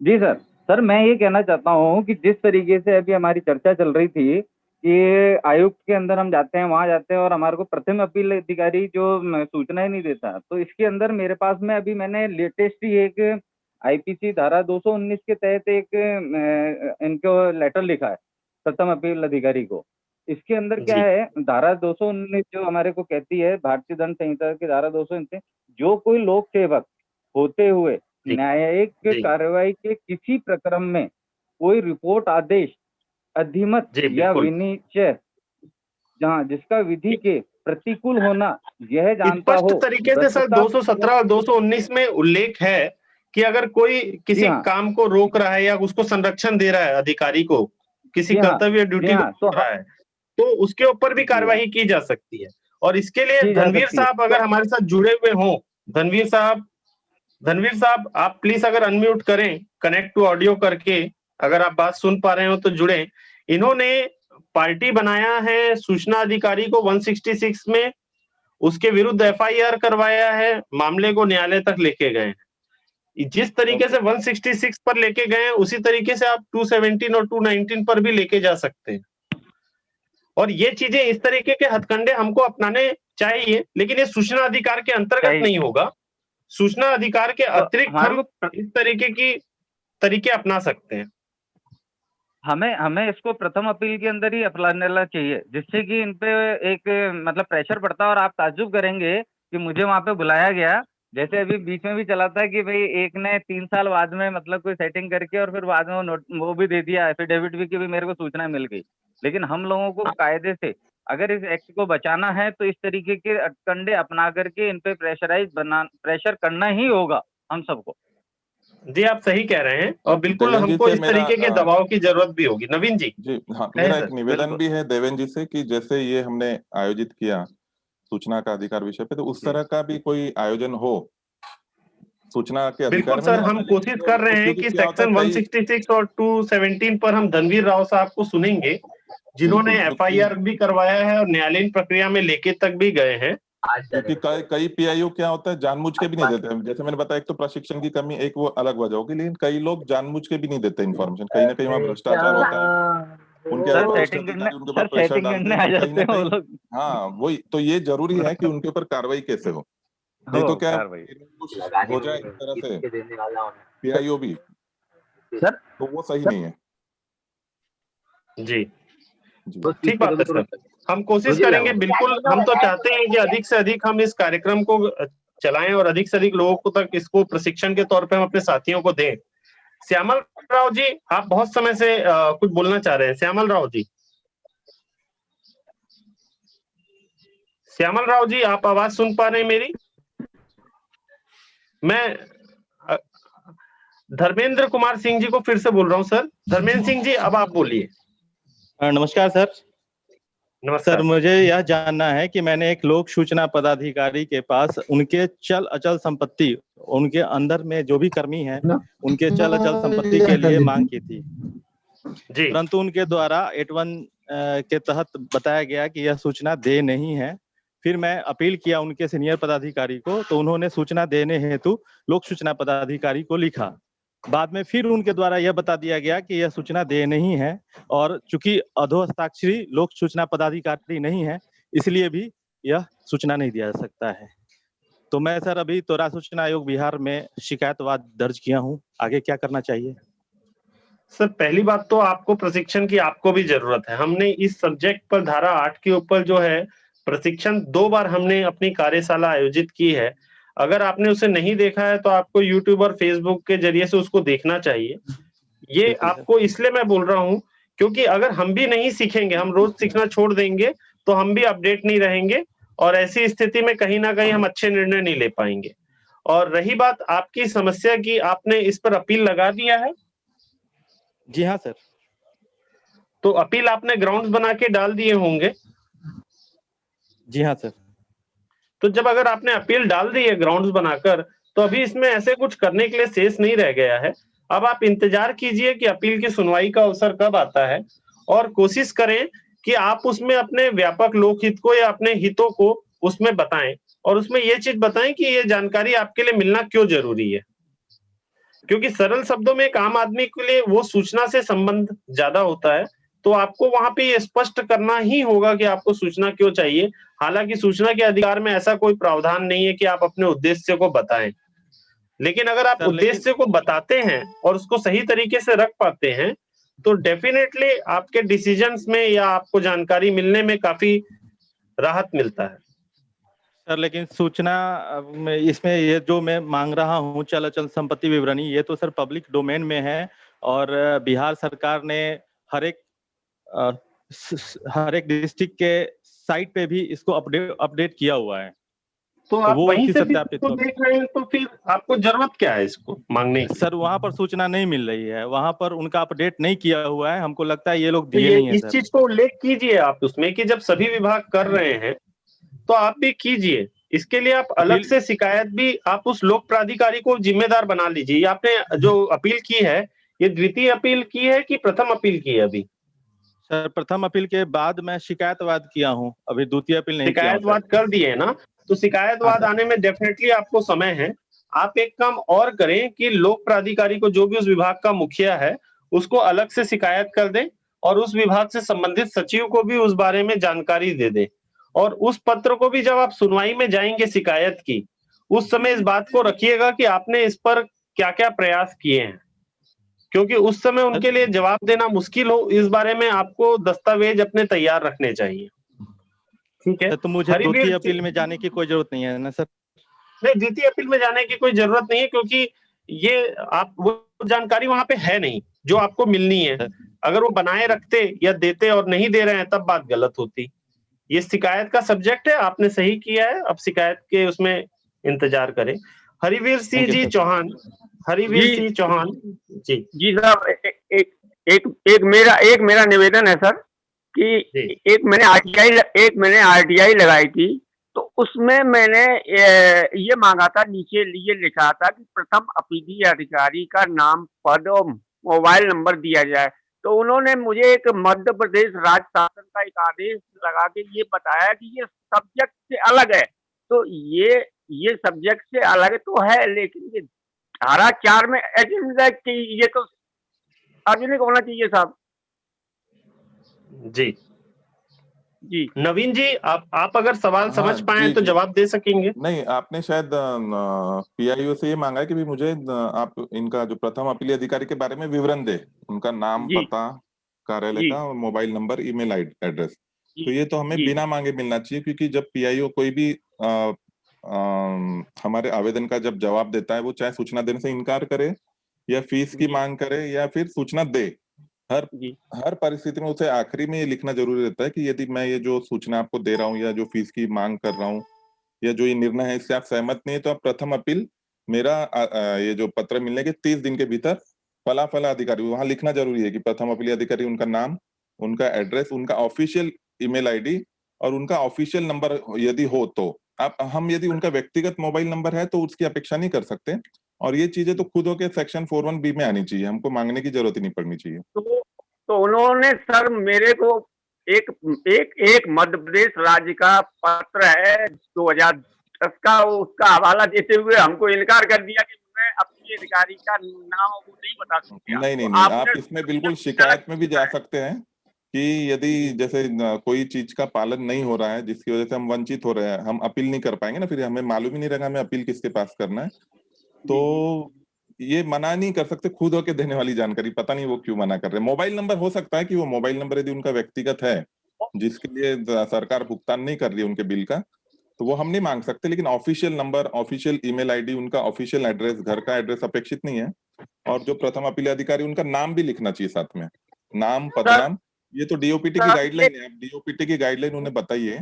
जी सर। सर मैं ये कहना चाहता हूँ कि जिस तरीके से अभी हमारी चर्चा चल रही थी कि आयुक्त के अंदर हम जाते हैं, वहां जाते हैं और हमारे को प्रथम अपील अधिकारी जो सूचना ही नहीं देता, तो इसके अंदर मेरे पास में अभी मैंने लेटेस्ट ही एक आईपीसी धारा 219 के तहत एक इनको लेटर लिखा है प्रथम अपील अधिकारी को। इसके अंदर क्या है, धारा 219 जो हमारे को कहती है, भारतीय दंड संहिता की धारा 219, जो कोई लोक सेवक होते हुए न्यायिक कार्रवाई के किसी प्रक्रम में कोई रिपोर्ट, आदेश, अधिमत या विनिश्चय जहाँ जिसका विधि के प्रतिकूल होना यह जानता हो। स्पष्ट तरीके से सर 217 और 219 में उल्लेख है कि अगर कोई किसी काम को रोक रहा है या उसको संरक्षण दे रहा है अधिकारी को, किसी कर्तव्य ड्यूटी को रोक रहा है, तो उसके ऊपर भी कार्यवाही की जा सकती है। और इसके लिए धनवीर साहब अगर हमारे साथ जुड़े हुए हों, धनवीर साहब आप प्लीज अगर अनम्यूट करें, कनेक्ट टू ऑडियो करके, अगर आप बात सुन पा रहे हो तो जुड़े। इन्होंने पार्टी बनाया है सूचना अधिकारी को 166 में, उसके विरुद्ध एफआईआर करवाया है, मामले को न्यायालय तक लेके गए हैं। जिस तरीके से 166 पर लेके गए हैं उसी तरीके से आप 217 और 219 पर भी लेके जा सकते हैं। और ये चीजें, इस तरीके के हथकंडे हमको अपनाने चाहिए, लेकिन ये सूचना अधिकार के अंतर्गत नहीं होगा। सूचना अधिकार के अतिरिक्त हम इस तरीके अपना सकते हैं। हमें इसको प्रथम अपील के अंदर ही अपनाना चाहिए, जिससे कि इन पे एक मतलब प्रेशर पड़ता है। और आप ताज्जुब करेंगे कि मुझे वहां पे बुलाया गया, जैसे अभी बीच में भी चला था कि भाई एक ने 3 साल बाद में मतलब कोई सेटिंग करके और फिर बाद में वो भी दे दिया, एफिडेविट भी की भी मेरे को सूचना मिल गई। लेकिन हम लोगों को कायदे से अगर इस एक्ट को बचाना है तो इस तरीके के कंडे अपना करके इन पे प्रेशर करना ही होगा हम सबको। जी आप सही कह रहे हैं, और बिल्कुल हमको इस तरीके के दबाव की जरूरत भी होगी। नवीन जी। हाँ, मेरा एक निवेदन भी है देवेंद्र जी से कि जैसे ये हमने आयोजित किया सूचना का अधिकार विषय पे, तो उस तरह का भी कोई आयोजन हो सूचना के अधिकार बिल्कुल सर, हम कोशिश कर रहे हैं कि सेक्शन 166 और 217 पर हम धनवीर राव साहब को सुनेंगे, जिन्होंने एफआईआर भी करवाया है और न्यायालयीन प्रक्रिया में लेके तक भी गए हैं। क्योंकि कई पीआईओ क्या होता है, जानबूझ के भी नहीं देते हैं। जैसे मैंने बताया, एक तो प्रशिक्षण की कमी, एक वो अलग वजह होगी, लेकिन कई लोग जानबूझ के भी नहीं देते इन्फॉर्मेशन। कहीं ना कहीं वहाँ भ्रष्टाचार होता है, उनके ऊपर प्रेशर डालते हैं कहीं ना कहीं। हाँ वही तो, ये जरूरी है कि उनके ऊपर कार्रवाई कैसे हो, नहीं तो क्या हो जाए इस तरह से पीआईओ भी, तो वो सही नहीं है। जी ठीक बात है सर, हम कोशिश करेंगे। बिल्कुल, हम तो चाहते हैं कि अधिक से अधिक हम इस कार्यक्रम को चलाएं और अधिक से अधिक लोगों को तक इसको प्रशिक्षण के तौर पे हम अपने साथियों को दें। श्यामल राव जी, आप बहुत समय से कुछ बोलना चाह रहे हैं। श्यामल राव जी, आप आवाज सुन पा रहे हैं मेरी? मैं धर्मेंद्र कुमार सिंह जी को फिर से बोल रहा हूं सर। धर्मेंद्र सिंह जी, अब आप बोलिए। नमस्कार सर। सर मुझे यह जानना है कि मैंने एक लोक सूचना पदाधिकारी के पास उनके चल अचल संपत्ति, उनके अंदर में जो भी कर्मी हैं उनके चल अचल संपत्ति के लिए मांग की थी, परंतु उनके द्वारा 81 के तहत बताया गया कि यह सूचना दे नहीं है। फिर मैं अपील किया उनके सीनियर पदाधिकारी को, तो उन्होंने सूचना देने हेतु लोक सूचना पदाधिकारी को लिखा। बाद में फिर उनके द्वारा यह बता दिया गया कि यह सूचना दे नहीं है, और चूंकि अधोहस्ताक्षरी लोक सूचना पदाधिकारी नहीं है, इसलिए भी यह सूचना नहीं दिया जा सकता है। तो मैं सर अभी तो सूचना आयोग बिहार में शिकायतवाद दर्ज किया हूँ, आगे क्या करना चाहिए? सर पहली बात तो आपको प्रशिक्षण की आपको भी जरूरत है। हमने इस सब्जेक्ट पर धारा 8 के ऊपर जो है प्रशिक्षण 2 बार हमने अपनी कार्यशाला आयोजित की है। अगर आपने उसे नहीं देखा है तो आपको यूट्यूब और फेसबुक के जरिए से उसको देखना चाहिए। ये आपको इसलिए मैं बोल रहा हूँ क्योंकि अगर हम भी नहीं सीखेंगे, हम रोज सीखना छोड़ देंगे, तो हम भी अपडेट नहीं रहेंगे, और ऐसी स्थिति में कहीं ना कहीं हम अच्छे निर्णय नहीं ले पाएंगे। और रही बात आपकी समस्या की, आपने इस पर अपील लगा दिया है? जी हाँ सर। तो अपील आपने ग्राउंड्स बना के डाल दिए होंगे? जी हाँ सर। तो जब अगर आपने अपील डाल दी है ग्राउंड्स बनाकर, तो अभी इसमें ऐसे कुछ करने के लिए शेष नहीं रह गया है। अब आप इंतजार कीजिए कि अपील की सुनवाई का अवसर कब आता है, और कोशिश करें कि आप उसमें अपने व्यापक लोक हित को या अपने हितों को उसमें बताएं और उसमें ये चीज बताएं कि ये जानकारी आपके लिए मिलना क्यों जरूरी है। क्योंकि सरल शब्दों में एक आम आदमी के लिए वो सूचना से संबंध ज्यादा होता है, तो आपको वहां पे ये स्पष्ट करना ही होगा कि आपको सूचना क्यों चाहिए। हालांकि सूचना के अधिकार में ऐसा कोई प्रावधान नहीं है कि आप अपने उद्देश्य को बताएं, लेकिन अगर आप उद्देश्य को बताते हैं और उसको सही तरीके से रख पाते हैं तो डेफिनेटली आपके डिसीजंस में या आपको जानकारी मिलने में काफी राहत मिलता है। सर लेकिन सूचना में इसमें ये जो मैं मांग रहा हूँ चल अचल संपत्ति विवरणी, ये तो सर पब्लिक डोमेन में है और बिहार सरकार ने हर एक डिस्ट्रिक्ट के साइट पे भी इसको अपडेट किया हुआ है। तो आप वहीं से तो देख रहे हैं, तो फिर आपको जरूरत क्या है इसको मांगने की? सर वहां पर सूचना नहीं मिल रही है, वहां पर उनका अपडेट नहीं किया हुआ है, हमको लगता है ये लोग दिए नहीं है। इस चीज को उल्लेख कीजिए आप उसमें कि जब सभी विभाग कर रहे हैं तो आप भी कीजिए। इसके लिए आप अलग से शिकायत भी आप उस लोक प्राधिकारी को जिम्मेदार बना लीजिए। आपने जो अपील की है ये द्वितीय अपील की है कि प्रथम अपील की है? अभी सर प्रथम अपील के बाद मैं शिकायतवाद किया हूँ, अभी द्वितीय अपील नहीं किया। शिकायतवाद कर दिए ना, तो शिकायतवाद आने में डेफिनेटली आपको समय है। आप एक काम और करें कि लोक प्राधिकारी को, जो भी उस विभाग का मुखिया है, उसको अलग से शिकायत कर दें और उस विभाग से संबंधित सचिव को भी उस बारे में जानकारी दे दें। और उस पत्र को भी जब आप सुनवाई में जाएंगे शिकायत की, उस समय इस बात को रखिएगा कि आपने इस पर क्या क्या प्रयास किए हैं, क्योंकि उस समय उनके लिए जवाब देना मुश्किल हो, इस बारे में आपको दस्तावेज अपने तैयार रखने चाहिए। ठीक है, तो मुझे द्वितीय अपील में जाने की कोई जरूरत नहीं है ना सर? नहीं, द्वितीय अपील में जाने की कोई जरूरत नहीं है, क्योंकि ये आप वो जानकारी वहां पे है नहीं जो आपको मिलनी है। अगर वो बनाए रखते या देते और नहीं दे रहे हैं तब बात गलत होती। ये शिकायत का सब्जेक्ट है, आपने सही किया है, अब शिकायत के उसमें इंतजार करें। हरिवीर सिंह जी चौहान, हरिवीर सिंह चौहान जी साहब, एक मेरा निवेदन है सर कि एक मैंने आरटीआई लगाई थी, तो उसमें मैंने ये मांगा था, नीचे ये लिखा था कि प्रथम अपीलीय अधिकारी का नाम, पद और मोबाइल नंबर दिया जाए। तो उन्होंने मुझे एक मध्य प्रदेश राज्य शासन का एक आदेश लगा के ये बताया कि ये सब्जेक्ट से अलग है। तो ये सब्जेक्ट से अलग तो है, लेकिन ये धारा 4 में कि ये तो सार्वजनिक होना चाहिए साहब। जी नवीन जी, आप अगर सवाल समझ पाए तो जवाब दे सकेंगे। नहीं, आपने शायद पीआईओ से ये मांगा है कि भी मुझे आप इनका जो प्रथम अपीलीय अधिकारी के बारे में विवरण दे, उनका नाम, पता, कार्यालय का, मोबाइल नंबर, ईमेल एड्रेस। तो ये तो हमें बिना मांगे मिलना चाहिए, क्योंकि जब पीआईओ कोई भी हमारे आवेदन का जब जवाब देता है, वो चाहे सूचना देने से इनकार करे या फीस की मांग करे या फिर सूचना दे, हर परिस्थिति में उसे आखिरी में ये लिखना जरूरी रहता है कि यदि मैं ये जो सूचना आपको दे रहा हूँ या जो फीस की मांग कर रहा हूँ या जो ये निर्णय है इससे आप सहमत नहीं है, तो आप प्रथम अपील मेरा ये जो पत्र मिलने के 30 दिन के भीतर फला अधिकारी, वहां लिखना जरूरी है कि प्रथम अपीलीय अधिकारी, उनका नाम, उनका एड्रेस, उनका ऑफिशियल ईमेल आईडी और उनका ऑफिशियल नंबर यदि हो तो। हम यदि उनका व्यक्तिगत मोबाइल नंबर है तो उसकी अपेक्षा नहीं कर सकते, और ये चीजें तो खुद होकर सेक्शन 41B में आनी चाहिए, हमको मांगने की जरूरत ही नहीं पड़नी चाहिए। तो उन्होंने सर मेरे को एक मध्य प्रदेश राज्य का पत्र है 2010 का, उसका हवाला देते हुए हमको इनकार कर दिया कि मैं अपने अधिकारी का नाम वो नहीं बता सकता। नहीं, आप इसमें बिल्कुल शिकायत में भी जा सकते हैं कि यदि जैसे कोई चीज का पालन नहीं हो रहा है जिसकी वजह से हम वंचित हो रहे हैं, हम अपील नहीं कर पाएंगे ना, फिर हमें मालूम ही नहीं रहेगा हमें अपील किसके पास करना है, तो ये मना नहीं कर सकते। खुद होके देने वाली जानकारी पता नहीं वो क्यों मना कर रहे हैं। मोबाइल नंबर हो सकता है कि वो मोबाइल नंबर यदि उनका व्यक्तिगत है जिसके लिए सरकार भुगतान नहीं कर रही है उनके बिल का, तो वो हम नहीं मांग सकते, लेकिन official number, official email ID, उनका ऑफिशियल एड्रेस, घर का एड्रेस अपेक्षित नहीं है। और जो प्रथम अपीलीय अधिकारी, उनका नाम भी लिखना चाहिए साथ में, नाम, पदनाम। ये तो डीओपीटी की गाइडलाइन है, आप डीओपीटी की गाइडलाइन उन्हें बताइए।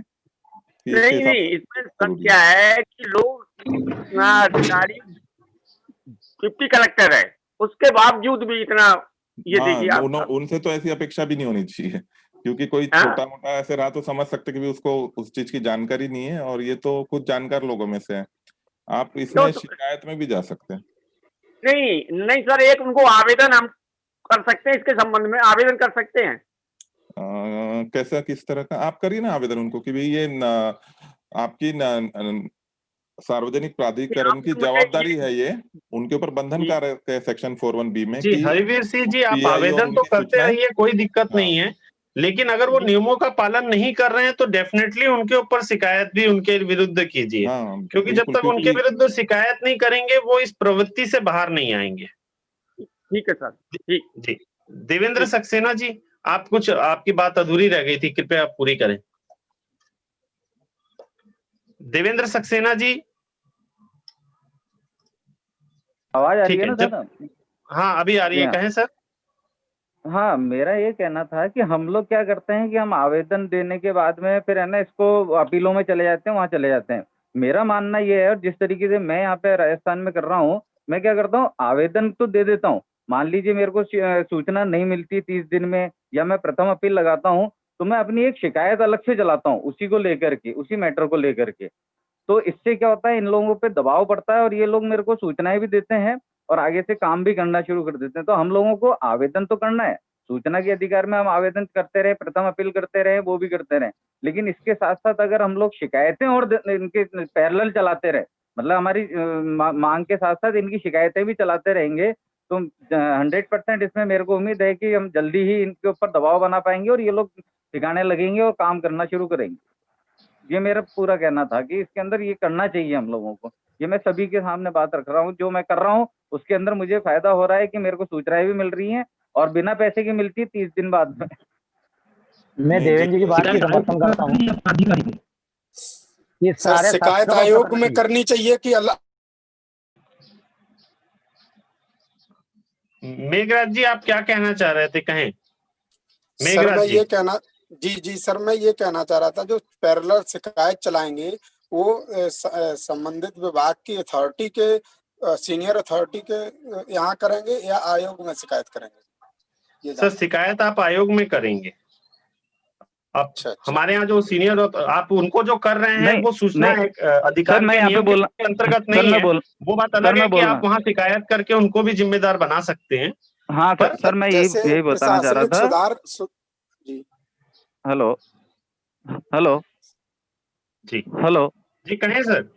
नहीं, इसमें क्या है कि लोग अधिकारी डिप्टी कलेक्टर है, उसके बावजूद भी इतना ये देखिए, उनसे तो ऐसी अपेक्षा भी नहीं होनी चाहिए, क्योंकि कोई छोटा मोटा ऐसे रहा तो समझ सकते कि भी उसको उस चीज की जानकारी नहीं है, और ये तो कुछ जानकार लोगों में से है। आप इसमें शिकायत में भी जा सकते हैं। नहीं सर, एक उनको आवेदन हम कर सकते हैं, इसके संबंध में आवेदन कर सकते हैं। कैसा किस तरह का आप करिए ना आवेदन उनको कि भाई ये आपकी सार्वजनिक प्राधिकरण की जवाबदारी है, ये उनके ऊपर बंधन कार्य है सेक्शन 41B में जी हरिवीर सिंह जी, आप आवेदन तो करते रहिए, कोई दिक्कत नहीं है, लेकिन अगर वो नियमों का पालन नहीं कर रहे हैं तो डेफिनेटली उनके ऊपर शिकायत भी उनके विरुद्ध कीजिए, क्योंकि जब तक उनके विरुद्ध शिकायत नहीं करेंगे वो इस प्रवृत्ति से बाहर नहीं आएंगे। ठीक है सर, ठीक जी। देवेंद्र सक्सेना जी, आप कुछ, आपकी बात अधूरी रह गई थी, कृपया आप पूरी करें। देवेंद्र सक्सेना जी, आवाज आ रही है ना सर? हाँ अभी आ रही है, कहें सर। हाँ, मेरा ये कहना था कि हम लोग क्या करते हैं कि हम आवेदन देने के बाद में फिर है ना इसको अपीलों में चले जाते हैं, वहां चले जाते हैं। मेरा मानना ये है, और जिस तरीके से मैं यहाँ पे राजस्थान में कर रहा हूँ, मैं क्या करता हूँ, आवेदन तो दे देता हूँ। मान लीजिए मेरे को सूचना नहीं मिलती 30 दिन में, या मैं प्रथम अपील लगाता हूँ, तो मैं अपनी एक शिकायत अलग से चलाता हूँ उसी को लेकर के, उसी मैटर को लेकर के। तो इससे क्या होता है, इन लोगों पे दबाव पड़ता है और ये लोग मेरे को सूचनाएं भी देते हैं और आगे से काम भी करना शुरू कर देते हैं। तो हम लोगों को आवेदन तो करना है, सूचना के अधिकार में हम आवेदन करते रहे, प्रथम अपील करते रहे, वो भी करते रहे, लेकिन इसके साथ साथ अगर हम लोग शिकायतें और इनके पैरेलल चलाते रहे, मतलब हमारी मांग के साथ साथ इनकी शिकायतें भी चलाते रहेंगे, तो 100% इसमें मेरे को उम्मीद है कि हम जल्दी ही इनके ऊपर दबाव बना पाएंगे और ये लोग ठिकाने लगेंगे और काम करना शुरू करेंगे। ये मेरा पूरा कहना था कि इसके अंदर ये करना चाहिए हम लोगों को। ये मैं सभी के सामने बात रख रहा हूँ, जो मैं कर रहा हूँ उसके अंदर मुझे फायदा हो रहा है कि मेरे को सूचनाएं भी मिल रही हैं और बिना पैसे की मिलती है 30 दिन बाद में। मैं देवेंद्र जी की बात की समर्थन करता हूँ। सर शिकायत आयोग में करनी चाहिए कि अलग? मेघराज जी, आप क्या कहना चाह रहे थे, कहें। सर मैं ये कहना, जी सर, मैं ये कहना चाह रहा था, जो पैरेलल शिकायत चलाएंगे वो संबंधित विभाग की अथॉरिटी के, सीनियर अथॉरिटी के यहाँ करेंगे या आयोग में शिकायत करेंगे? सर शिकायत आप आयोग में करेंगे। आप हमारे यहाँ जो सीनियर, आप उनको जो कर रहे हैं वो सूचना अधिकार के नियम के अंतर्गत नहीं है, वो बात अलग है कि आप वहाँ शिकायत करके उनको भी जिम्मेदार बना सकते हैं। हाँ सर मैं यही बताना चाह रहा था। जी हेलो जी कहें सर।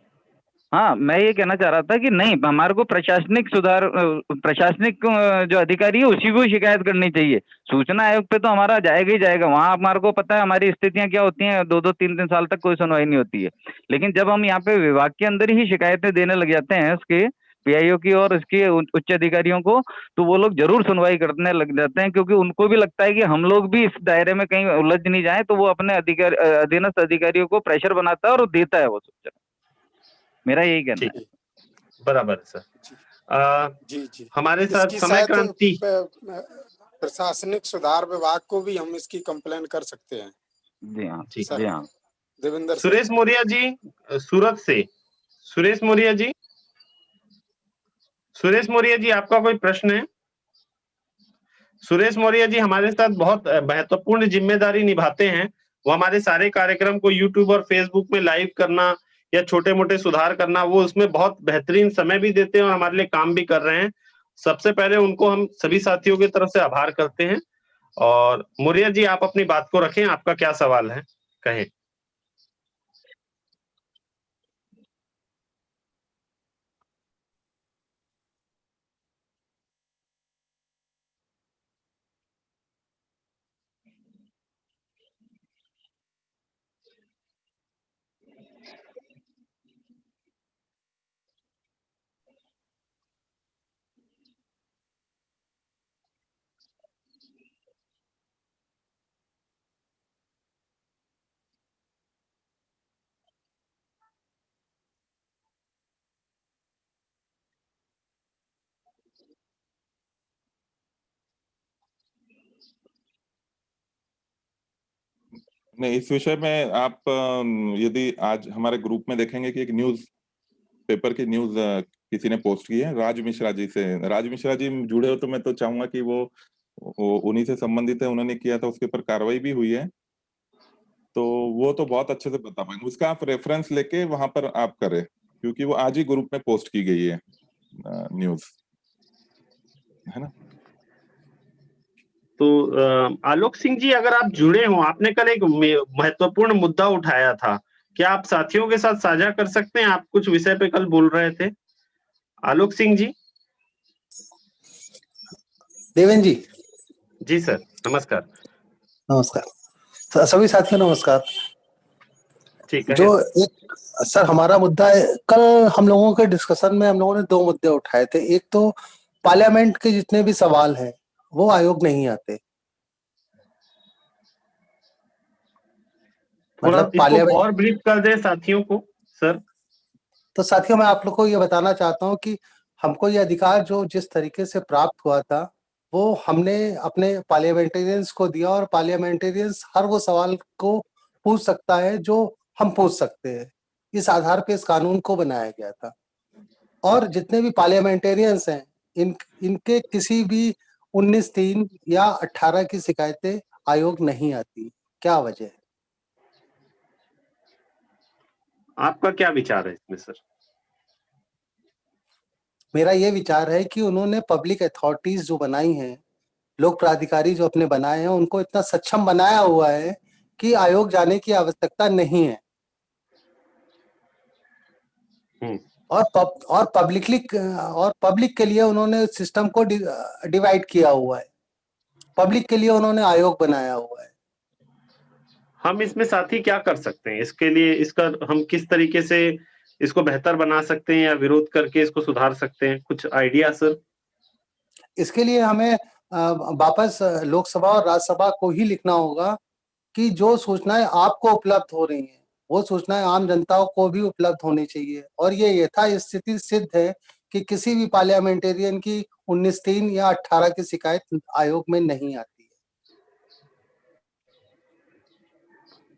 हाँ, मैं ये कहना चाह रहा था कि नहीं, हमारे को प्रशासनिक सुधार, प्रशासनिक जो अधिकारी है उसी को शिकायत करनी चाहिए। सूचना आयोग पे तो हमारा जाएगा ही जाएगा, वहाँ हमारे को पता है हमारी स्थितियां क्या होती हैं, 2-2, 3-3 साल तक कोई सुनवाई नहीं होती है। लेकिन जब हम यहाँ पे विभाग के अंदर ही शिकायतें देने लग जाते हैं उसके पीआईओ की और इसके उच्च अधिकारियों को, तो वो लोग जरूर सुनवाई करने लग जाते हैं, क्योंकि उनको भी लगता है कि हम लोग भी इस दायरे में कहीं उलझ नहीं जाए, तो वो अपने अधीनस्थ अधिकारियों को प्रेशर बनाता है और देता है वो सूचना। मेरा यही कहना है। बराबर सर। जी हमारे साथ समय क्रांति प्रशासनिक सुधार विभाग को भी हम इसकी कंप्लेन कर सकते हैं। जी हाँ देवेंद्र सुरेश मौर्य जी सूरत से। सुरेश मौर्य जी आपका कोई प्रश्न है? सुरेश मौर्य जी हमारे साथ बहुत महत्वपूर्ण जिम्मेदारी निभाते हैं। वो हमारे सारे कार्यक्रम को यूट्यूब और फेसबुक में लाइव करना या छोटे मोटे सुधार करना, वो उसमें बहुत बेहतरीन समय भी देते हैं और हमारे लिए काम भी कर रहे हैं। सबसे पहले उनको हम सभी साथियों की तरफ से आभार करते हैं। और मौर्य जी आप अपनी बात को रखें, आपका क्या सवाल है, कहें। नहीं, इस विषय में आप यदि आज हमारे ग्रुप में देखेंगे कि एक न्यूज पेपर की न्यूज किसी ने पोस्ट की है राज मिश्रा जी से। राज मिश्रा जी जुड़े हो तो मैं तो चाहूंगा कि वो उन्हीं से संबंधित है, उन्होंने किया था, उसके ऊपर कार्रवाई भी हुई है, तो वो तो बहुत अच्छे से बता पाएंगे। उसका आप रेफरेंस लेके वहां पर आप करें, क्योंकि वो आज ही ग्रुप में पोस्ट की गई है न्यूज, है ना। तो आलोक सिंह जी, अगर आप जुड़े हो, आपने कल एक महत्वपूर्ण मुद्दा उठाया था, क्या आप साथियों के साथ साझा कर सकते हैं? आप कुछ विषय पे कल बोल रहे थे, आलोक सिंह जी। देवेन जी। जी सर, नमस्कार। नमस्कार सभी साथियों, नमस्कार। ठीक है। जो एक सर हमारा मुद्दा है, कल हम लोगों के डिस्कशन में हम लोगों ने 2 मुद्दे उठाए थे। एक तो पार्लियामेंट के जितने भी सवाल हैं वो आयोग नहीं आते, मतलब इसको और ब्रीफ कर दे साथियों को सर। तो साथियों, मैं आप लोग को ये बताना चाहता हूँ कि हमको ये अधिकार जो जिस तरीके से प्राप्त हुआ था वो हमने अपने पार्लियामेंटेरियंस को दिया, और पार्लियामेंटेरियंस हर वो सवाल को पूछ सकता है जो हम पूछ सकते हैं। इस आधार पे इस कानून को बनाया गया था, और जितने भी पार्लियामेंटेरियंस हैं इनके किसी भी 19(3) या 18 की शिकायतें आयोग नहीं आती। क्या वजह है? आपका क्या विचार है इसमें सर? मेरा ये विचार है कि उन्होंने पब्लिक अथॉरिटीज जो बनाई हैं, लोक प्राधिकारी जो अपने बनाए हैं, उनको इतना सक्षम बनाया हुआ है कि आयोग जाने की आवश्यकता नहीं है। और पब्लिक के लिए उन्होंने सिस्टम को डिवाइड किया हुआ है। पब्लिक के लिए उन्होंने आयोग बनाया हुआ है। हम इसमें साथी क्या कर सकते हैं? इसके लिए इसका हम किस तरीके से इसको बेहतर बना सकते हैं या विरोध करके इसको सुधार सकते हैं? कुछ आइडिया सर? इसके लिए हमें वापस लोकसभा और राज्यसभा को ही लिखना होगा कि जो सूचनाएं आपको उपलब्ध हो रही हैं वो सूचनाएं आम जनता को भी उपलब्ध होनी चाहिए। और ये यथास्थिति सिद्ध है कि किसी भी पार्लियामेंटेरियन की 19(3) या 18 की शिकायत आयोग में नहीं आती है।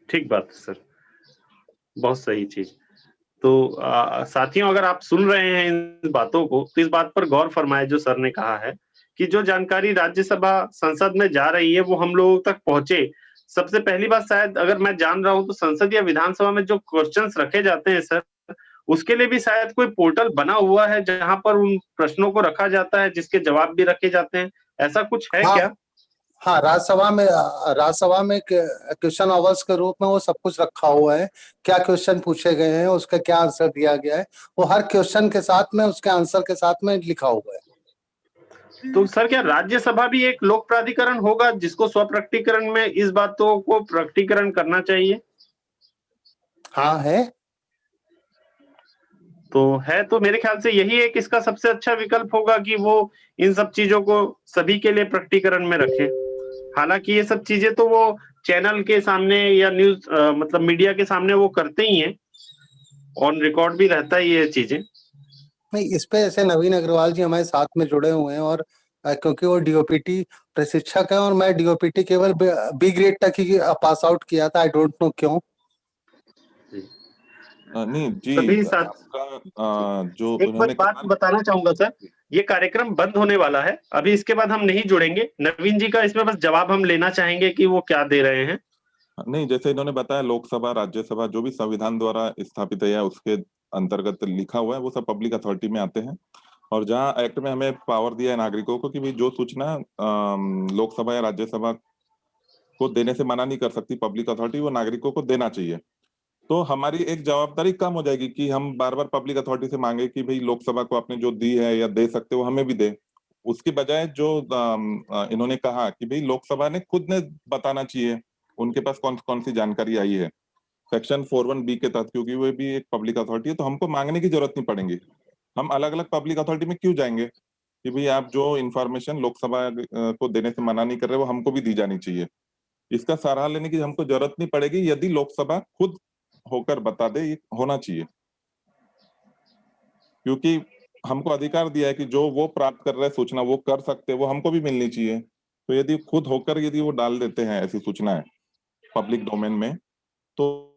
ठीक बात सर, बहुत सही चीज। तो साथियों, अगर आप सुन रहे हैं इन बातों को तो इस बात पर गौर फरमाए जो सर ने कहा है कि जो जानकारी राज्यसभा संसद में जा रही है वो हम लोगों तक पहुंचे। सबसे पहली बात, शायद अगर मैं जान रहा हूं तो संसद या विधानसभा में जो क्वेश्चंस रखे जाते हैं सर, उसके लिए भी शायद कोई पोर्टल बना हुआ है जहां पर उन प्रश्नों को रखा जाता है जिसके जवाब भी रखे जाते हैं। ऐसा कुछ है क्या? हाँ, राज्यसभा में क्वेश्चन आवर्स के रूप में वो सब कुछ रखा हुआ है। क्या क्वेश्चन पूछे गए हैं, उसका क्या आंसर दिया गया है, वो हर क्वेश्चन के साथ में उसके आंसर के साथ में लिखा हुआ है। तो सर, क्या राज्यसभा भी एक लोक प्राधिकरण होगा जिसको स्वप्रकटीकरण में इस बातों को प्रकटीकरण करना चाहिए? हाँ है। तो मेरे ख्याल से यही एक इसका सबसे अच्छा विकल्प होगा कि वो इन सब चीजों को सभी के लिए प्रकटीकरण में रखें। हालांकि ये सब चीजें तो वो चैनल के सामने या न्यूज मतलब मीडिया के सामने वो करते ही हैं, ऑन रिकॉर्ड भी रहता है ये चीजें। नहीं, इस पे ऐसे नवीन अग्रवाल जी हमारे साथ में जुड़े हुए हैं, और क्योंकि वो डीओपीटी प्रशिक्षक है और मैं डीओपीटी केवल बी ग्रेड तक ही पास आउट किया था। आई डोंट नो क्यों। नहीं जी, सभी साथ जो एक बात बताना चाहूंगा सर, ये कार्यक्रम बंद होने वाला है अभी, इसके बाद हम नहीं जुड़ेंगे। नवीन जी का इसमें बस जवाब हम लेना चाहेंगे कि वो क्या दे रहे हैं। नहीं, जैसे इन्होंने बताया, लोकसभा राज्यसभा जो भी संविधान द्वारा स्थापित है या उसके अंतर्गत लिखा हुआ है वो सब पब्लिक अथॉरिटी में आते हैं। और जहाँ एक्ट में हमें पावर दिया है नागरिकों को कि भाई जो सूचना लोकसभा या राज्यसभा को देने से मना नहीं कर सकती पब्लिक अथॉरिटी, वो नागरिकों को देना चाहिए। तो हमारी एक जवाबदारी कम हो जाएगी कि हम बार बार पब्लिक अथॉरिटी से मांगे कि भाई लोकसभा को आपने जो दी है या दे सकते हो हमें भी दे। उसकी बजाय जो इन्होंने कहा कि भाई लोकसभा ने खुद ने बताना चाहिए उनके पास कौन कौन सी जानकारी आई है सेक्शन 41B के तहत, क्योंकि वो भी एक पब्लिक अथॉरिटी है, तो हमको मांगने की जरूरत नहीं पड़ेगी। हम अलग अलग पब्लिक अथॉरिटी में क्यों जाएंगे कि भाई आप जो इन्फॉर्मेशन लोकसभा को देने से मना नहीं कर रहे वो हमको भी दी जानी चाहिए। इसका सहारा लेने की हमको जरूरत नहीं पड़ेगी यदि लोकसभा खुद होकर बता दे, ये होना चाहिए। क्योंकि हमको अधिकार दिया है कि जो वो प्राप्त कर रहे सूचना वो कर सकते, वो हमको भी मिलनी चाहिए। तो यदि खुद होकर यदि वो डाल देते हैं ऐसी सूचनाएं पब्लिक डोमेन में, तो